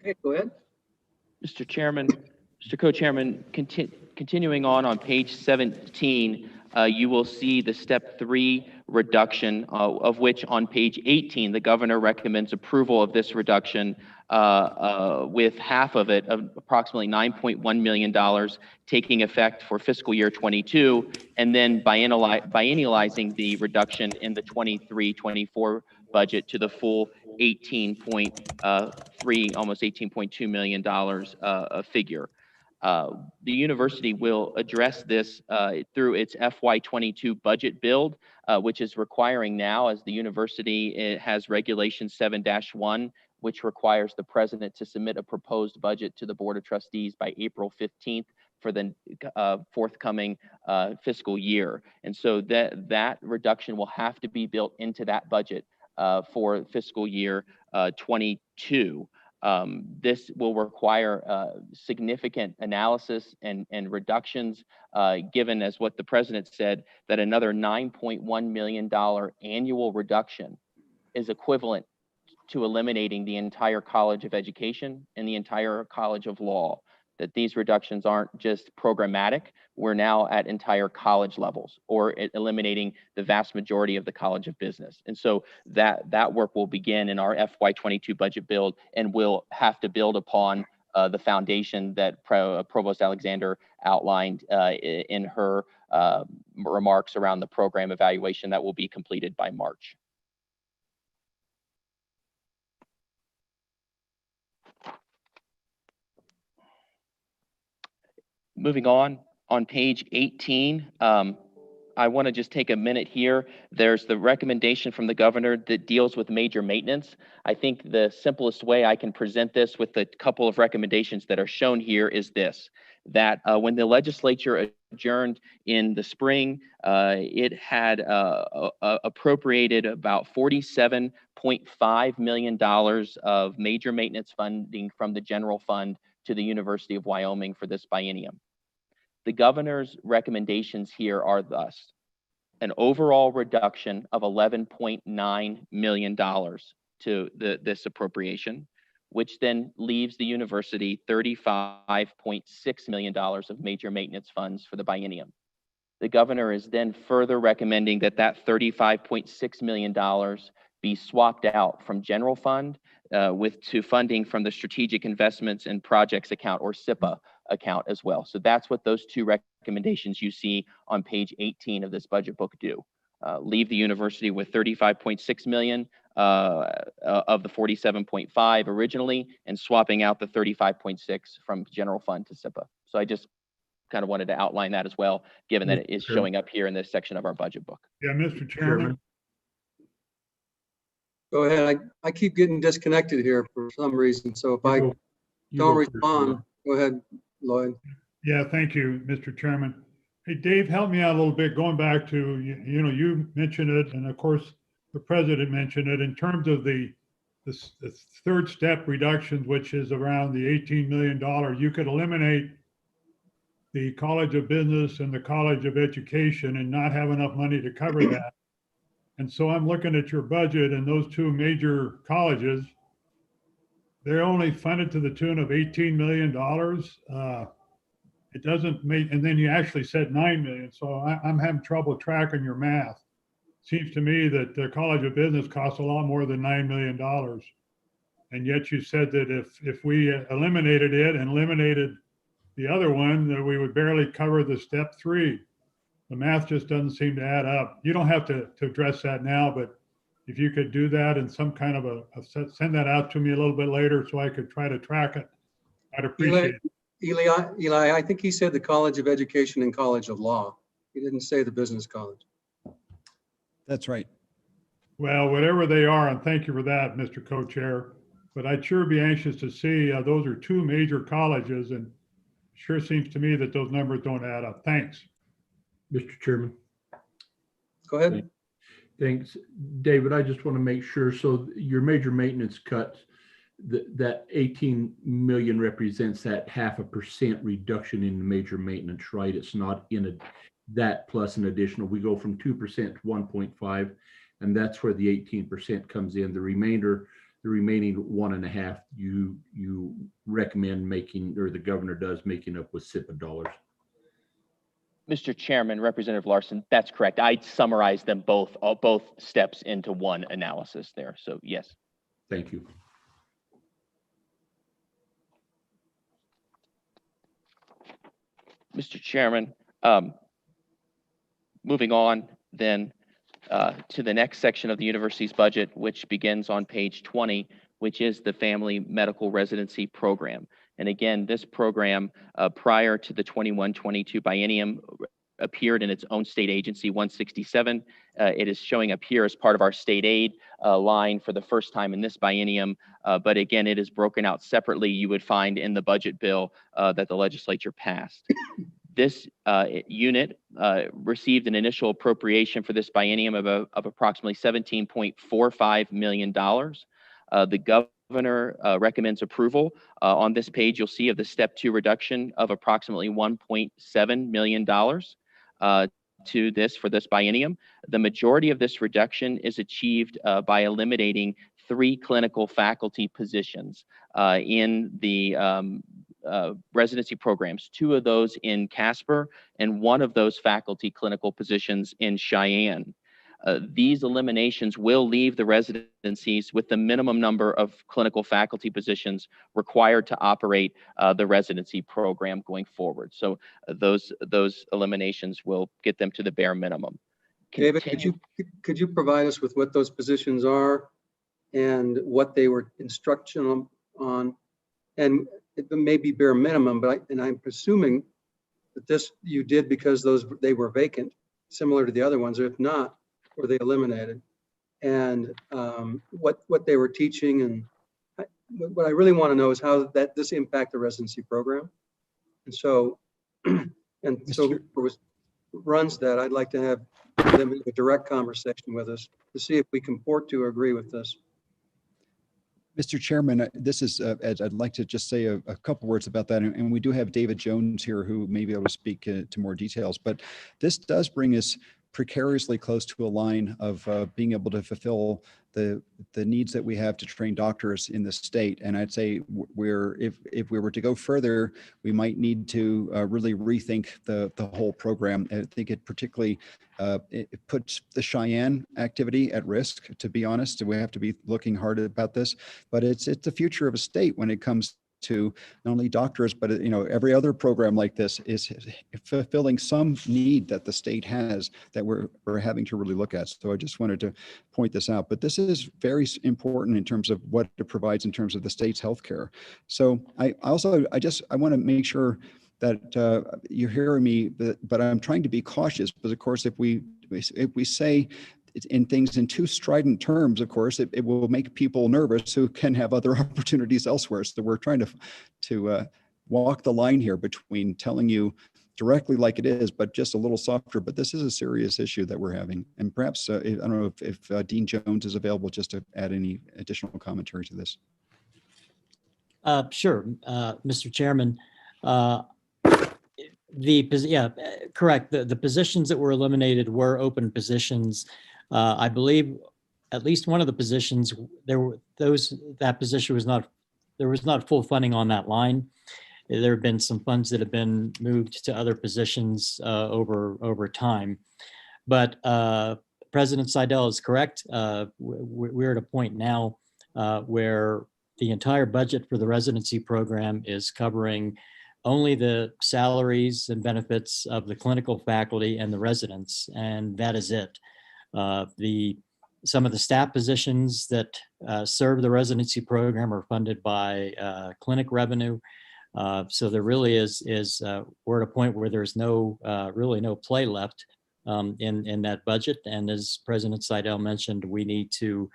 Okay, go ahead. Mr. Chairman, Mr. Co-Chairman, continuing on page 17, you will see the step 3 reduction, of which on page 18, the governor recommends approval of this reduction with half of it, of approximately $9.1 million, taking effect for fiscal year 22, and then biennializing the reduction in the 23-24 budget to the full 18.3, almost $18.2 million figure. The university will address this through its FY22 budget build, which is requiring now, as the university has Regulation 7-1, which requires the president to submit a proposed budget to the Board of Trustees by April 15th for the forthcoming fiscal year. And so that reduction will have to be built into that budget for fiscal year 22. This will require significant analysis and reductions, given, as what the president said, that another $9.1 million annual reduction is equivalent to eliminating the entire College of Education and the entire College of Law. That these reductions aren't just programmatic, we're now at entire college levels, or eliminating the vast majority of the College of Business. And so that work will begin in our FY22 budget build, and will have to build upon the foundation that Provost Alexander outlined in her remarks around the program evaluation that will be completed by March. Moving on page 18, I want to just take a minute here. There's the recommendation from the governor that deals with major maintenance. I think the simplest way I can present this with a couple of recommendations that are shown here is this, that when the legislature adjourned in the spring, it had appropriated about $47.5 million of major maintenance funding from the general fund to the University of Wyoming for this biennium. The governor's recommendations here are thus: an overall reduction of $11.9 million to this appropriation, which then leaves the university $35.6 million of major maintenance funds for the biennium. The governor is then further recommending that $35.6 million be swapped out from general fund to funding from the Strategic Investments and Projects account, or SIPA account, as well. So that's what those two recommendations you see on page 18 of this budget book do. Leave the university with $35.6 million of the $47.5 originally, and swapping out the $35.6 from general fund to SIPA. So I just kind of wanted to outline that as well, given that it is showing up here in this section of our budget book. Yeah, Mr. Chairman. Go ahead. I keep getting disconnected here for some reason. So if I don't respond, go ahead, Lloyd. Yeah, thank you, Mr. Chairman. Hey, Dave, help me out a little bit, going back to, you mentioned it, and of course, the president mentioned it, in terms of the third step reductions, which is around the $18 million. You could eliminate the College of Business and the College of Education and not have enough money to cover that. And so I'm looking at your budget, and those two major colleges, they're only funded to the tune of $18 million. It doesn't make, and then you actually said 9 million. So I'm having trouble tracking your math. Seems to me that the College of Business costs a lot more than $9 million. And yet you said that if we eliminated it and eliminated the other one, that we would barely cover the step 3. The math just doesn't seem to add up. You don't have to address that now, but if you could do that in some kind of send that out to me a little bit later so I could try to track it, I'd appreciate it. Eli, I think he said the College of Education and College of Law. He didn't say the business college. That's right. Well, whatever they are, and thank you for that, Mr. Co-Chair, but I'd sure be anxious to see, those are two major colleges, and sure seems to me that those numbers don't add up. Thanks. Mr. Chairman. Go ahead. Thanks. David, I just want to make sure, so your major maintenance cuts, that 18 million represents that 0.5% reduction in the major maintenance, right? It's not in that plus an additional, we go from 2% to 1.5, and that's where the 18% comes in. The remaining 1.5, you recommend making, or the governor does, making up with SIPA dollars. Mr. Chairman, Representative Larson, that's correct. I'd summarize them both steps into one analysis there. So yes. Thank you. Mr. Chairman, moving on then to the next section of the university's budget, which begins on page 20, which is the Family Medical Residency Program. And again, this program prior to the 21-22 biennium appeared in its own state agency 167. It is showing up here as part of our state aid line for the first time in this biennium. But again, it is broken out separately. You would find in the budget bill that the legislature passed. This unit received an initial appropriation for this biennium of approximately $17.45 million. The governor recommends approval. On this page, you'll see of the step 2 reduction of approximately $1.7 million to this for this biennium. The majority of this reduction is achieved by eliminating 3 clinical faculty positions in the residency programs, 2 of those in Casper and 1 of those faculty clinical positions in Cheyenne. These eliminations will leave the residencies with the minimum number of clinical faculty positions required to operate the residency program going forward. So those eliminations will get them to the bare minimum. David, could you provide us with what those positions are and what they were instructional on? And it may be bare minimum, but I'm presuming that this you did because they were vacant, similar to the other ones, or if not, were they eliminated? And what they were teaching, and what I really want to know is how this impact the residency program. And so, who runs that, I'd like to have them in a direct conversation with us to see if we comport to or agree with this. Mr. Chairman, this is Ed. I'd like to just say a couple words about that. And we do have David Jones here who may be able to speak to more details. But this does bring us precariously close to a line of being able to fulfill the needs that we have to train doctors in the state. And I'd say if we were to go further, we might need to really rethink the whole program. I think it particularly it puts the Cheyenne activity at risk, to be honest. We have to be looking hard about this, but it's the future of a state when it comes to not only doctors, but every other program like this is fulfilling some need that the state has that we're having to really look at. So I just wanted to point this out, but this is very important in terms of what it provides in terms of the state's healthcare. So I want to make sure that you're hearing me, but I'm trying to be cautious because, of course, if we say in things in too strident terms, of course, it will make people nervous who can have other opportunities elsewhere. So we're trying to walk the line here between telling you directly like it is, but just a little softer. But this is a serious issue that we're having. And perhaps, I don't know if Dean Jones is available just to add any additional commentary to this. Sure, Mr. Chairman. Correct. The positions that were eliminated were open positions. I believe at least one of the positions, that position was not, there was not full funding on that line. There have been some funds that have been moved to other positions over time. But President Seidel is correct. We're at a point now where the entire budget for the residency program is covering only the salaries and benefits of the clinical faculty and the residents, and that is it. Some of the staff positions that serve the residency program are funded by clinic revenue. So there really is we're at a point where there's really no play left in that budget. And as President Seidel mentioned, we need to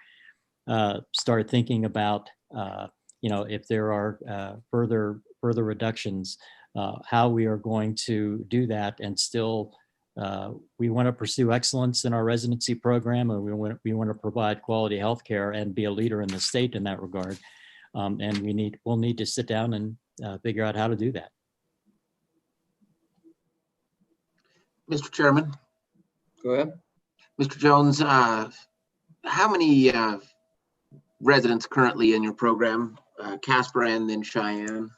start thinking about if there are further reductions, how we are going to do that. And still, we want to pursue excellence in our residency program, and we want to provide quality healthcare and be a leader in the state in that regard. And we'll need to sit down and figure out how to do that. Mr. Chairman. Go ahead. Mr. Jones, how many residents currently in your program, Casper and then Cheyenne?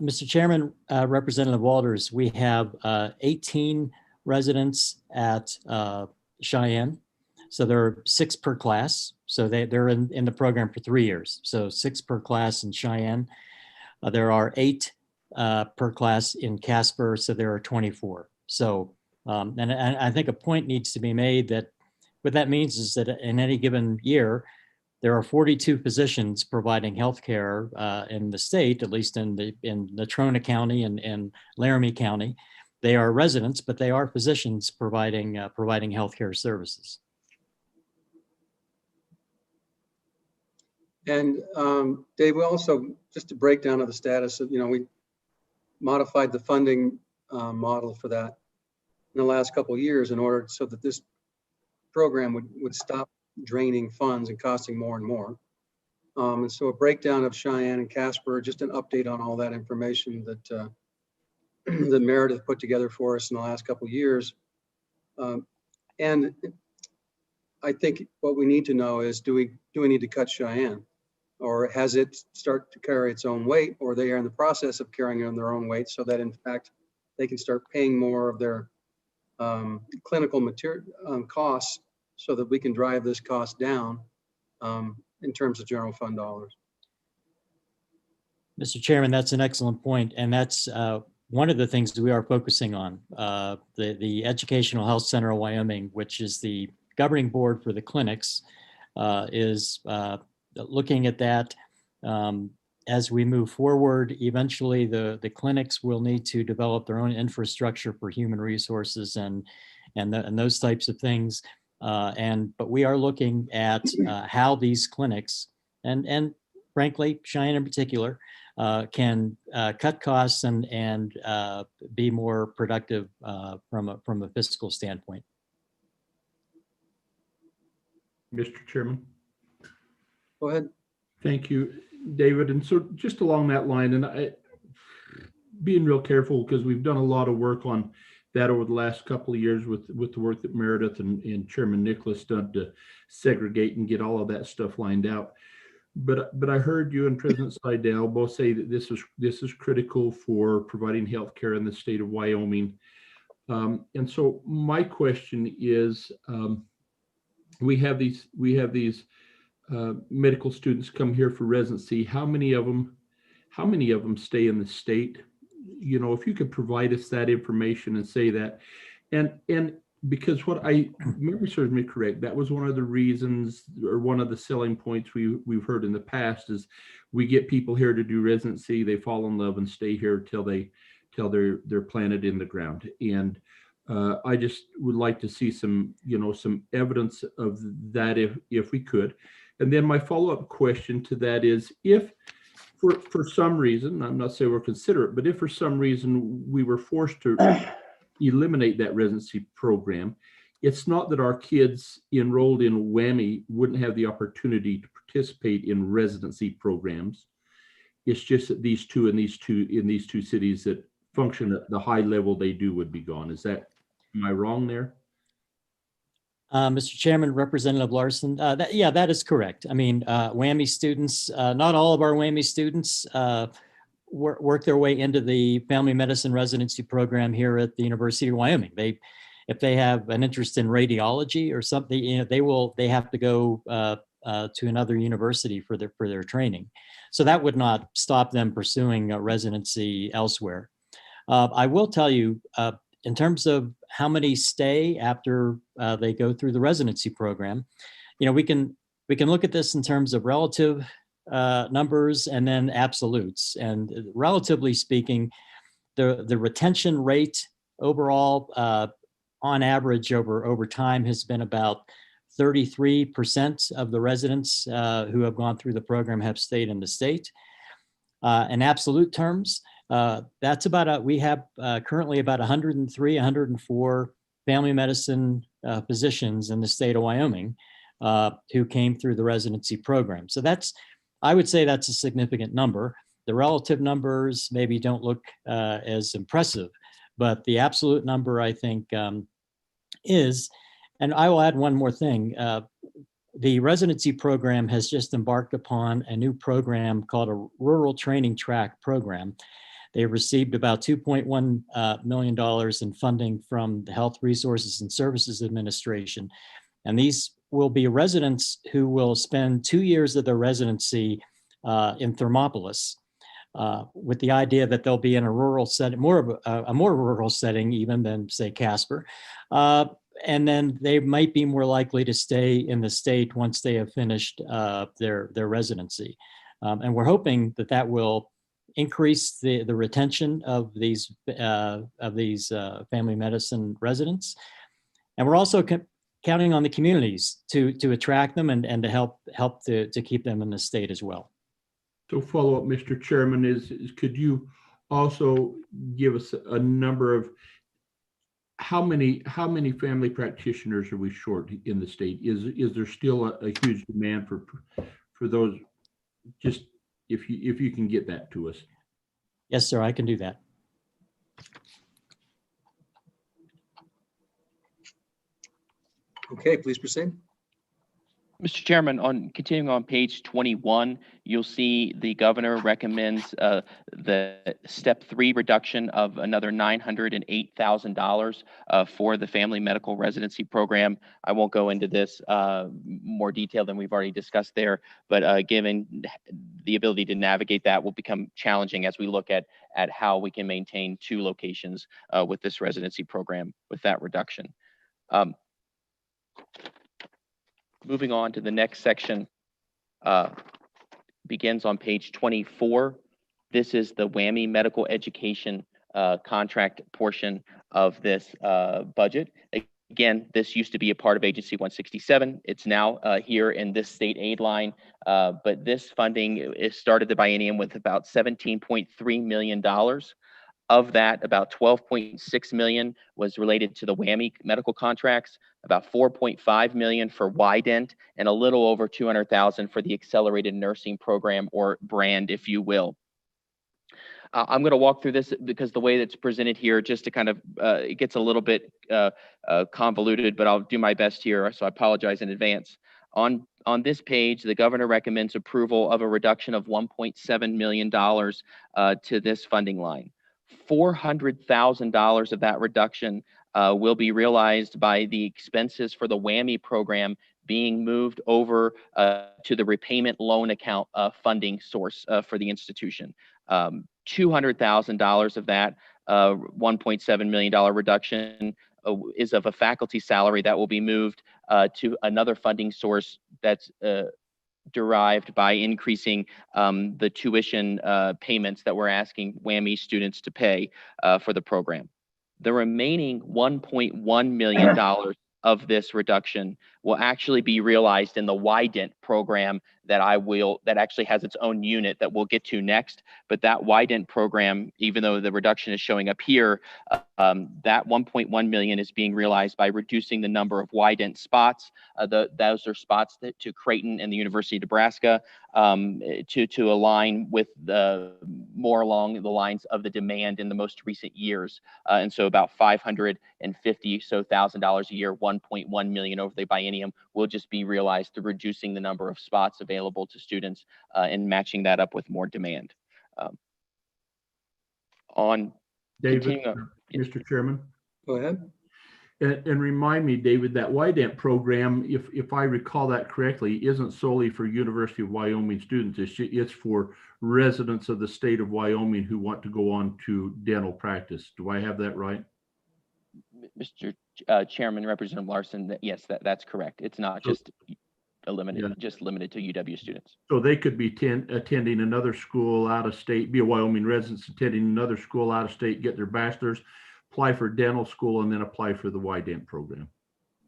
Mr. Chairman, Representative Walters, we have 18 residents at Cheyenne. So there are 6 per class. So they're in the program for 3 years. So 6 per class in Cheyenne. There are 8 per class in Casper. So there are 24. So, and I think a point needs to be made that what that means is that in any given year, there are 42 physicians providing healthcare in the state, at least in Natrona County and Laramie County. They are residents, but they are physicians providing healthcare services. And Dave, we also, just a breakdown of the status of, we modified the funding model for that in the last couple of years in order so that this program would stop draining funds and costing more and more. And so a breakdown of Cheyenne and Casper, just an update on all that information that that Meredith put together for us in the last couple of years. And I think what we need to know is, do we need to cut Cheyenne? Or has it start to carry its own weight, or they are in the process of carrying on their own weight, so that in fact they can start paying more of their clinical material costs, so that we can drive this cost down in terms of general fund dollars. Mr. Chairman, that's an excellent point, and that's one of the things that we are focusing on. The Educational Health Center of Wyoming, which is the governing board for the clinics, is looking at that as we move forward. Eventually, the clinics will need to develop their own infrastructure for human resources and those types of things. But we are looking at how these clinics and frankly, Cheyenne in particular, can cut costs and be more productive from a fiscal standpoint. Mr. Chairman. Go ahead. Thank you, David. And so just along that line, and being real careful, because we've done a lot of work on that over the last couple of years with the work that Meredith and Chairman Nicholas done to segregate and get all of that stuff lined out. But I heard you and President Seidel both say that this is critical for providing health care in the state of Wyoming. And so my question is, we have these medical students come here for residency. How many of them stay in the state? If you could provide us that information and say that, and because what memory serves me correct, that was one of the reasons, or one of the selling points we've heard in the past, is we get people here to do residency, they fall in love and stay here till they're planted in the ground. And I just would like to see some evidence of that if we could. And then my follow-up question to that is, if for some reason, I'm not saying we're considerate, but if for some reason we were forced to eliminate that residency program, it's not that our kids enrolled in WWAMI wouldn't have the opportunity to participate in residency programs. It's just that these two in these two cities that function at the high level they do would be gone. Am I wrong there? Mr. Chairman, Representative Larson, that is correct. I mean, WWAMI students, not all of our WWAMI students work their way into the family medicine residency program here at the University of Wyoming. If they have an interest in radiology or something, they have to go to another university for their training. So that would not stop them pursuing a residency elsewhere. I will tell you, in terms of how many stay after they go through the residency program, we can look at this in terms of relative numbers and then absolutes. And relatively speaking, the retention rate overall, on average over time, has been about 33% of the residents who have gone through the program have stayed in the state. In absolute terms, that's we have currently about 103, 104 family medicine physicians in the state of Wyoming who came through the residency program. So I would say that's a significant number. The relative numbers maybe don't look as impressive, but the absolute number, I think, is, and I will add one more thing. The residency program has just embarked upon a new program called a Rural Training Track program. They received about $2.1 million in funding from the Health Resources and Services Administration. And these will be residents who will spend 2 years of their residency in Thermopolis, with the idea that they'll be in a rural setting, a more rural setting even than, say, Casper. And then they might be more likely to stay in the state once they have finished their residency. And we're hoping that will increase the retention of these family medicine residents. And we're also counting on the communities to attract them and to help to keep them in the state as well. So follow up, Mr. Chairman, is could you also give us a number of how many family practitioners are we short in the state? Is there still a huge demand for those? Just if you can get that to us. Yes, sir, I can do that. Okay, please proceed. Mr. Chairman, continuing on page 21, you'll see the governor recommends the step 3 reduction of another $908,000 for the family medical residency program. I won't go into this more detail than we've already discussed there, but given the ability to navigate that will become challenging as we look at how we can maintain 2 locations with this residency program with that reduction. Moving on to the next section, begins on page 24. This is the WWAMI medical education contract portion of this budget. Again, this used to be a part of Agency 167. It's now here in this state aid line, but this funding is started the biennium with about $17.3 million. Of that, about $12.6 million was related to the WWAMI medical contracts, about $4.5 million for WYDENT, and a little over $200,000 for the accelerated nursing program, or brand, if you will. I'm going to walk through this because the way that's presented here, just to kind of, it gets a little bit convoluted, but I'll do my best here, so I apologize in advance. On this page, the governor recommends approval of a reduction of $1.7 million to this funding line. $400,000 of that reduction will be realized by the expenses for the WWAMI program being moved over to the repayment loan account funding source for the institution. $200,000 of that $1.7 million reduction is of a faculty salary that will be moved to another funding source that's derived by increasing the tuition payments that we're asking WWAMI students to pay for the program. The remaining $1.1 million of this reduction will actually be realized in the YDent program that actually has its own unit that we'll get to next. But that YDent program, even though the reduction is showing up here, that 1.1 million is being realized by reducing the number of YDent spots. Those are spots to Creighton and the University of Nebraska to align with more along the lines of the demand in the most recent years. And so about $550,000 a year, 1.1 million over the biennium will just be realized through reducing the number of spots available to students and matching that up with more demand. David, Mr. Chairman. Go ahead. And remind me, David, that YDent program, if I recall that correctly, isn't solely for University of Wyoming students. It's for residents of the state of Wyoming who want to go on to dental practice. Do I have that right? Mr. Chairman, Representative Larson, yes, that's correct. It's not just limited to UW students. So they could be attending another school out of state, be a Wyoming resident attending another school out of state, get their bachelor's, apply for dental school, and then apply for the YDent program.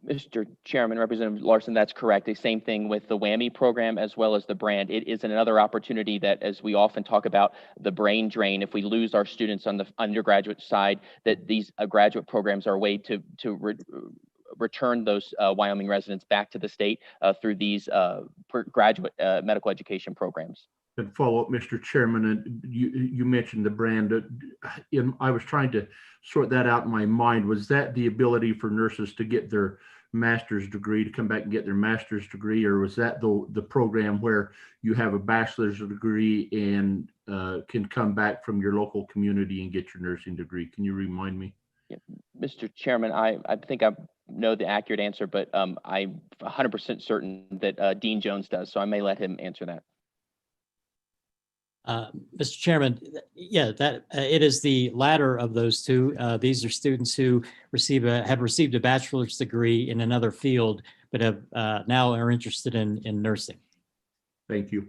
Mr. Chairman, Representative Larson, that's correct. The same thing with the WWAMI program as well as the brand. It is another opportunity that, as we often talk about, the brain drain. If we lose our students on the undergraduate side, that these graduate programs are a way to return those Wyoming residents back to the state through these graduate medical education programs. And follow up, Mr. Chairman, and you mentioned the brand. I was trying to sort that out in my mind. Was that the ability for nurses to get their master's degree, to come back and get their master's degree, or was that the program where you have a bachelor's degree and can come back from your local community and get your nursing degree? Can you remind me? Yeah. Mr. Chairman, I think I know the accurate answer, but I'm 100% certain that Dean Jones does, so I may let him answer that. Mr. Chairman, yeah, it is the latter of those two. These are students who have received a bachelor's degree in another field, but have now are interested in nursing. Thank you.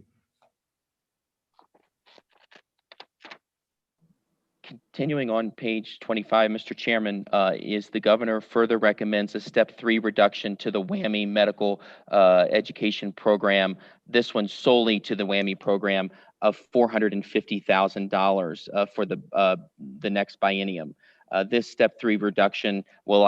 Continuing on page 25, Mr. Chairman, is the governor further recommends a step 3 reduction to the WWAMI medical education program. This one solely to the WWAMI program of $450,000 for the next biennium. This step 3 reduction will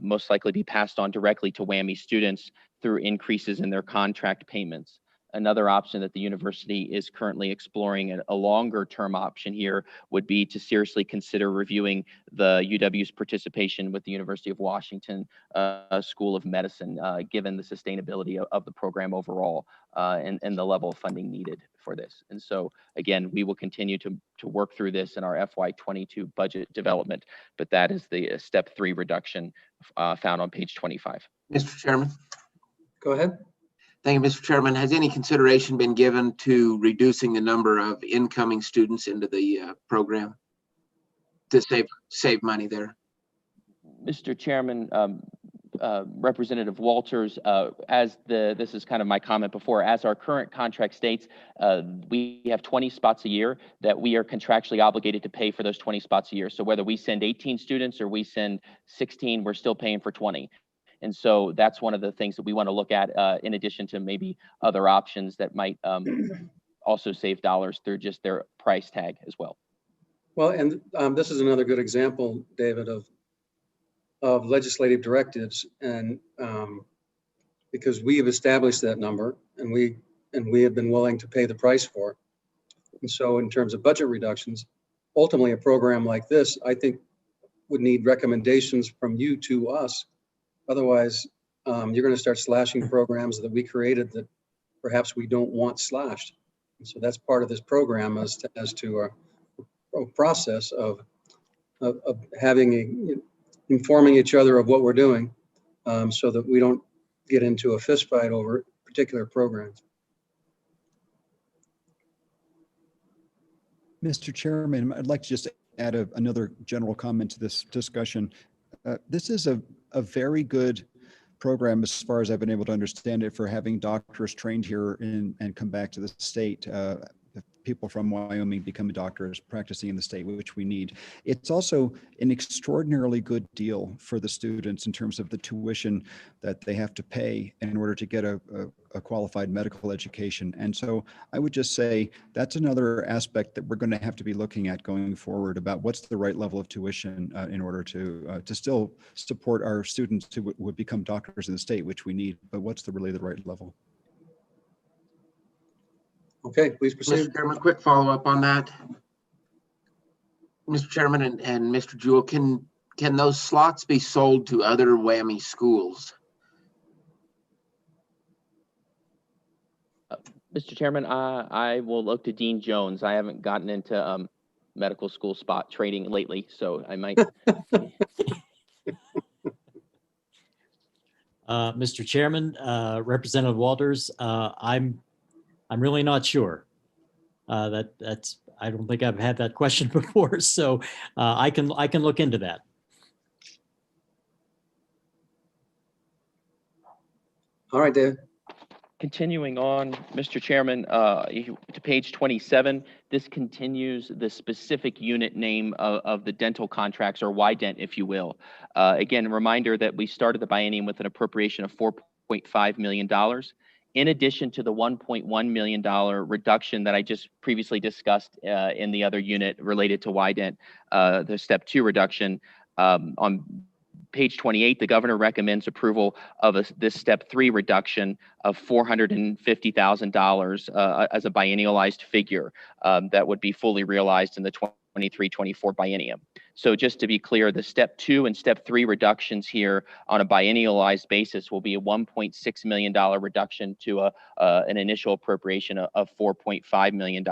most likely be passed on directly to WWAMI students through increases in their contract payments. Another option that the university is currently exploring, and a longer term option here, would be to seriously consider reviewing the UW's participation with the University of Washington School of Medicine, given the sustainability of the program overall and the level of funding needed for this. And so again, we will continue to work through this in our FY22 budget development, but that is the step 3 reduction found on page 25. Mr. Chairman. Go ahead. Thank you, Mr. Chairman. Has any consideration been given to reducing the number of incoming students into the program to save money there? Mr. Chairman, Representative Walters, this is kind of my comment before, as our current contract states, we have 20 spots a year that we are contractually obligated to pay for those 20 spots a year. So whether we send 18 students or we send 16, we're still paying for 20. And so that's one of the things that we want to look at in addition to maybe other options that might also save dollars through just their price tag as well. Well, and this is another good example, David, of legislative directives, and because we have established that number and we have been willing to pay the price for it. And so in terms of budget reductions, ultimately a program like this, I think, would need recommendations from you to us. Otherwise, you're going to start slashing programs that we created that perhaps we don't want slashed. And so that's part of this program as to a process of informing each other of what we're doing, so that we don't get into a fist fight over particular programs. Mr. Chairman, I'd like to just add another general comment to this discussion. This is a very good program, as far as I've been able to understand it, for having doctors trained here and come back to the state. people from Wyoming become doctors practicing in the state, which we need. It's also an extraordinarily good deal for the students in terms of the tuition that they have to pay in order to get a qualified medical education. And so I would just say that's another aspect that we're going to have to be looking at going forward about what's the right level of tuition in order to still support our students who would become doctors in the state, which we need, but what's really the right level? Okay, please proceed. Mr. Chairman, quick follow-up on that. Mr. Chairman and Mr. Jewell, can those slots be sold to other WWAMI schools? Mr. Chairman, I will look to Dean Jones. I haven't gotten into medical school spot trading lately, so I might. Mr. Chairman, Representative Walters, I'm really not sure. That's I don't think I've had that question before, so I can look into that. All right, Dave. Continuing on, Mr. Chairman, to page 27, this continues the specific unit name of the dental contracts, or YDent, if you will. Again, a reminder that we started the biennium with an appropriation of $4.5 million. In addition to the $1.1 million reduction that I just previously discussed in the other unit related to YDent, the step 2 reduction, on page 28, the governor recommends approval of this step 3 reduction of $450,000 as a biennialized figure that would be fully realized in the 23-24 biennium. So just to be clear, the step 2 and step 3 reductions here on a biennialized basis will be a $1.6 million reduction to an initial appropriation of $4.5 million.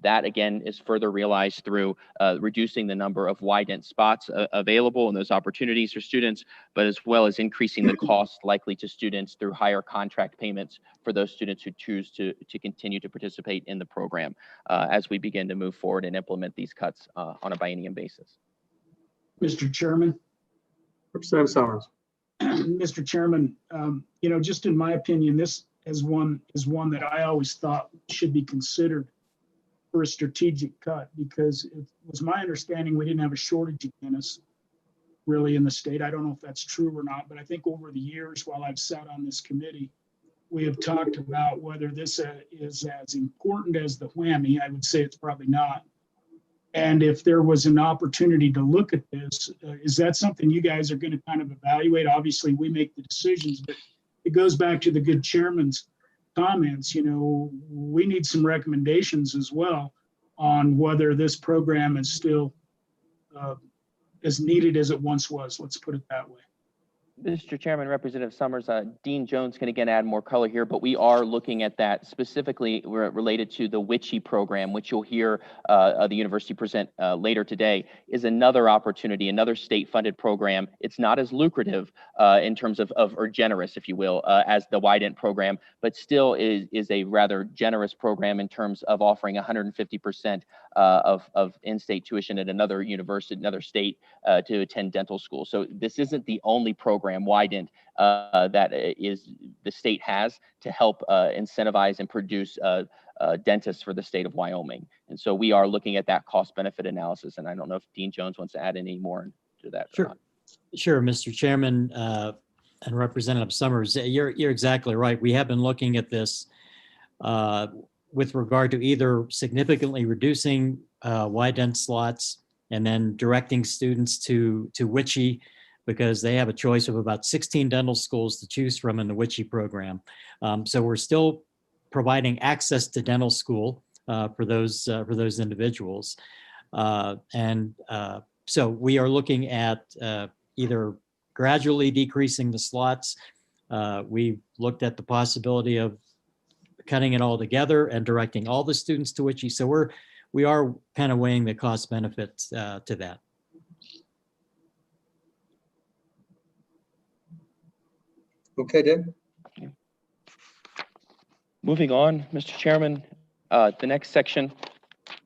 That, again, is further realized through reducing the number of YDent spots available and those opportunities for students, but as well as increasing the cost likely to students through higher contract payments for those students who choose to continue to participate in the program as we begin to move forward and implement these cuts on a biennium basis. Mr. Chairman. Representative Summers. Mr. Chairman, just in my opinion, this is one that I always thought should be considered for a strategic cut, because it was my understanding we didn't have a shortage of dentists really in the state. I don't know if that's true or not, but I think over the years while I've sat on this committee, we have talked about whether this is as important as the WWAMI. I would say it's probably not. And if there was an opportunity to look at this, is that something you guys are going to kind of evaluate? Obviously, we make the decisions, but it goes back to the good chairman's comments. We need some recommendations as well on whether this program is still as needed as it once was. Let's put it that way. Mr. Chairman, Representative Summers, Dean Jones can again add more color here, but we are looking at that specifically related to the WICHE program, which you'll hear the university present later today, is another opportunity, another state-funded program. It's not as lucrative in terms of or generous, if you will, as the YDent program, but still is a rather generous program in terms of offering 150% of in-state tuition at another university, another state to attend dental school. So this isn't the only program YDent that is the state has to help incentivize and produce dentists for the state of Wyoming. And so we are looking at that cost benefit analysis. And I don't know if Dean Jones wants to add any more to that. Sure, Mr. Chairman and Representative Summers, you're exactly right. We have been looking at this with regard to either significantly reducing YDent slots and then directing students to WICHE, because they have a choice of about 16 dental schools to choose from in the WICHE program. So we're still providing access to dental school for those individuals. So we are looking at either gradually decreasing the slots. We looked at the possibility of cutting it all together and directing all the students to WICHE. So we are kind of weighing the cost benefits to that. Okay, Dave. Moving on, Mr. Chairman, the next section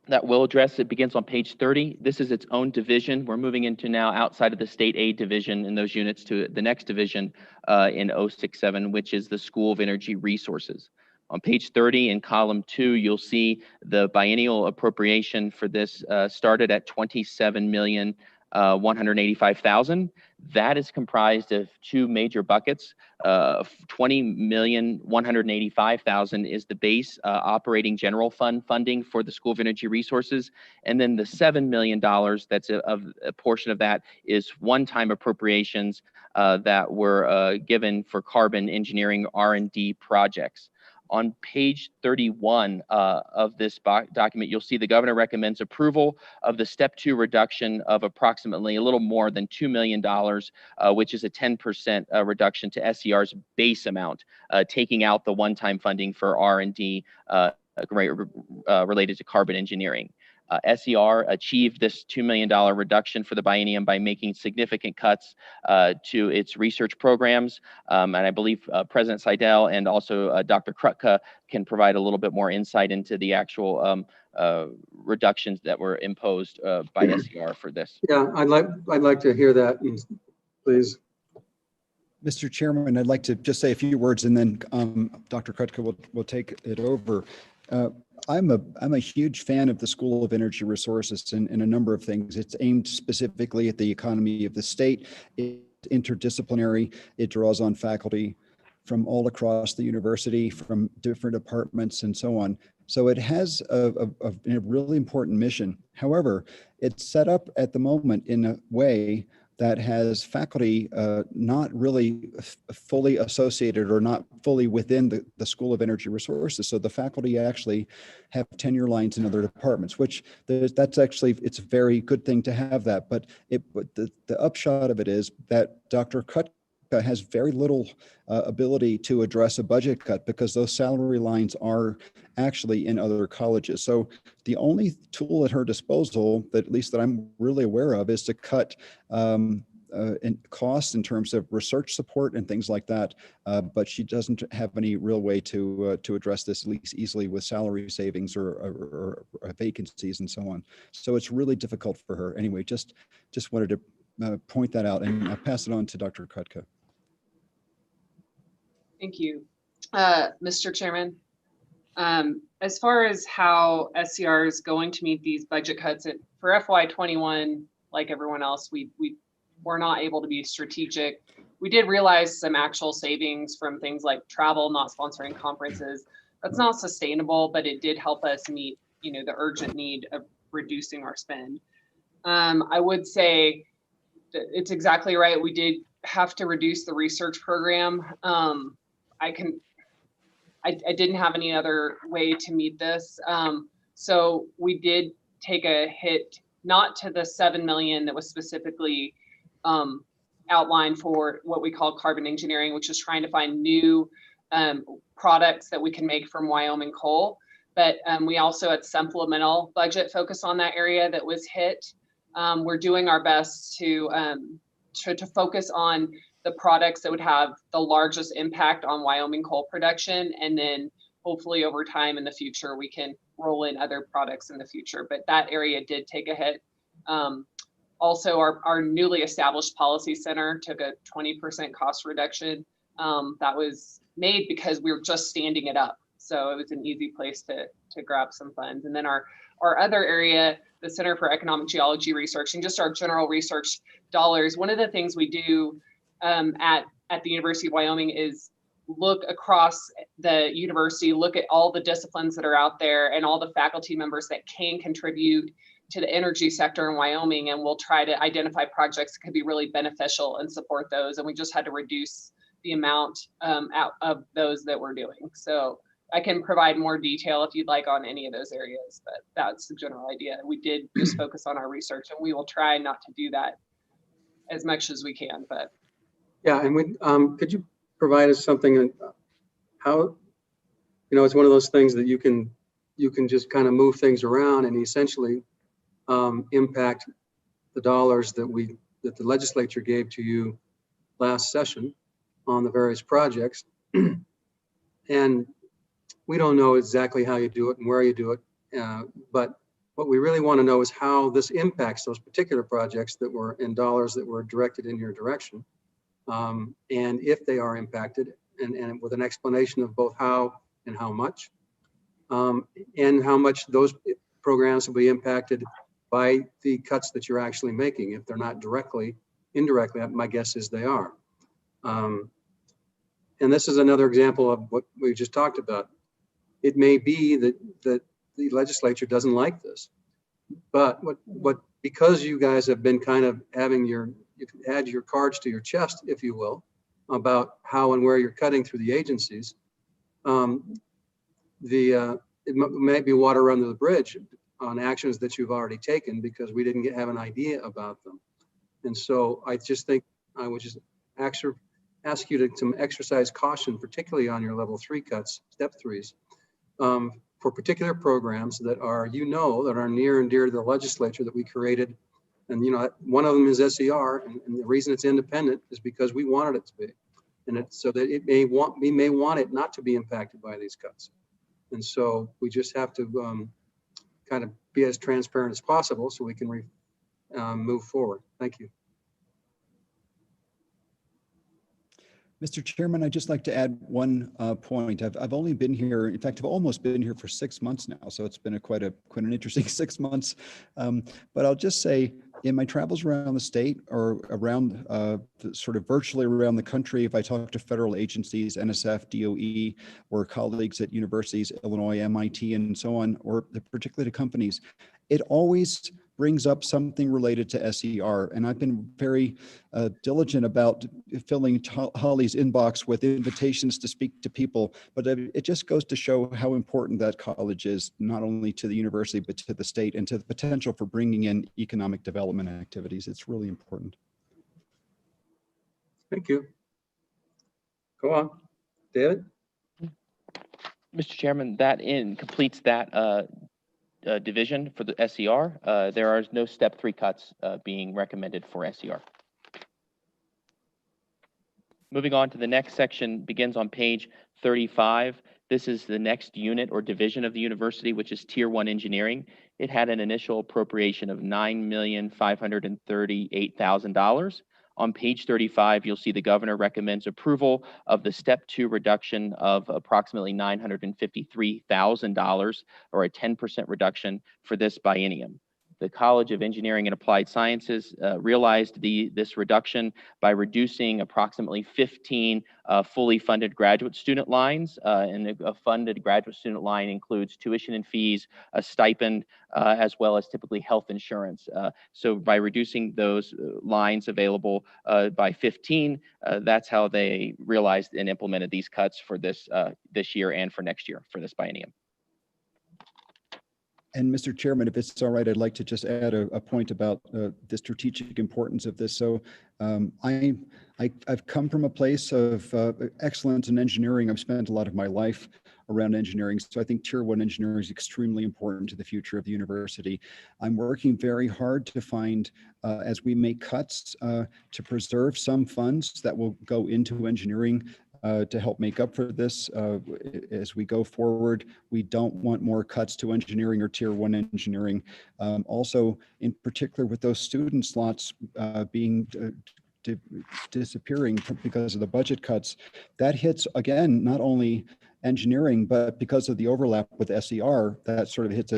that we'll address, it begins on page 30. This is its own division. We're moving into now outside of the state aid division in those units to the next division in 067, which is the School of Energy Resources. On page 30 in column 2, you'll see the biennial appropriation for this started at $27,185,000. That is comprised of two major buckets. $20,185,000 is the base operating general fund funding for the School of Energy Resources, and then the $7 million that's a portion of that is one-time appropriations that were given for carbon engineering R&D projects. On page 31 of this document, you'll see the governor recommends approval of the step 2 reduction of approximately a little more than $2 million, which is a 10% reduction to SER's base amount, taking out the one-time funding for R&D related to carbon engineering. SER achieved this $2 million reduction for the biennium by making significant cuts to its research programs. And I believe President Seidel and also Dr. Krutka can provide a little bit more insight into the actual reductions that were imposed by SER for this. Yeah, I'd like to hear that, please. Mr. Chairman, I'd like to just say a few words, and then Dr. Krutka will take it over. I'm a huge fan of the School of Energy Resources in a number of things. It's aimed specifically at the economy of the state. It's interdisciplinary. It draws on faculty from all across the university, from different departments and so on. So it has a really important mission. However, it's set up at the moment in a way that has faculty not really fully associated or not fully within the School of Energy Resources. So the faculty actually have tenure lines in other departments, which that's actually, it's a very good thing to have that. But the upshot of it is that Dr. Krutka has very little ability to address a budget cut because those salary lines are actually in other colleges. So the only tool at her disposal, that at least that I'm really aware of, is to cut in costs in terms of research support and things like that. But she doesn't have any real way to address this, at least easily, with salary savings or vacancies and so on. So it's really difficult for her. Anyway, just wanted to point that out, and I'll pass it on to Dr. Krutka. Thank you. Mr. Chairman, as far as how SCR is going to meet these budget cuts for FY21, like everyone else, we were not able to be strategic. We did realize some actual savings from things like travel, not sponsoring conferences. That's not sustainable, but it did help us meet, the urgent need of reducing our spend. I would say that it's exactly right. We did have to reduce the research program. I didn't have any other way to meet this. So we did take a hit, not to the $7 million that was specifically outlined for what we call carbon engineering, which is trying to find new products that we can make from Wyoming coal. But we also had supplemental budget focus on that area that was hit. We're doing our best to focus on the products that would have the largest impact on Wyoming coal production. And then hopefully over time in the future, we can roll in other products in the future. But that area did take a hit. Also, our newly established policy center took a 20% cost reduction. That was made because we were just standing it up. So it was an easy place to grab some funds. And then our other area, the Center for Economic Geology Research, and just our general research dollars. One of the things we do at the University of Wyoming is look across the university, look at all the disciplines that are out there and all the faculty members that can contribute to the energy sector in Wyoming, and we'll try to identify projects that could be really beneficial and support those. And we just had to reduce the amount out of those that we're doing. So I can provide more detail if you'd like on any of those areas, but that's the general idea. We did just focus on our research, and we will try not to do that as much as we can, but. Yeah, and we could you provide us something how, it's one of those things that you can just kind of move things around and essentially impact the dollars that the legislature gave to you last session on the various projects. And we don't know exactly how you do it and where you do it, but what we really want to know is how this impacts those particular projects that were in dollars that were directed in your direction. And if they are impacted, and with an explanation of both how and how much, and how much those programs will be impacted by the cuts that you're actually making. If they're not directly, indirectly, my guess is they are. And this is another example of what we just talked about. It may be that the legislature doesn't like this, but because you guys have been kind of having you've had your cards to your chest, if you will, about how and where you're cutting through the agencies, it may be water under the bridge on actions that you've already taken because we didn't have an idea about them. And so I just think I would just ask you to exercise caution, particularly on your level 3 cuts, step 3s, for particular programs that are, that are near and dear to the legislature that we created. And, one of them is SER, and the reason it's independent is because we wanted it to be. And it's so that we may want it not to be impacted by these cuts. And so we just have to kind of be as transparent as possible so we can move forward. Thank you. Mr. Chairman, I'd just like to add one point. I've only been here, in fact, I've almost been here for 6 months now, so it's been quite an interesting 6 months. But I'll just say, in my travels around the state or around sort of virtually around the country, if I talk to federal agencies, NSF, DOE, or colleagues at universities, Illinois, MIT, and so on, or particularly to companies, it always brings up something related to SER. And I've been very diligent about filling Holly's inbox with invitations to speak to people, but it just goes to show how important that college is, not only to the university, but to the state and to the potential for bringing in economic development activities. It's really important. Thank you. Go on, David. Mr. Chairman, that completes that division for the SER. There are no step 3 cuts being recommended for SER. Moving on to the next section begins on page 35. This is the next unit or division of the university, which is Tier 1 Engineering. It had an initial appropriation of $9,538,000. On page 35, you'll see the governor recommends approval of the step 2 reduction of approximately $953,000, or a 10% reduction for this biennium. The College of Engineering and Applied Sciences realized this reduction by reducing approximately 15 fully funded graduate student lines. And a funded graduate student line includes tuition and fees, a stipend, as well as typically health insurance. So by reducing those lines available by 15, that's how they realized and implemented these cuts for this year and for next year for this biennium. And Mr. Chairman, if it's all right, I'd like to just add a point about the strategic importance of this. So I've come from a place of excellence in engineering. I've spent a lot of my life around engineering. So I think Tier 1 engineering is extremely important to the future of the university. I'm working very hard to find, as we make cuts, to preserve some funds that will go into engineering to help make up for this as we go forward. We don't want more cuts to engineering or Tier 1 engineering. Also, in particular with those student slots being disappearing because of the budget cuts, that hits, again, not only engineering, but because of the overlap with SER, that sort of hits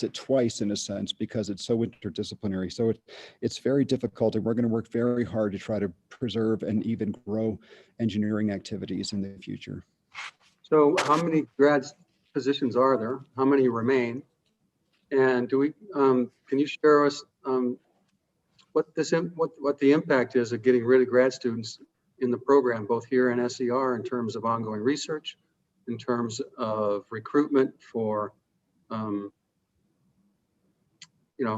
it twice in a sense, because it's so interdisciplinary. So it's very difficult, and we're going to work very hard to try to preserve and even grow engineering activities in the future. So how many grad positions are there? How many remain? And do we, can you share us what the impact is of getting rid of grad students in the program, both here and SER, in terms of ongoing research, in terms of recruitment for,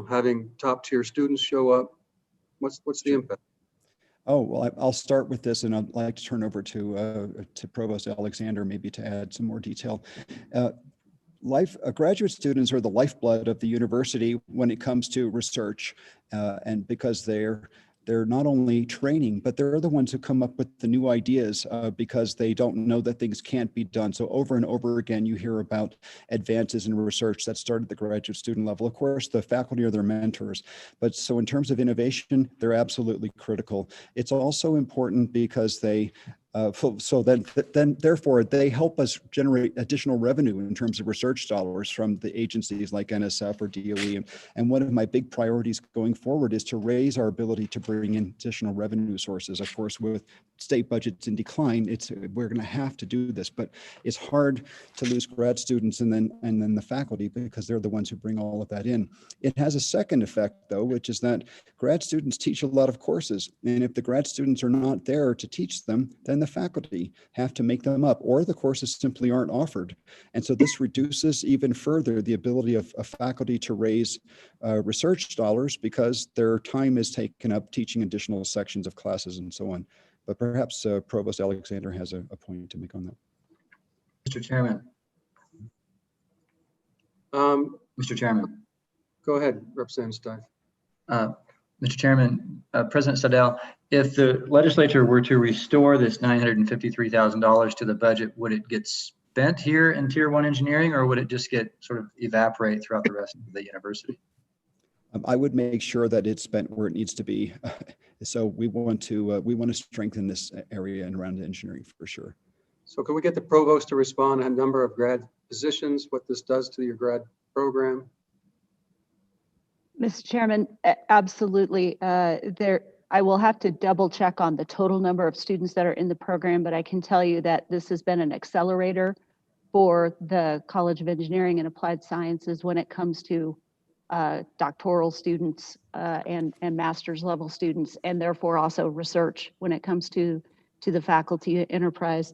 having top tier students show up? What's the impact? Oh, well, I'll start with this, and I'd like to turn over to Provost Alexander, maybe to add some more detail. Graduate students are the lifeblood of the university when it comes to research, and because they're not only training, but they're the ones who come up with the new ideas because they don't know that things can't be done. So over and over again, you hear about advances in research that start at the graduate student level. Of course, the faculty are their mentors, but so in terms of innovation, they're absolutely critical. It's also important because they So then therefore they help us generate additional revenue in terms of research dollars from the agencies like NSF or DOE. And one of my big priorities going forward is to raise our ability to bring in additional revenue sources. Of course, with state budgets in decline, we're going to have to do this, but it's hard to lose grad students and then the faculty, because they're the ones who bring all of that in. It has a second effect though, which is that grad students teach a lot of courses. And if the grad students are not there to teach them, then the faculty have to make them up, or the courses simply aren't offered. And so this reduces even further the ability of faculty to raise research dollars, because their time is taken up teaching additional sections of classes and so on. But perhaps Provost Alexander has a point to make on that. Mr. Chairman. Mr. Chairman. Go ahead, Representative Stein. Mr. Chairman, President Sadell, if the legislature were to restore this $953,000 to the budget, would it get spent here in Tier 1 engineering, or would it just get sort of evaporate throughout the rest of the university? I would make sure that it's spent where it needs to be. So we want to strengthen this area and around engineering for sure. So can we get the provost to respond on a number of grad positions, what this does to your grad program? Mr. Chairman, absolutely. I will have to double check on the total number of students that are in the program, but I can tell you that this has been an accelerator for the College of Engineering and Applied Sciences when it comes to doctoral students and master's level students, and therefore also research when it comes to the faculty enterprise.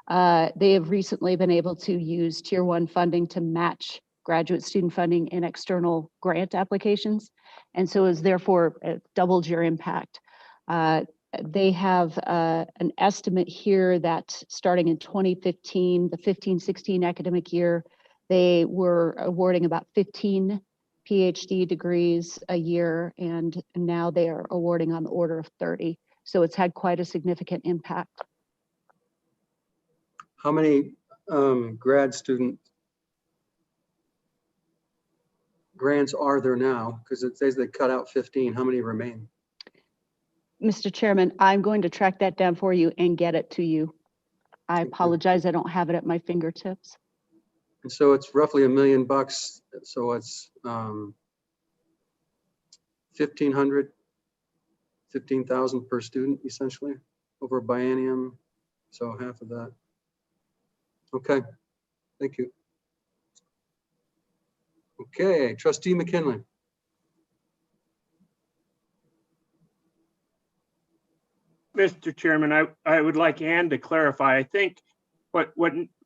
They have recently been able to use Tier 1 funding to match graduate student funding in external grant applications, and so is therefore doubled your impact. They have an estimate here that starting in 2015, the 15-16 academic year, they were awarding about 15 PhD degrees a year, and now they are awarding on the order of 30. So it's had quite a significant impact. How many grad student grants are there now? Because it says they cut out 15. How many remain? Mr. Chairman, I'm going to track that down for you and get it to you. I apologize, I don't have it at my fingertips. And so it's roughly $1 million. So it's 15,000 per student, essentially, over a biennium. So half of that. Okay, thank you. Okay, Trustee McKinley. Mr. Chairman, I would like Ann to clarify. I think what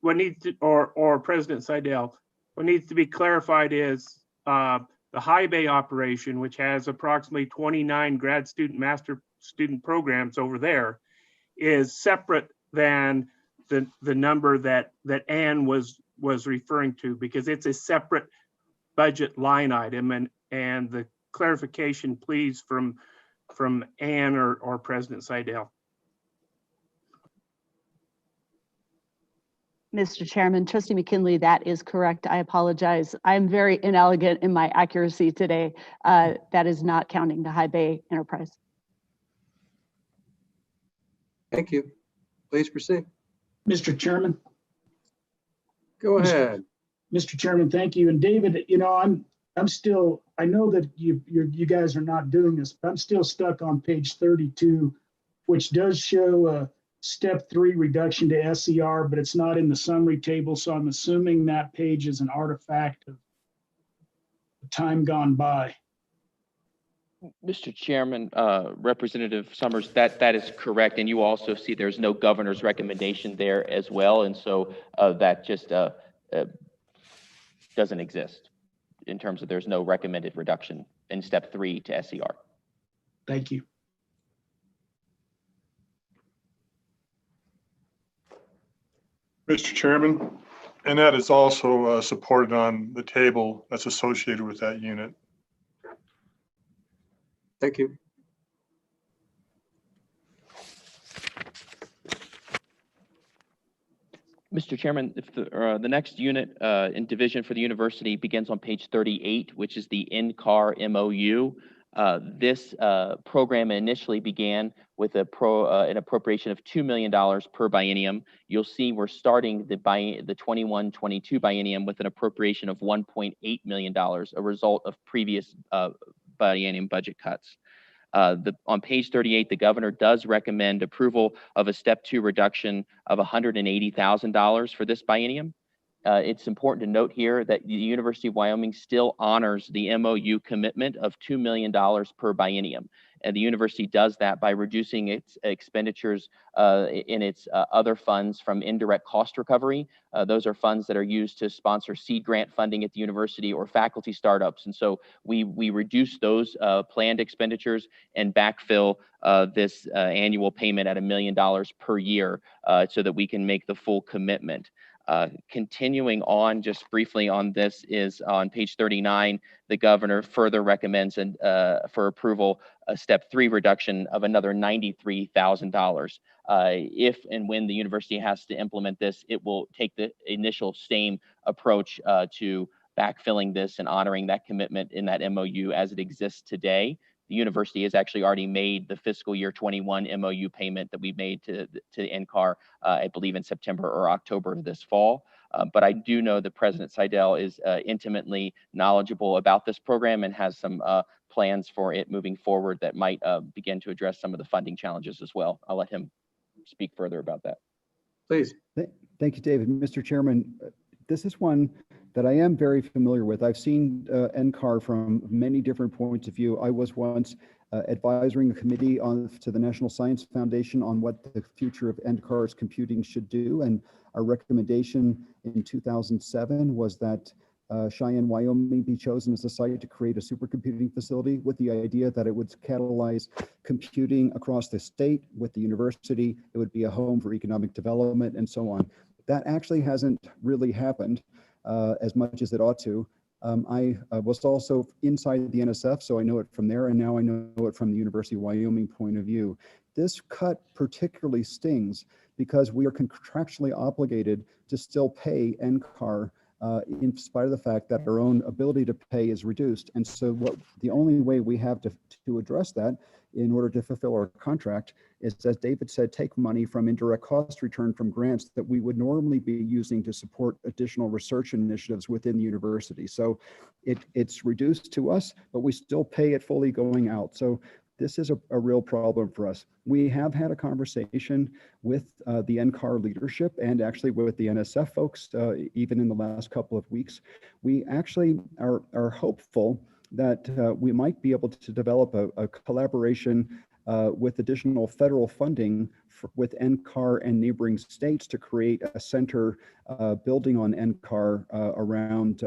needs to, or President Seidel, what needs to be clarified is the high bay operation, which has approximately 29 grad student, master student programs over there, is separate than the number that Ann was referring to, because it's a separate budget line item, and the clarification, please, from Ann or President Seidel. Mr. Chairman, Trustee McKinley, that is correct. I apologize. I'm very inelegant in my accuracy today. That is not counting the high bay enterprise. Thank you. Please proceed. Mr. Chairman. Go ahead. Mr. Chairman, thank you. And David, you know, I'm still, I know that you guys are not doing this, but I'm still stuck on page 32, which does show a step 3 reduction to SER, but it's not in the summary table. So I'm assuming that page is an artifact of time gone by. Mr. Chairman, Representative Summers, that is correct. And you also see there's no governor's recommendation there as well. And so that just doesn't exist in terms of there's no recommended reduction in step 3 to SER. Thank you. Mr. Chairman, and that is also supported on the table that's associated with that unit. Thank you. Mr. Chairman, if the next unit in division for the university begins on page 38, which is the in-car MOU. This program initially began with an appropriation of $2 million per biennium. You'll see we're starting the 21-22 biennium with an appropriation of $1.8 million, a result of previous biennium budget cuts. On page 38, the governor does recommend approval of a step 2 reduction of $180,000 for this biennium. It's important to note here that the University of Wyoming still honors the MOU commitment of $2 million per biennium. And the university does that by reducing its expenditures in its other funds from indirect cost recovery. Those are funds that are used to sponsor seed grant funding at the university or faculty startups. And so we reduce those planned expenditures and backfill this annual payment at $1 million per year so that we can make the full commitment. Continuing on just briefly on this is on page 39, the governor further recommends for approval a step 3 reduction of another $93,000. If and when the university has to implement this, it will take the initial same approach to backfilling this and honoring that commitment in that MOU as it exists today. The university has actually already made the fiscal year 21 MOU payment that we made to NCAR, I believe in September or October of this fall. But I do know that President Seidel is intimately knowledgeable about this program and has some plans for it moving forward that might begin to address some of the funding challenges as well. I'll let him speak further about that. Please. Thank you, David. Mr. Chairman, this is one that I am very familiar with. I've seen NCAR from many different points of view. I was once advising a committee to the National Science Foundation on what the future of NCAR's computing should do. And our recommendation in 2007 was that Cheyenne, Wyoming be chosen as a site to create a supercomputing facility with the idea that it would catalyze computing across the state with the university. It would be a home for economic development and so on. That actually hasn't really happened as much as it ought to. I was also inside the NSF, so I know it from there, and now I know it from the University of Wyoming point of view. This cut particularly stings because we are contractually obligated to still pay NCAR in spite of the fact that our own ability to pay is reduced. And so the only way we have to address that in order to fulfill our contract is, as David said, take money from indirect cost return from grants that we would normally be using to support additional research initiatives within the university. So it's reduced to us, but we still pay it fully going out. So this is a real problem for us. We have had a conversation with the NCAR leadership and actually with the NSF folks, even in the last couple of weeks. We actually are hopeful that we might be able to develop a collaboration with additional federal funding with NCAR and neighboring states to create a center building on NCAR around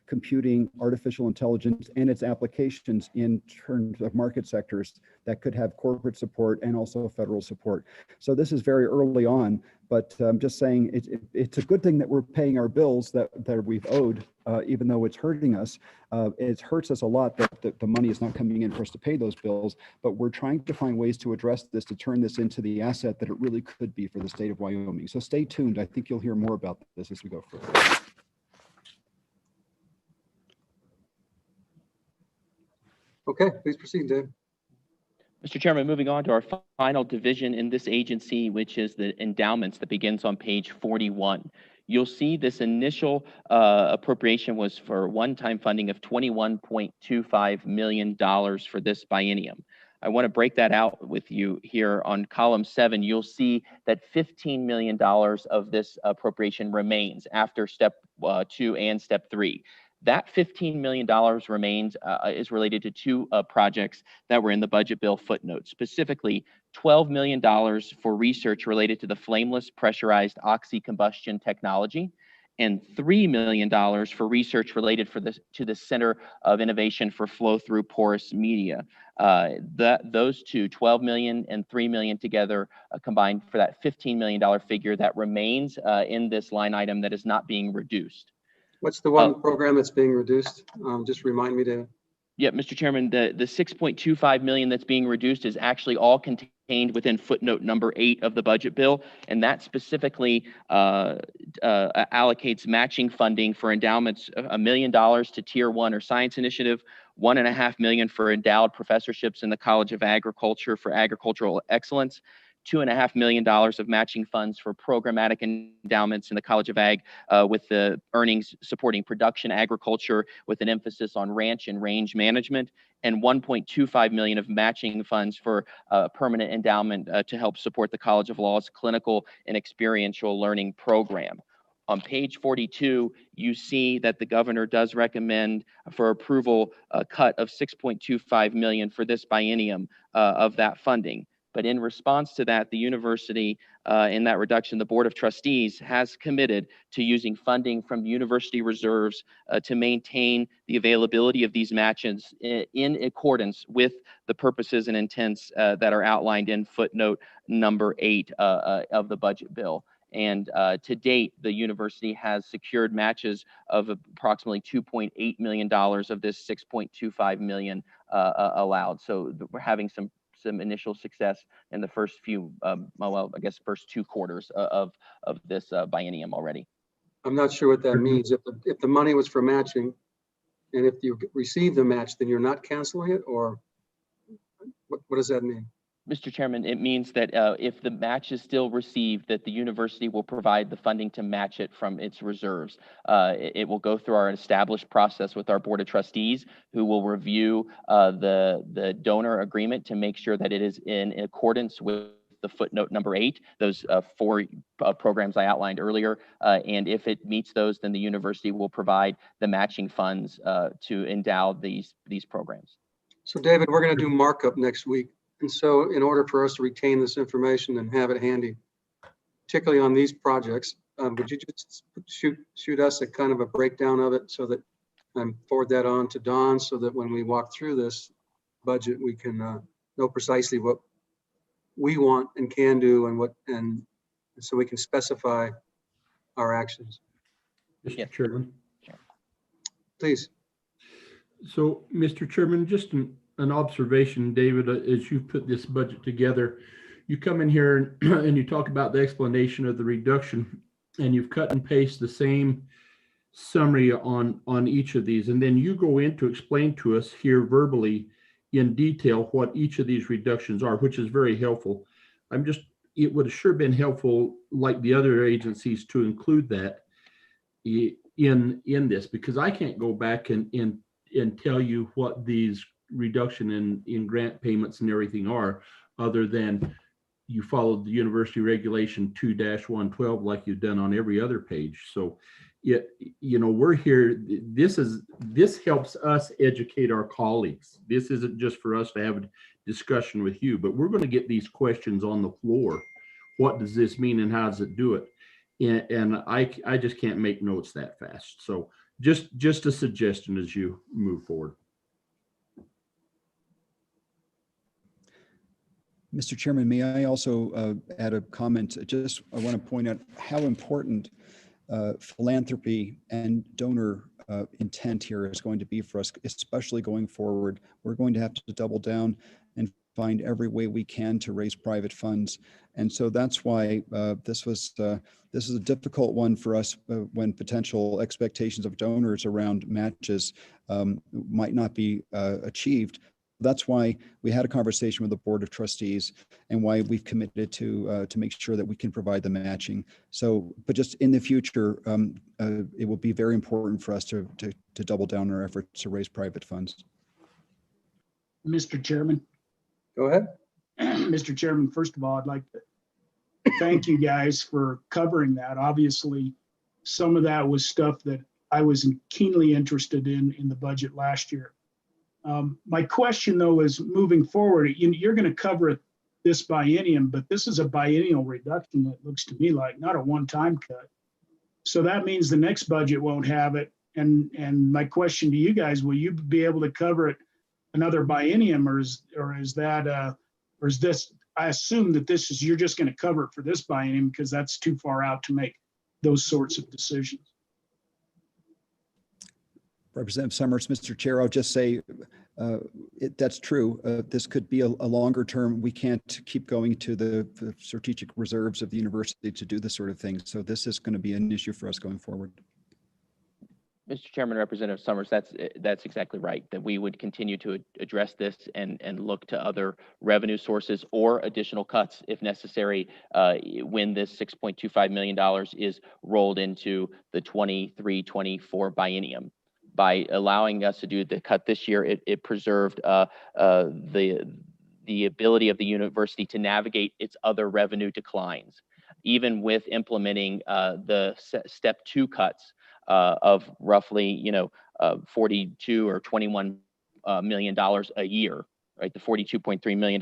computing, artificial intelligence, and its applications in terms of market sectors that could have corporate support and also federal support. So this is very early on, but I'm just saying it's a good thing that we're paying our bills that we've owed, even though it's hurting us. It hurts us a lot that the money is not coming in for us to pay those bills, but we're trying to find ways to address this, to turn this into the asset that it really could be for the state of Wyoming. So stay tuned. I think you'll hear more about this as we go further. Okay, please proceed, Dave. Mr. Chairman, moving on to our final division in this agency, which is the endowments that begins on page 41. You'll see this initial appropriation was for one-time funding of $21.25 million for this biennium. I want to break that out with you here on column 7. You'll see that $15 million of this appropriation remains after step 2 and step 3. That $15 million remains is related to 2 projects that were in the budget bill footnote, specifically $12 million for research related to the flameless pressurized oxy-combustion technology, and $3 million for research related to the Center of Innovation for Flow-Through Porous Media. Those two, $12 million and $3 million together, combined for that $15 million figure that remains in this line item that is not being reduced. What's the one program that's being reduced? Just remind me to. Yeah, Mr. Chairman, the $6.25 million that's being reduced is actually all contained within footnote number 8 of the budget bill, and that specifically allocates matching funding for endowments $1 million to Tier 1 or Science Initiative, 1.5 million for endowed professorships in the College of Agriculture for agricultural excellence, $2.5 million of matching funds for programmatic endowments in the College of Ag, with the earnings supporting production agriculture with an emphasis on ranch and range management, and 1.25 million of matching funds for permanent endowment to help support the College of Law's clinical and experiential learning program. On page 42, you see that the governor does recommend for approval a cut of 6.25 million for this biennium of that funding. But in response to that, the university, in that reduction, the Board of Trustees has committed to using funding from university reserves to maintain the availability of these matches in accordance with the purposes and intents that are outlined in footnote number 8 of the budget bill. And to date, the university has secured matches of approximately $2.8 million of this 6.25 million allowed. So we're having some initial success in the first few, well, I guess first 2 quarters of this biennium already. I'm not sure what that means. If the money was for matching, and if you receive the match, then you're not canceling it, or what does that mean? Mr. Chairman, it means that if the match is still received, that the university will provide the funding to match it from its reserves. It will go through our established process with our Board of Trustees, who will review the donor agreement to make sure that it is in accordance with the footnote number 8, those 4 programs I outlined earlier. And if it meets those, then the university will provide the matching funds to endow these programs. So David, we're going to do markup next week. And so in order for us to retain this information and have it handy, particularly on these projects, would you just shoot us a kind of a breakdown of it so that forward that on to Don, so that when we walk through this budget, we can know precisely what we want and can do, and so we can specify our actions. Mr. Chairman. Please. So, Mr. Chairman, just an observation, David, as you put this budget together, you come in here and you talk about the explanation of the reduction, and you've cut and paste the same summary on each of these, and then you go in to explain to us here verbally in detail what each of these reductions are, which is very helpful. It would have sure been helpful, like the other agencies, to include that in this, because I can't go back and tell you what these reduction in grant payments and everything are, other than you followed the university regulation 2-112 like you've done on every other page. So we're here, this helps us educate our colleagues. This isn't just for us to have a discussion with you, but we're going to get these questions on the floor. What does this mean and how does it do it? And I just can't make notes that fast. So just a suggestion as you move forward. Mr. Chairman, may I also add a comment? I want to point out how important philanthropy and donor intent here is going to be for us, especially going forward. We're going to have to double down and find every way we can to raise private funds. And so that's why this is a difficult one for us when potential expectations of donors around matches might not be achieved. That's why we had a conversation with the Board of Trustees and why we've committed to make sure that we can provide the matching. So, but just in the future, it will be very important for us to double down our efforts to raise private funds. Mr. Chairman. Go ahead. Mr. Chairman, first of all, I'd like to thank you guys for covering that. Obviously, some of that was stuff that I was keenly interested in the budget last year. My question, though, is moving forward, you're going to cover this biennium, but this is a biennial reduction that looks to me like not a one-time cut. So that means the next budget won't have it. And my question to you guys, will you be able to cover it another biennium, or is this, I assume that this is, you're just going to cover it for this biennium because that's too far out to make those sorts of decisions. Representative Summers, Mr. Chair, I'll just say that's true. This could be a longer term. We can't keep going to the strategic reserves of the university to do this sort of thing. So this is going to be an issue for us going forward. Mr. Chairman, Representative Summers, that's exactly right, that we would continue to address this and look to other revenue sources or additional cuts if necessary when this $6.25 million is rolled into the 23-24 biennium. By allowing us to do the cut this year, it preserved the ability of the university to navigate its other revenue declines, even with implementing the step 2 cuts of roughly, 42 or $21 million a year, right? The $42.3 million.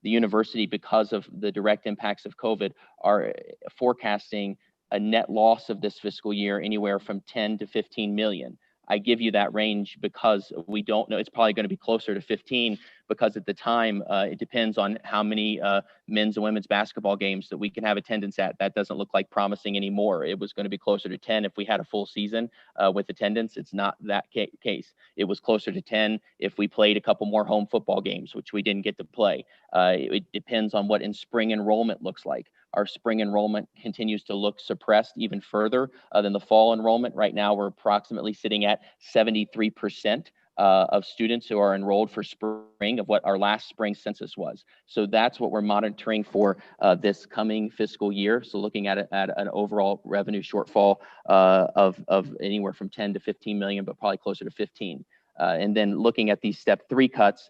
The university, because of the direct impacts of COVID, are forecasting a net loss of this fiscal year anywhere from 10 to 15 million. I give you that range because we don't know. It's probably going to be closer to 15 because at the time, it depends on how many men's and women's basketball games that we can have attendance at. That doesn't look like promising anymore. It was going to be closer to 10 if we had a full season with attendance. It's not that case. It was closer to 10 if we played a couple more home football games, which we didn't get to play. It depends on what in spring enrollment looks like. Our spring enrollment continues to look suppressed even further than the fall enrollment. Right now, we're approximately sitting at 73% of students who are enrolled for spring of what our last spring census was. So that's what we're monitoring for this coming fiscal year. So looking at an overall revenue shortfall of anywhere from 10 to 15 million, but probably closer to 15. And then looking at these step 3 cuts,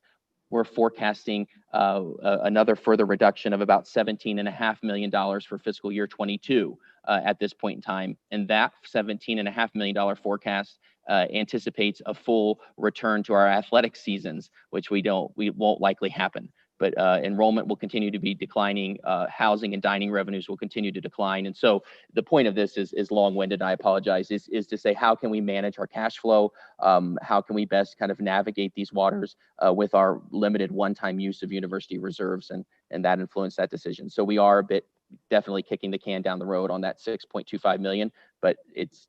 we're forecasting another further reduction of about $17.5 million for fiscal year 22 at this point in time. And that $17.5 million forecast anticipates a full return to our athletic seasons, which we won't likely happen. But enrollment will continue to be declining. Housing and dining revenues will continue to decline. And so the point of this is long-winded, I apologize, is to say, how can we manage our cash flow? How can we best kind of navigate these waters with our limited one-time use of university reserves, and that influenced that decision. So we are a bit definitely kicking the can down the road on that 6.25 million, but it's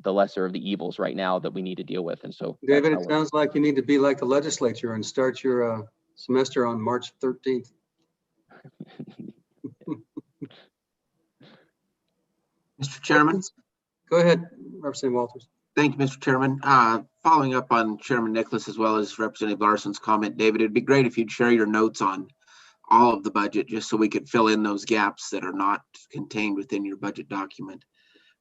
the lesser of the evils right now that we need to deal with. And so David, it sounds like you need to be like the legislature and start your semester on March 13th. Mr. Chairman. Go ahead, Representative Walters. Thank you, Mr. Chairman. Following up on Chairman Nicholas as well as Representative Larson's comment, David, it'd be great if you'd share your notes on all of the budget, just so we could fill in those gaps that are not contained within your budget document.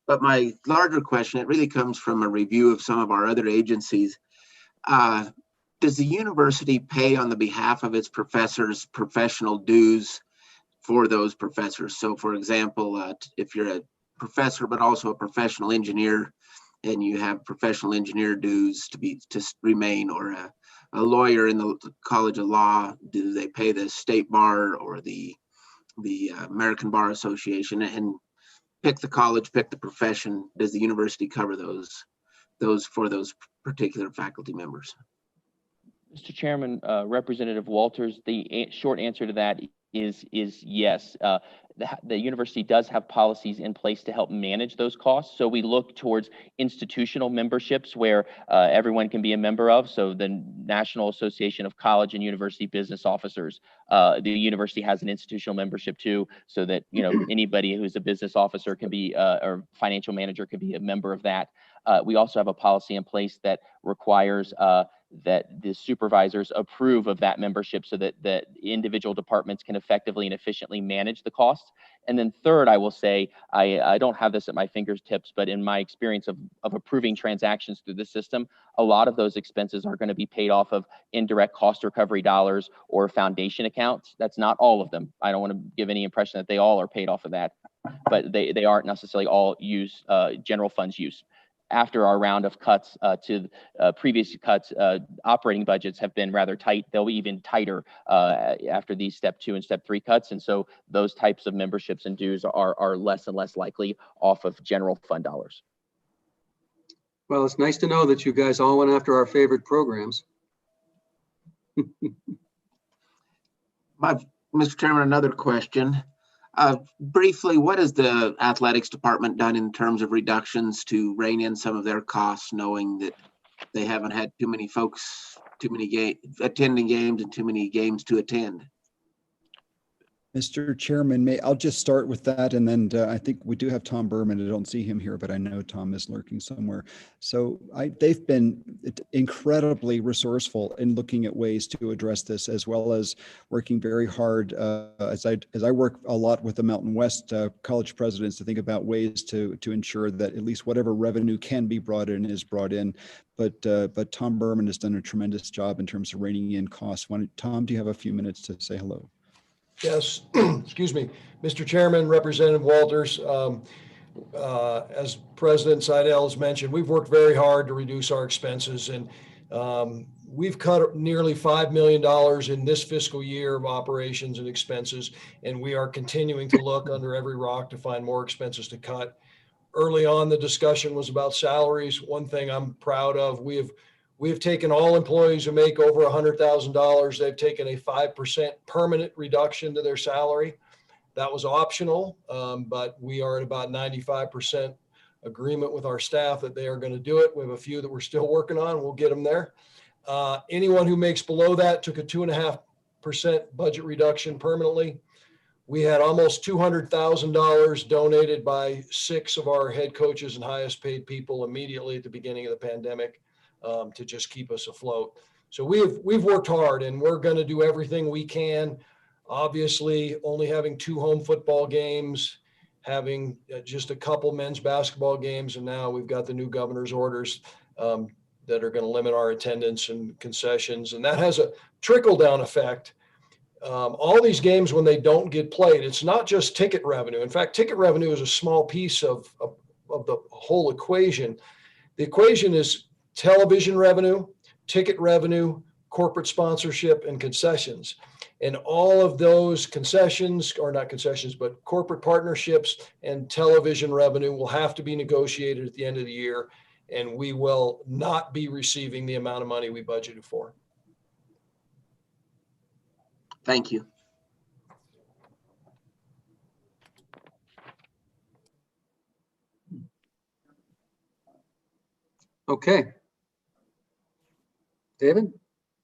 But my larger question, it really comes from a review of some of our other agencies. Does the university pay on the behalf of its professors professional dues for those professors? So for example, if you're a professor but also a professional engineer and you have professional engineer dues to remain, or a lawyer in the College of Law, do they pay the State Bar or the American Bar Association? And pick the college, pick the profession. Does the university cover those for those particular faculty members? Mr. Chairman, Representative Walters, the short answer to that is yes. The university does have policies in place to help manage those costs. So we look towards institutional memberships where everyone can be a member of. So the National Association of College and University Business Officers, the university has an institutional membership too, so that anybody who's a business officer can be, or financial manager can be a member of that. We also have a policy in place that requires that the supervisors approve of that membership so that individual departments can effectively and efficiently manage the costs. And then third, I will say, I don't have this at my fingertips, but in my experience of approving transactions through the system, a lot of those expenses are going to be paid off of indirect cost recovery dollars or foundation accounts. That's not all of them. I don't want to give any impression that they all are paid off of that, but they aren't necessarily all general funds use. After our round of cuts to previous cuts, operating budgets have been rather tight. They'll be even tighter after these step 2 and step 3 cuts. And so those types of memberships and dues are less and less likely off of general fund dollars. Well, it's nice to know that you guys all went after our favorite programs. Mr. Chairman, another question. Briefly, what has the athletics department done in terms of reductions to rein in some of their costs, knowing that they haven't had too many folks, attending games and too many games to attend? Mr. Chairman, I'll just start with that, and then I think we do have Tom Berman. I don't see him here, but I know Tom is lurking somewhere. So they've been incredibly resourceful in looking at ways to address this, as well as working very hard as I work a lot with the Mountain West college presidents to think about ways to ensure that at least whatever revenue can be brought in is brought in. But Tom Berman has done a tremendous job in terms of reining in costs. Tom, do you have a few minutes to say hello? Yes, excuse me, Mr. Chairman, Representative Walters. As President Seidel has mentioned, we've worked very hard to reduce our expenses, and we've cut nearly $5 million in this fiscal year of operations and expenses, and we are continuing to look under every rock to find more expenses to cut. Early on, the discussion was about salaries. One thing I'm proud of, we have taken all employees who make over $100,000. They've taken a 5% permanent reduction to their salary. That was optional, but we are at about 95% agreement with our staff that they are going to do it. We have a few that we're still working on. We'll get them there. Anyone who makes below that took a 2.5% budget reduction permanently. We had almost $200,000 donated by 6 of our head coaches and highest paid people immediately at the beginning of the pandemic to just keep us afloat. So we've worked hard, and we're going to do everything we can. Obviously, only having 2 home football games, having just a couple men's basketball games, and now we've got the new governor's orders that are going to limit our attendance and concessions, and that has a trickle-down effect. All these games, when they don't get played, it's not just ticket revenue. In fact, ticket revenue is a small piece of the whole equation. The equation is television revenue, ticket revenue, corporate sponsorship, and concessions. And all of those concessions, or not concessions, but corporate partnerships and television revenue will have to be negotiated at the end of the year, and we will not be receiving the amount of money we budgeted for. Thank you. Okay. David?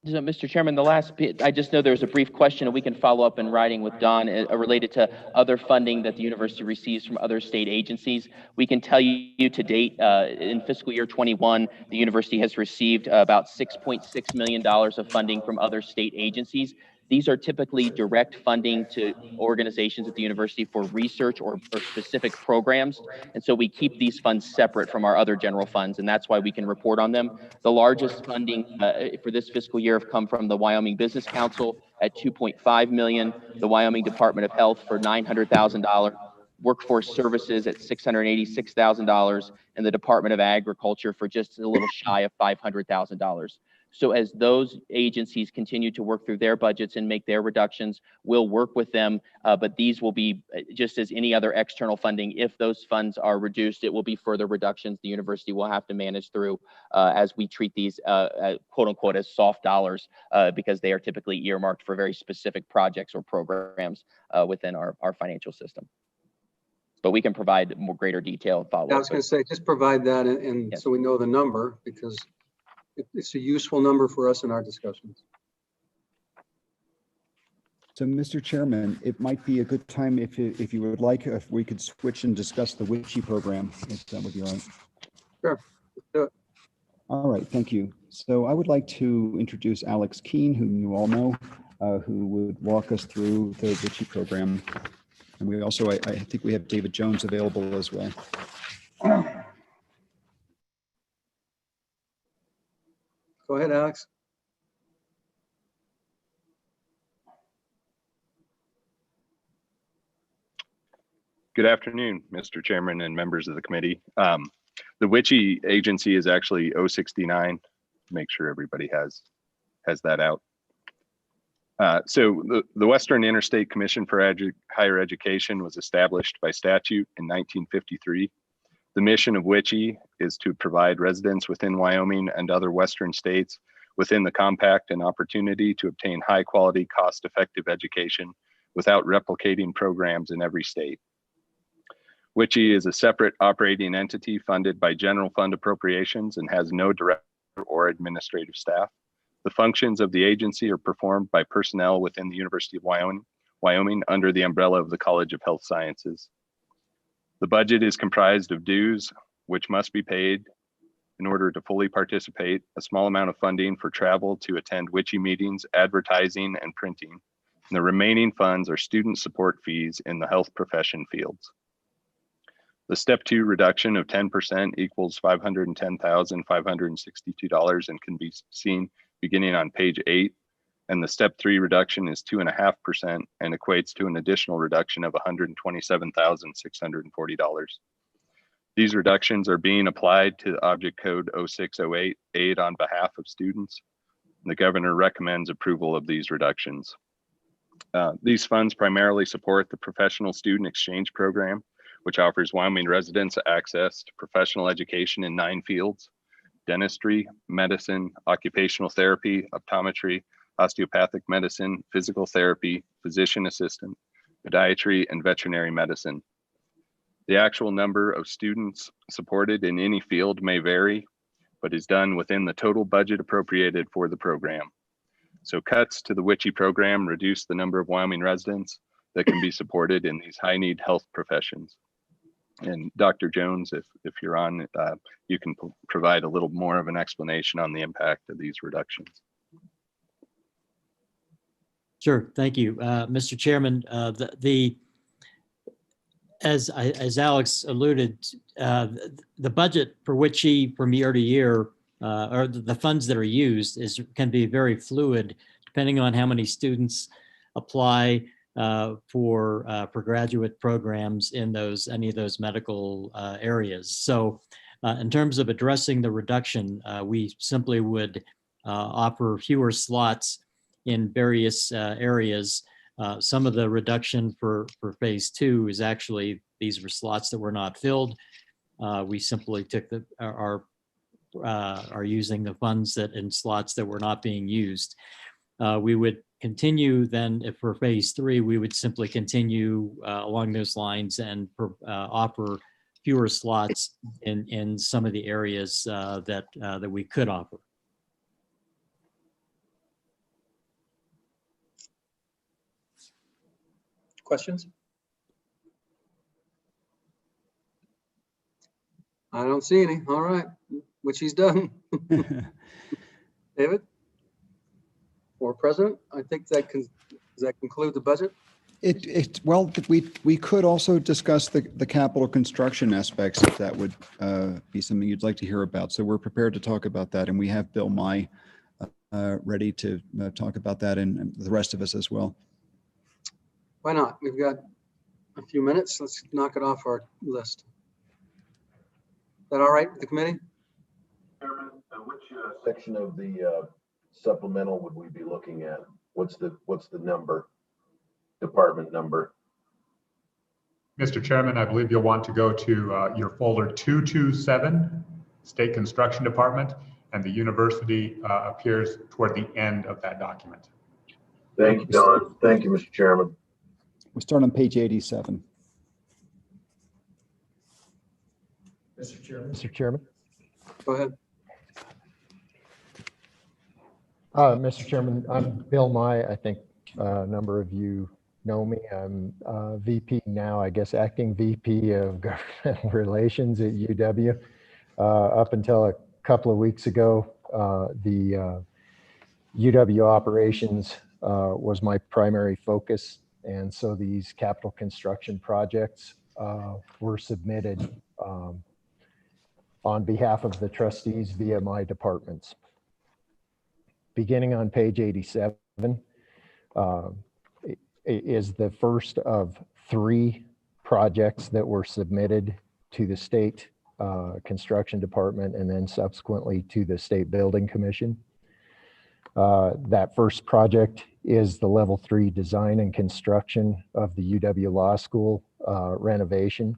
So, Mr. Chairman, the last bit, I just know there was a brief question, and we can follow up in writing with Don related to other funding that the university receives from other state agencies. We can tell you to date, in fiscal year 21, the university has received about $6.6 million of funding from other state agencies. These are typically direct funding to organizations at the university for research or specific programs. And so we keep these funds separate from our other general funds, and that's why we can report on them. The largest funding for this fiscal year have come from the Wyoming Business Council at $2.5 million, the Wyoming Department of Health for $900,000, Workforce Services at $686,000, and the Department of Agriculture for just a little shy of $500,000. So as those agencies continue to work through their budgets and make their reductions, we'll work with them, but these will be just as any other external funding. If those funds are reduced, it will be further reductions the university will have to manage through as we treat these quote unquote as soft dollars because they are typically earmarked for very specific projects or programs within our financial system. But we can provide more greater detail and follow up. I was going to say, just provide that and Yes. so we know the number, because it's a useful number for us in our discussions. So, Mr. Chairman, it might be a good time if you would like, if we could switch and discuss the WICHE program, if that would be all right. Sure, let's do it. All right, thank you. So I would like to introduce Alex Keene, whom you all know, who would walk us through the WICHE program. And we also, I think we have David Jones available as well. Go ahead, Alex. Good afternoon, Mr. Chairman and members of the committee. The WICHE agency is actually 069. Make sure everybody has that out. So the Western Interstate Commission for Higher Education was established by statute in 1953. The mission of WICHE is to provide residents within Wyoming and other Western states within the compact an opportunity to obtain high quality, cost-effective education without replicating programs in every state. WICHE is a separate operating entity funded by general fund appropriations and has no director or administrative staff. The functions of the agency are performed by personnel within the University of Wyoming, under the umbrella of the College of Health Sciences. The budget is comprised of dues, which must be paid in order to fully participate, a small amount of funding for travel to attend WICHE meetings, advertising, and printing. And the remaining funds are student support fees in the health profession fields. The step 2 reduction of 10% equals $510,562 and can be seen beginning on page 8. And the step 3 reduction is 2.5% and equates to an additional reduction of $127,640. These reductions are being applied to Object Code 0608 aid on behalf of students. The governor recommends approval of these reductions. These funds primarily support the Professional Student Exchange Program, which offers Wyoming residents access to professional education in 9 fields: dentistry, medicine, occupational therapy, optometry, osteopathic medicine, physical therapy, physician assistant, podiatry, and veterinary medicine. The actual number of students supported in any field may vary, but is done within the total budget appropriated for the program. So cuts to the WICHE program reduce the number of Wyoming residents that can be supported in these high-need health professions. And Dr. Jones, if you're on, you can provide a little more of an explanation on the impact of these reductions. Sure, thank you. Mr. Chairman, as Alex alluded, the budget for WICHE from year to year, or the funds that are used, can be very fluid depending on how many students apply for graduate programs in any of those medical areas. So in terms of addressing the reduction, we simply would offer fewer slots in various areas. Some of the reduction for phase 2 is actually, these were slots that were not filled. We simply took are using the funds that in slots that were not being used. We would continue then, if for phase 3, we would simply continue along those lines and offer fewer slots in some of the areas that we could offer. Questions? I don't see any. All right, which he's done. David? Or President, I think does that conclude the budget? Well, we could also discuss the capital construction aspects if that would be something you'd like to hear about. So we're prepared to talk about that, and we have Bill Mai ready to talk about that, and the rest of us as well. Why not? We've got a few minutes. Let's knock it off our list. Is that all right with the committee? Chairman, which section of the supplemental would we be looking at? What's the number, department number? Mr. Chairman, I believe you'll want to go to your folder 227, State Construction Department, and the university appears toward the end of that document. Thank you, Don. Thank you, Mr. Chairman. We start on page 87. Mr. Chairman. Go ahead. Mr. Chairman, I'm Bill Mai. I think a number of you know me. I'm VP now, I guess, acting VP of Government Relations at UW. Up until a couple of weeks ago, the UW operations was my primary focus. And so these capital construction projects were submitted on behalf of the trustees via my departments. Beginning on page 87 is the first of 3 projects that were submitted to the state construction department and then subsequently to the State Building Commission. That first project is the level 3 design and construction of the UW Law School renovation.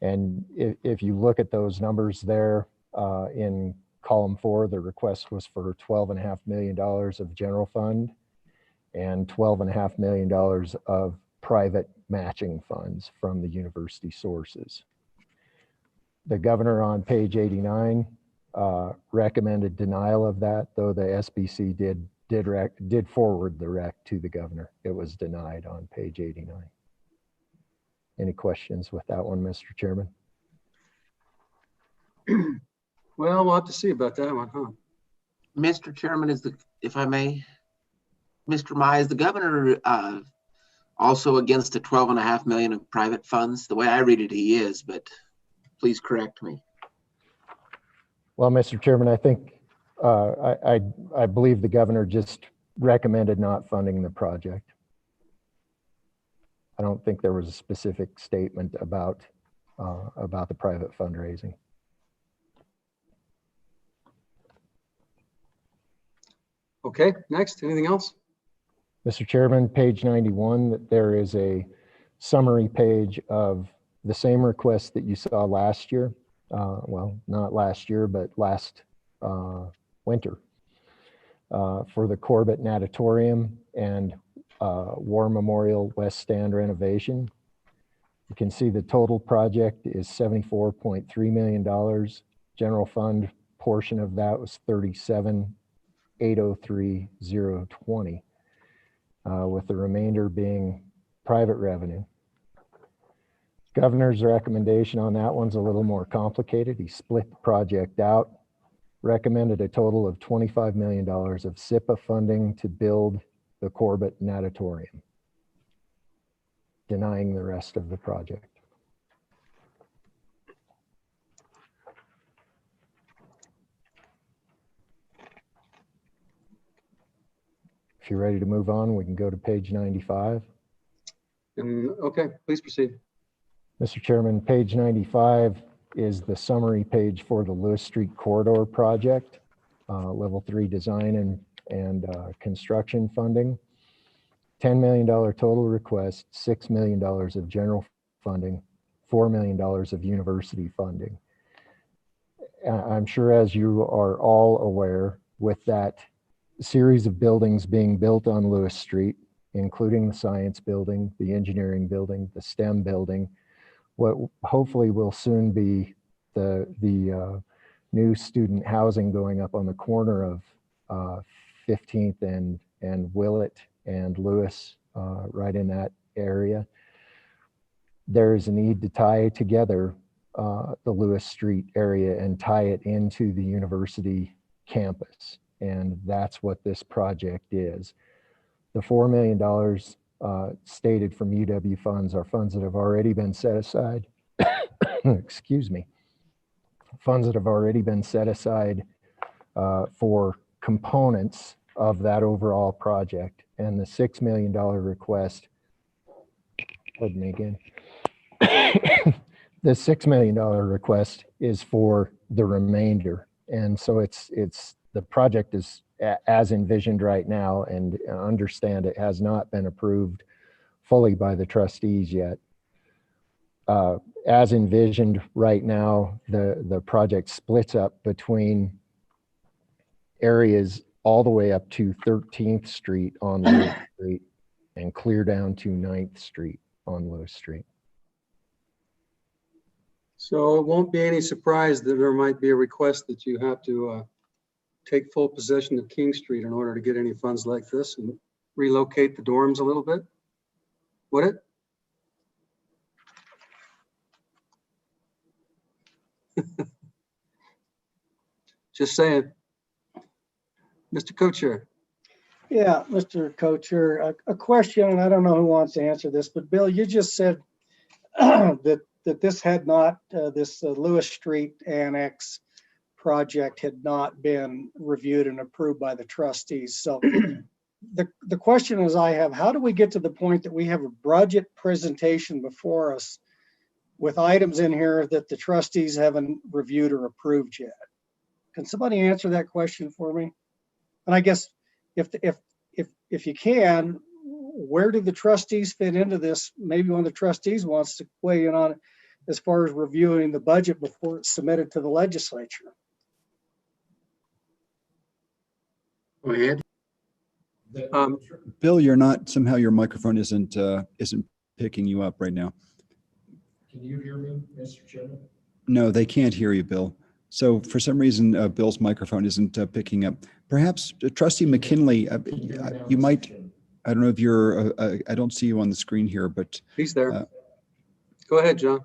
And if you look at those numbers there in column 4, the request was for $12.5 million of general fund and $12.5 million of private matching funds from the university sources. The governor on page 89 recommended denial of that, though the SBC did did forward the rec to the governor. It was denied on page 89. Any questions with that one, Mr. Chairman? Well, we'll have to see about that one, huh? Mr. Chairman, if I may, Mr. Mai, is the governor also against the 12.5 million of private funds? The way I read it, he is, but please correct me. Well, Mr. Chairman, I think I believe the governor just recommended not funding the project. I don't think there was a specific statement about the private fundraising. Okay, next, anything else? Mr. Chairman, page 91, there is a summary page of the same request that you saw last year. Well, not last year, but last winter for the Corbett Natatorium and War Memorial West Stand renovation. You can see the total project is $74.3 million. General fund portion of that was $37,803,020, with the remainder being private revenue. Governor's recommendation on that one's a little more complicated. He split the project out, recommended a total of $25 million of SIPA funding to build the Corbett Natatorium, denying the rest of the project. If you're ready to move on, we can go to page 95. Okay, please proceed. Mr. Chairman, page 95 is the summary page for the Lewis Street Corridor project, level 3 design and construction funding. $10 million total request, $6 million of general funding, $4 million of university funding. I'm sure, as you are all aware, with that series of buildings being built on Lewis Street, including the science building, the engineering building, the STEM building, what hopefully will soon be the new student housing going up on the corner of 15th and Willett and Lewis, right in that area. There is a need to tie together the Lewis Street area and tie it into the university campus. And that's what this project is. The $4 million stated from UW funds are funds that have already been set aside. Excuse me. Funds that have already been set aside for components of that overall project. And the $6 million request, pardon me again. The $6 million request is for the remainder. And so it's the project is as envisioned right now, and understand it has not been approved fully by the trustees yet. As envisioned right now, the project splits up between areas all the way up to 13th Street on Lewis Street and clear down to 9th Street on Lewis Street. So it won't be any surprise that there might be a request that you have to take full possession of King Street in order to get any funds like this and relocate the dorms a little bit? Would it? Just saying. Mr. Co-Chair. Yeah, Mr. Co-Chair, a question, and I don't know who wants to answer this, but Bill, you just said that this had not, this Lewis Street Annex project had not been reviewed and approved by the trustees. So the question is I have, how do we get to the point that we have a budget presentation before us with items in here that the trustees haven't reviewed or approved yet? Can somebody answer that question for me? And I guess if you can, where do the trustees fit into this? Maybe one of the trustees wants to weigh in on it as far as reviewing the budget before it's submitted to the legislature. Go ahead. Bill, you're not, somehow your microphone isn't picking you up right now. Can you hear me, Mr. Chairman? No, they can't hear you, Bill. So for some reason, Bill's microphone isn't picking up. Perhaps Trustee McKinley, you might, I don't know if you're, I don't see you on the screen here, but. He's there. Go ahead, John.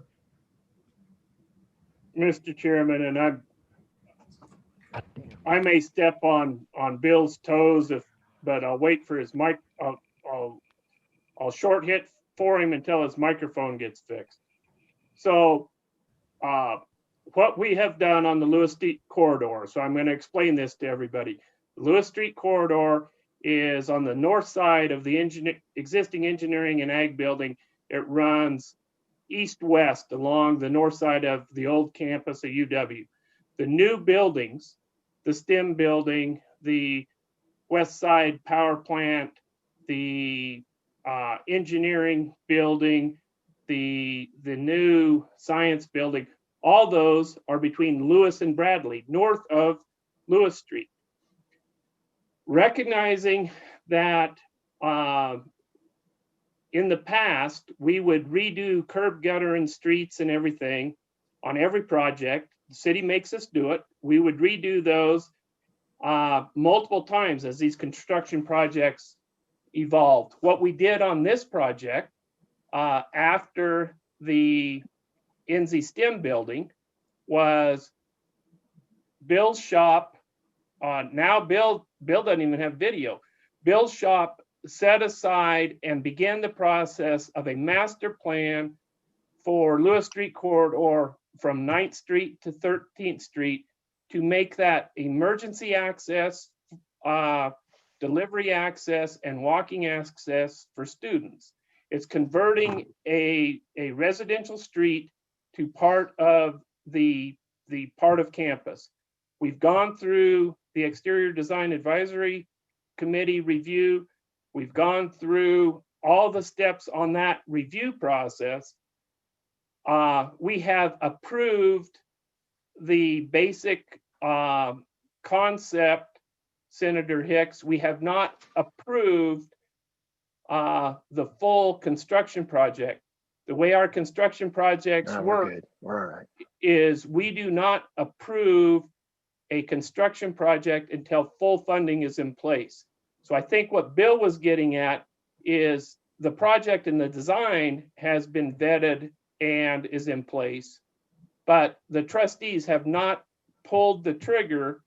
Mr. Chairman, and I may step on Bill's toes but I'll wait for his mic. I'll short hit for him until his microphone gets fixed. So what we have done on the Lewis Street corridor, so I'm going to explain this to everybody. The Lewis Street corridor is on the north side of the existing engineering and ag building. It runs east-west along the north side of the old campus of UW. The new buildings, the STEM building, the west side power plant, the engineering building, the new science building, all those are between Lewis and Bradley, north of Lewis Street. Recognizing that in the past, we would redo curb, gutter, and streets and everything on every project. The city makes us do it. We would redo those multiple times as these construction projects evolved. What we did on this project after the NZ STEM building was Bill's shop. Now Bill doesn't even have video. Bill's shop set aside and began the process of a master plan for Lewis Street corridor from 9th Street to 13th Street to make that emergency access, delivery access, and walking access for students. It's converting a residential street to part of the part of campus. We've gone through the Exterior Design Advisory Committee review. We've gone through all the steps on that review process. We have approved the basic concept, Senator Hicks. We have not approved the full construction project. The way our construction projects work is we do not approve a construction project until full funding is in place. So I think what Bill was getting at is the project and the design has been vetted and is in place, but the trustees have not pulled the trigger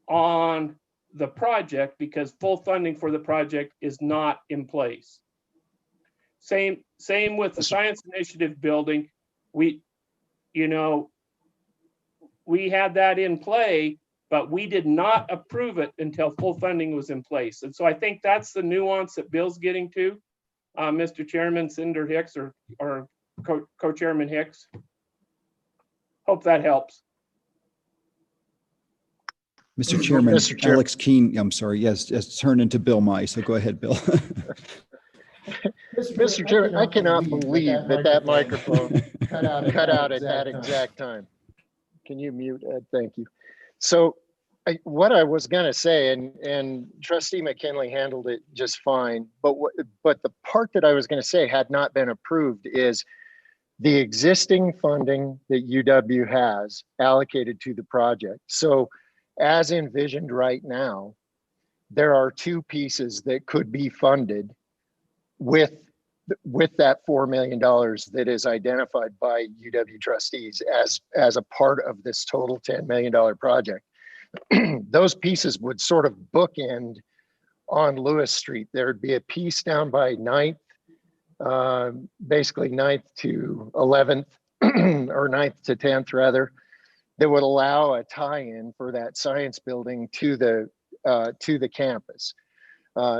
on the project because full funding for the project is not in place. Same with the Science Initiative building. We had that in play, but we did not approve it until full funding was in place. And so I think that's the nuance that Bill's getting to, Mr. Chairman, Senator Hicks, or Co-Chairman Hicks. Hope that helps. Mr. Chairman, Alex Keene, I'm sorry, yes, turned into Bill Nye, so go ahead, Bill. Mr. Chairman, I cannot believe that microphone cut out at that exact time. Can you mute, Ed? Thank you. So what I was going to say, and Trustee McKinley handled it just fine, but the part that I was going to say had not been approved is the existing funding that UW has allocated to the project. So as envisioned right now, there are two pieces that could be funded with that $4 million that is identified by UW trustees as a part of this total $10 million project. Those pieces would sort of bookend on Lewis Street. There'd be a piece down by 9th, basically 9th to 11th, or 9th to 10th rather, that would allow a tie-in for that science building to the campus.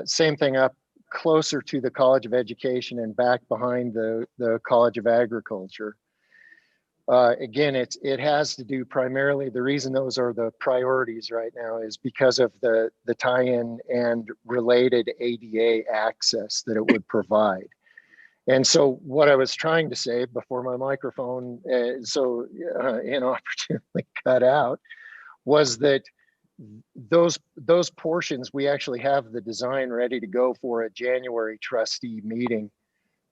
Same thing up closer to the College of Education and back behind the College of Agriculture. Again, it has to do primarily, the reason those are the priorities right now is because of the tie-in and related ADA access that it would provide. And so what I was trying to say before my microphone inopportunely cut out was that those portions, we actually have the design ready to go for a January trustee meeting.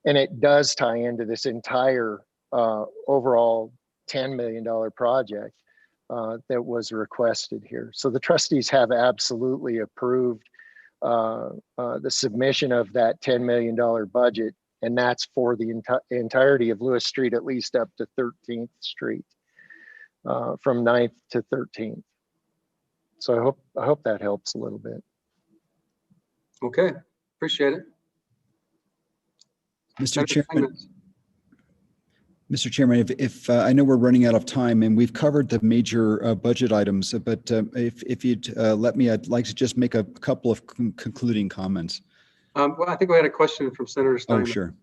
And it does tie into this entire overall $10 million project. that was requested here. So the trustees have absolutely approved the submission of that $10 million budget, and that's for the entirety of Lewis Street, at least up to 13th Street, from 9th to 13th. So I hope that helps a little bit. Okay, appreciate it. Mr. Chairman, if I know we're running out of time and we've covered the major budget items, but if you'd let me, I'd like to just make a couple of concluding comments. Well, I think we had a question from Senator Steinman. Oh, sure.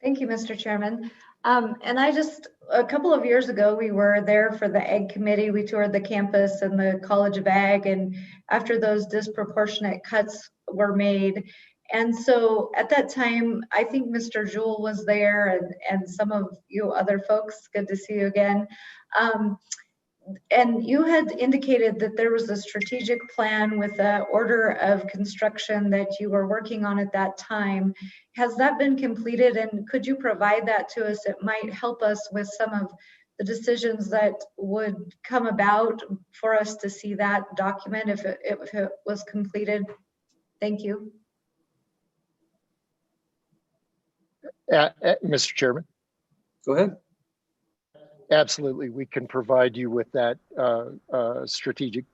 Thank you, Mr. Chairman. And a couple of years ago, we were there for the Ag Committee. We toured the campus and the College of Ag, and after those disproportionate cuts were made. And so at that time, I think Mr. Jewell was there and some of you other folks, good to see you again. And you had indicated that there was a strategic plan with the order of construction that you were working on at that time. Has that been completed, and could you provide that to us? It might help us with some of the decisions that would come about for us to see that document if it was completed. Thank you. Mr. Chairman. Go ahead. Absolutely, we can provide you with that strategic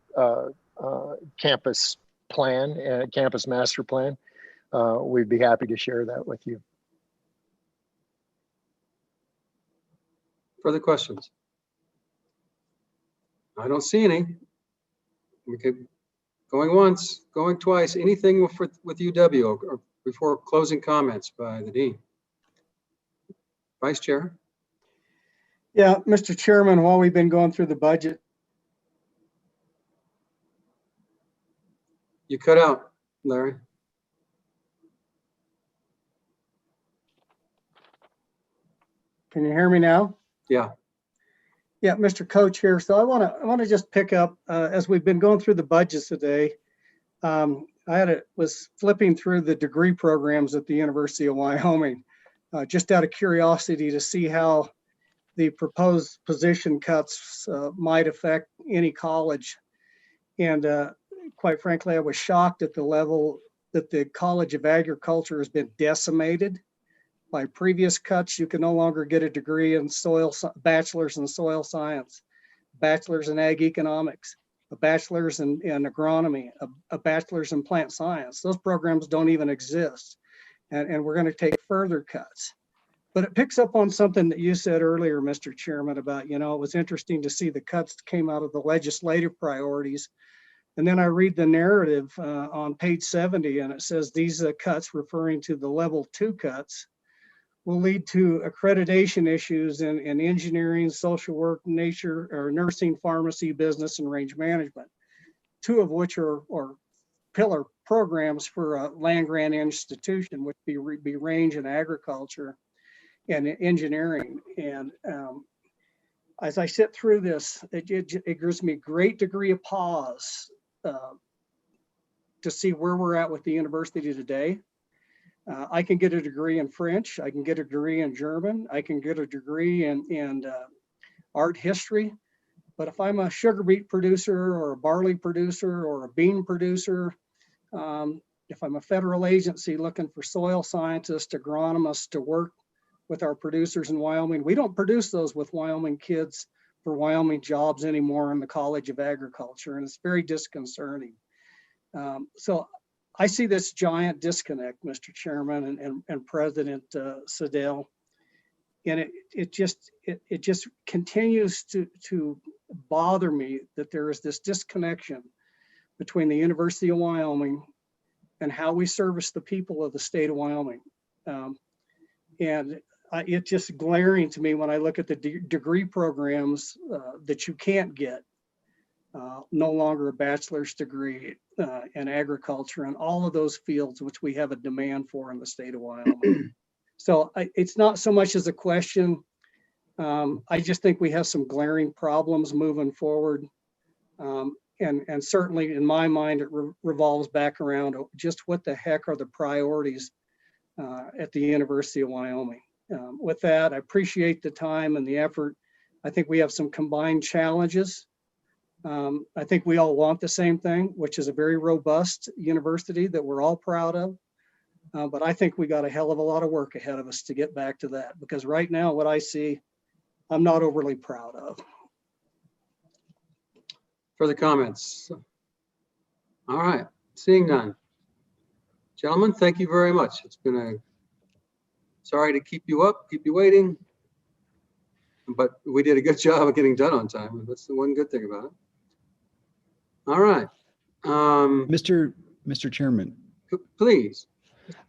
campus plan, campus master plan. We'd be happy to share that with you. Further questions? I don't see any. Okay, going once, going twice. Anything with UW or before closing comments by the Dean? Vice Chair. Yeah, Mr. Chairman, while we've been going through the budget. You cut out, Larry. Can you hear me now? Yeah. Yeah, Mr. Coach here. So I want to just pick up as we've been going through the budgets today. Was flipping through the degree programs at the University of Wyoming, just out of curiosity to see how the proposed position cuts might affect any college. And quite frankly, I was shocked at the level that the College of Agriculture has been decimated by previous cuts. You can no longer get a degree in bachelor's in soil science, bachelor's in ag economics, a bachelor's in agronomy, a bachelor's in plant science. Those programs don't even exist. And we're going to take further cuts. But it picks up on something that you said earlier, Mr. Chairman, about, it was interesting to see the cuts that came out of the legislative priorities. And then I read the narrative on page 70, and it says these cuts, referring to the level 2 cuts, will lead to accreditation issues in engineering, social work, nature, or nursing, pharmacy, business, and range management, 2 of which are pillar programs for a land-grant institution, which be range and agriculture and engineering. And as I sit through this, it gives me a great degree of pause to see where we're at with the university today. I can get a degree in French, I can get a degree in German, I can get a degree in art history, but if I'm a sugar beet producer or a barley producer or a bean producer, if I'm a federal agency looking for soil scientists, agronomists to work with our producers in Wyoming, we don't produce those with Wyoming kids for Wyoming jobs anymore in the College of Agriculture, and it's very disconcerting. So I see this giant disconnect, Mr. Chairman and President Sedell, and it just continues to bother me that there is this disconnection between the University of Wyoming and how we service the people of the state of Wyoming. And it's just glaring to me when I look at the degree programs that you can't get. No longer a bachelor's degree in agriculture and all of those fields which we have a demand for in the state of Wyoming. So it's not so much as a question. I just think we have some glaring problems moving forward. And certainly in my mind, it revolves back around just what the heck are the priorities at the University of Wyoming. With that, I appreciate the time and the effort. I think we have some combined challenges. I think we all want the same thing, which is a very robust university that we're all proud of. But I think we got a hell of a lot of work ahead of us to get back to that, because right now what I see, I'm not overly proud of. Further comments? All right, seeing none. Gentlemen, thank you very much. It's been sorry to keep you up, keep you waiting, but we did a good job of getting done on time. That's the one good thing about it. All right. Mr. Chairman. Please.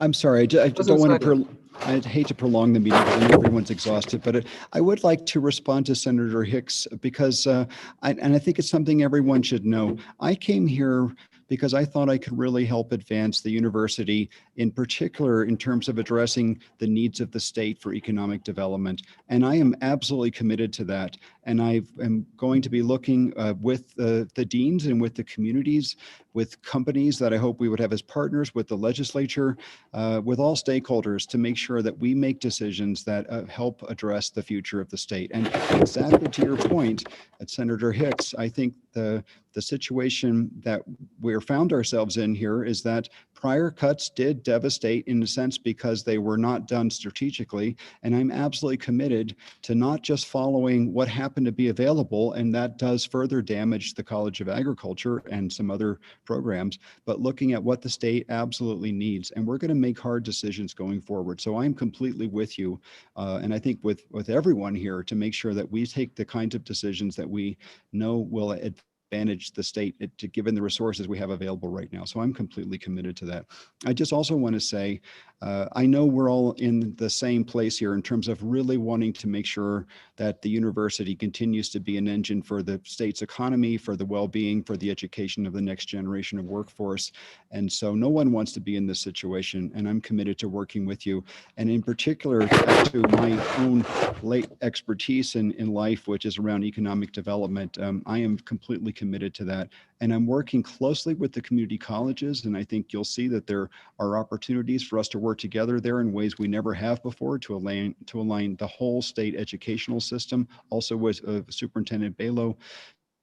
I'm sorry, I don't want to, I'd hate to prolong the meeting because I know everyone's exhausted, but I would like to respond to Senator Hicks because, I think it's something everyone should know. I came here because I thought I could really help advance the university, in particular in terms of addressing the needs of the state for economic development. And I am absolutely committed to that. And I am going to be looking with the deans and with the communities, with companies that I hope we would have as partners, with the legislature, with all stakeholders to make sure that we make decisions that help address the future of the state. And exactly to your point, Senator Hicks, I think the situation that we're found ourselves in here is that prior cuts did devastate in a sense because they were not done strategically. And I'm absolutely committed to not just following what happened to be available, and that does further damage the College of Agriculture and some other programs, but looking at what the state absolutely needs. And we're going to make hard decisions going forward. So I'm completely with you. And I think with everyone here to make sure that we take the kinds of decisions that we know will advantage the state given the resources we have available right now. So I'm completely committed to that. I just also want to say, I know we're all in the same place here in terms of really wanting to make sure that the university continues to be an engine for the state's economy, for the well-being, for the education of the next generation of workforce. And so no one wants to be in this situation, and I'm committed to working with you. And in particular, to my own late expertise in life, which is around economic development, I am completely committed to that. And I'm working closely with the community colleges, and I think you'll see that there are opportunities for us to work together there in ways we never have before to align the whole state educational system, also with Superintendent Balo,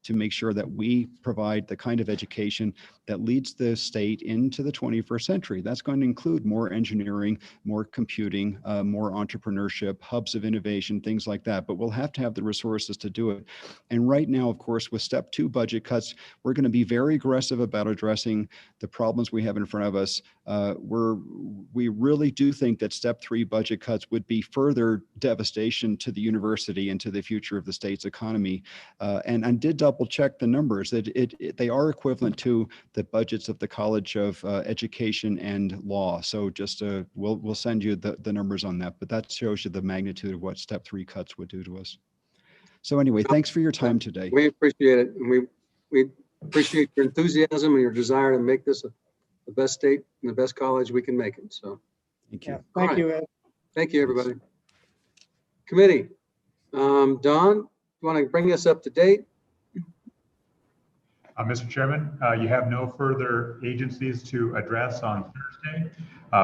to make sure that we provide the kind of education that leads the state into the 21st century. That's going to include more engineering, more computing, more entrepreneurship, hubs of innovation, things like that. But we'll have to have the resources to do it. And right now, of course, with step 2 budget cuts, we're going to be very aggressive about addressing the problems we have in front of us. We really do think that step 3 budget cuts would be further devastation to the university and to the future of the state's economy. And I did double check the numbers that they are equivalent to the budgets of the College of Education and Law. So just we'll send you the numbers on that, but that shows you the magnitude of what step 3 cuts would do to us. So anyway, thanks for your time today. We appreciate it. And we appreciate your enthusiasm and your desire to make this the best state and the best college we can make it. So thank you. Yeah, thank you, Ed. Thank you, everybody. Committee, Don, you want to bring us up to date? Mr. Chairman, you have no further agencies to address on Thursday.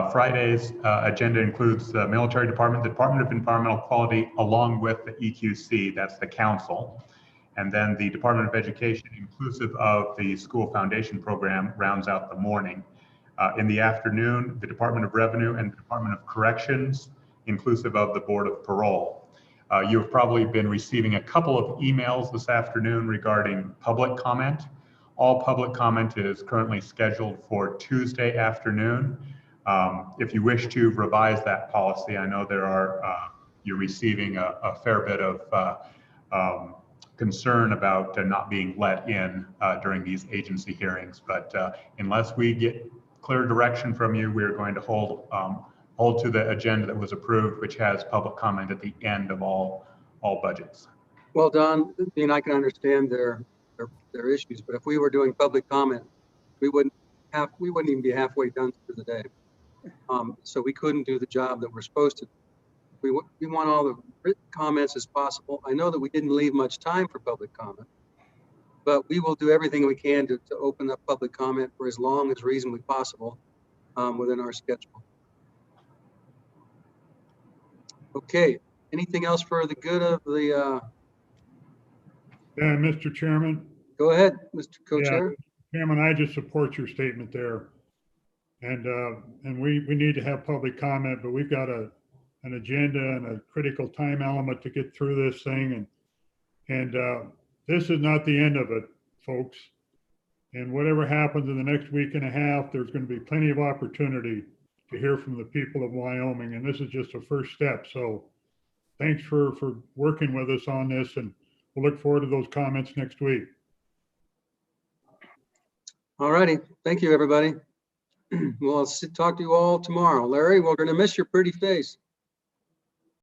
Friday's agenda includes the Military Department, the Department of Environmental Quality, along with the EQC, that's the council. And then the Department of Education, inclusive of the School Foundation Program, rounds out the morning. In the afternoon, the Department of Revenue and the Department of Corrections, inclusive of the Board of Parole. You have probably been receiving a couple of emails this afternoon regarding public comment. All public comment is currently scheduled for Tuesday afternoon. If you wish to revise that policy, I know you're receiving a fair bit of concern about not being let in during these agency hearings. But unless we get clear direction from you, we're going to hold to the agenda that was approved, which has public comment at the end of all budgets. Well, Don, I can understand their issues, but if we were doing public comment, we wouldn't even be halfway done through the day. So we couldn't do the job that we're supposed to. We want all the written comments as possible. I know that we didn't leave much time for public comment, but we will do everything we can to open up public comment for as long as reasonably possible within our schedule. Okay, anything else for the good of the, Yeah, Mr. Chairman. go ahead, Mr. Yeah, Co-Chair. Chairman, I just support your statement there. And we need to have public comment, but we've got an agenda and a critical time element to get through this thing. And this is not the end of it, folks. And whatever happens in the next week and a half, there's going to be plenty of opportunity to hear from the people of Wyoming. And this is just a first step. So thanks for working with us on this, and we'll look forward to those comments next week. All righty. Thank you, everybody. We'll talk to you all tomorrow. Larry, we're going to miss your pretty face.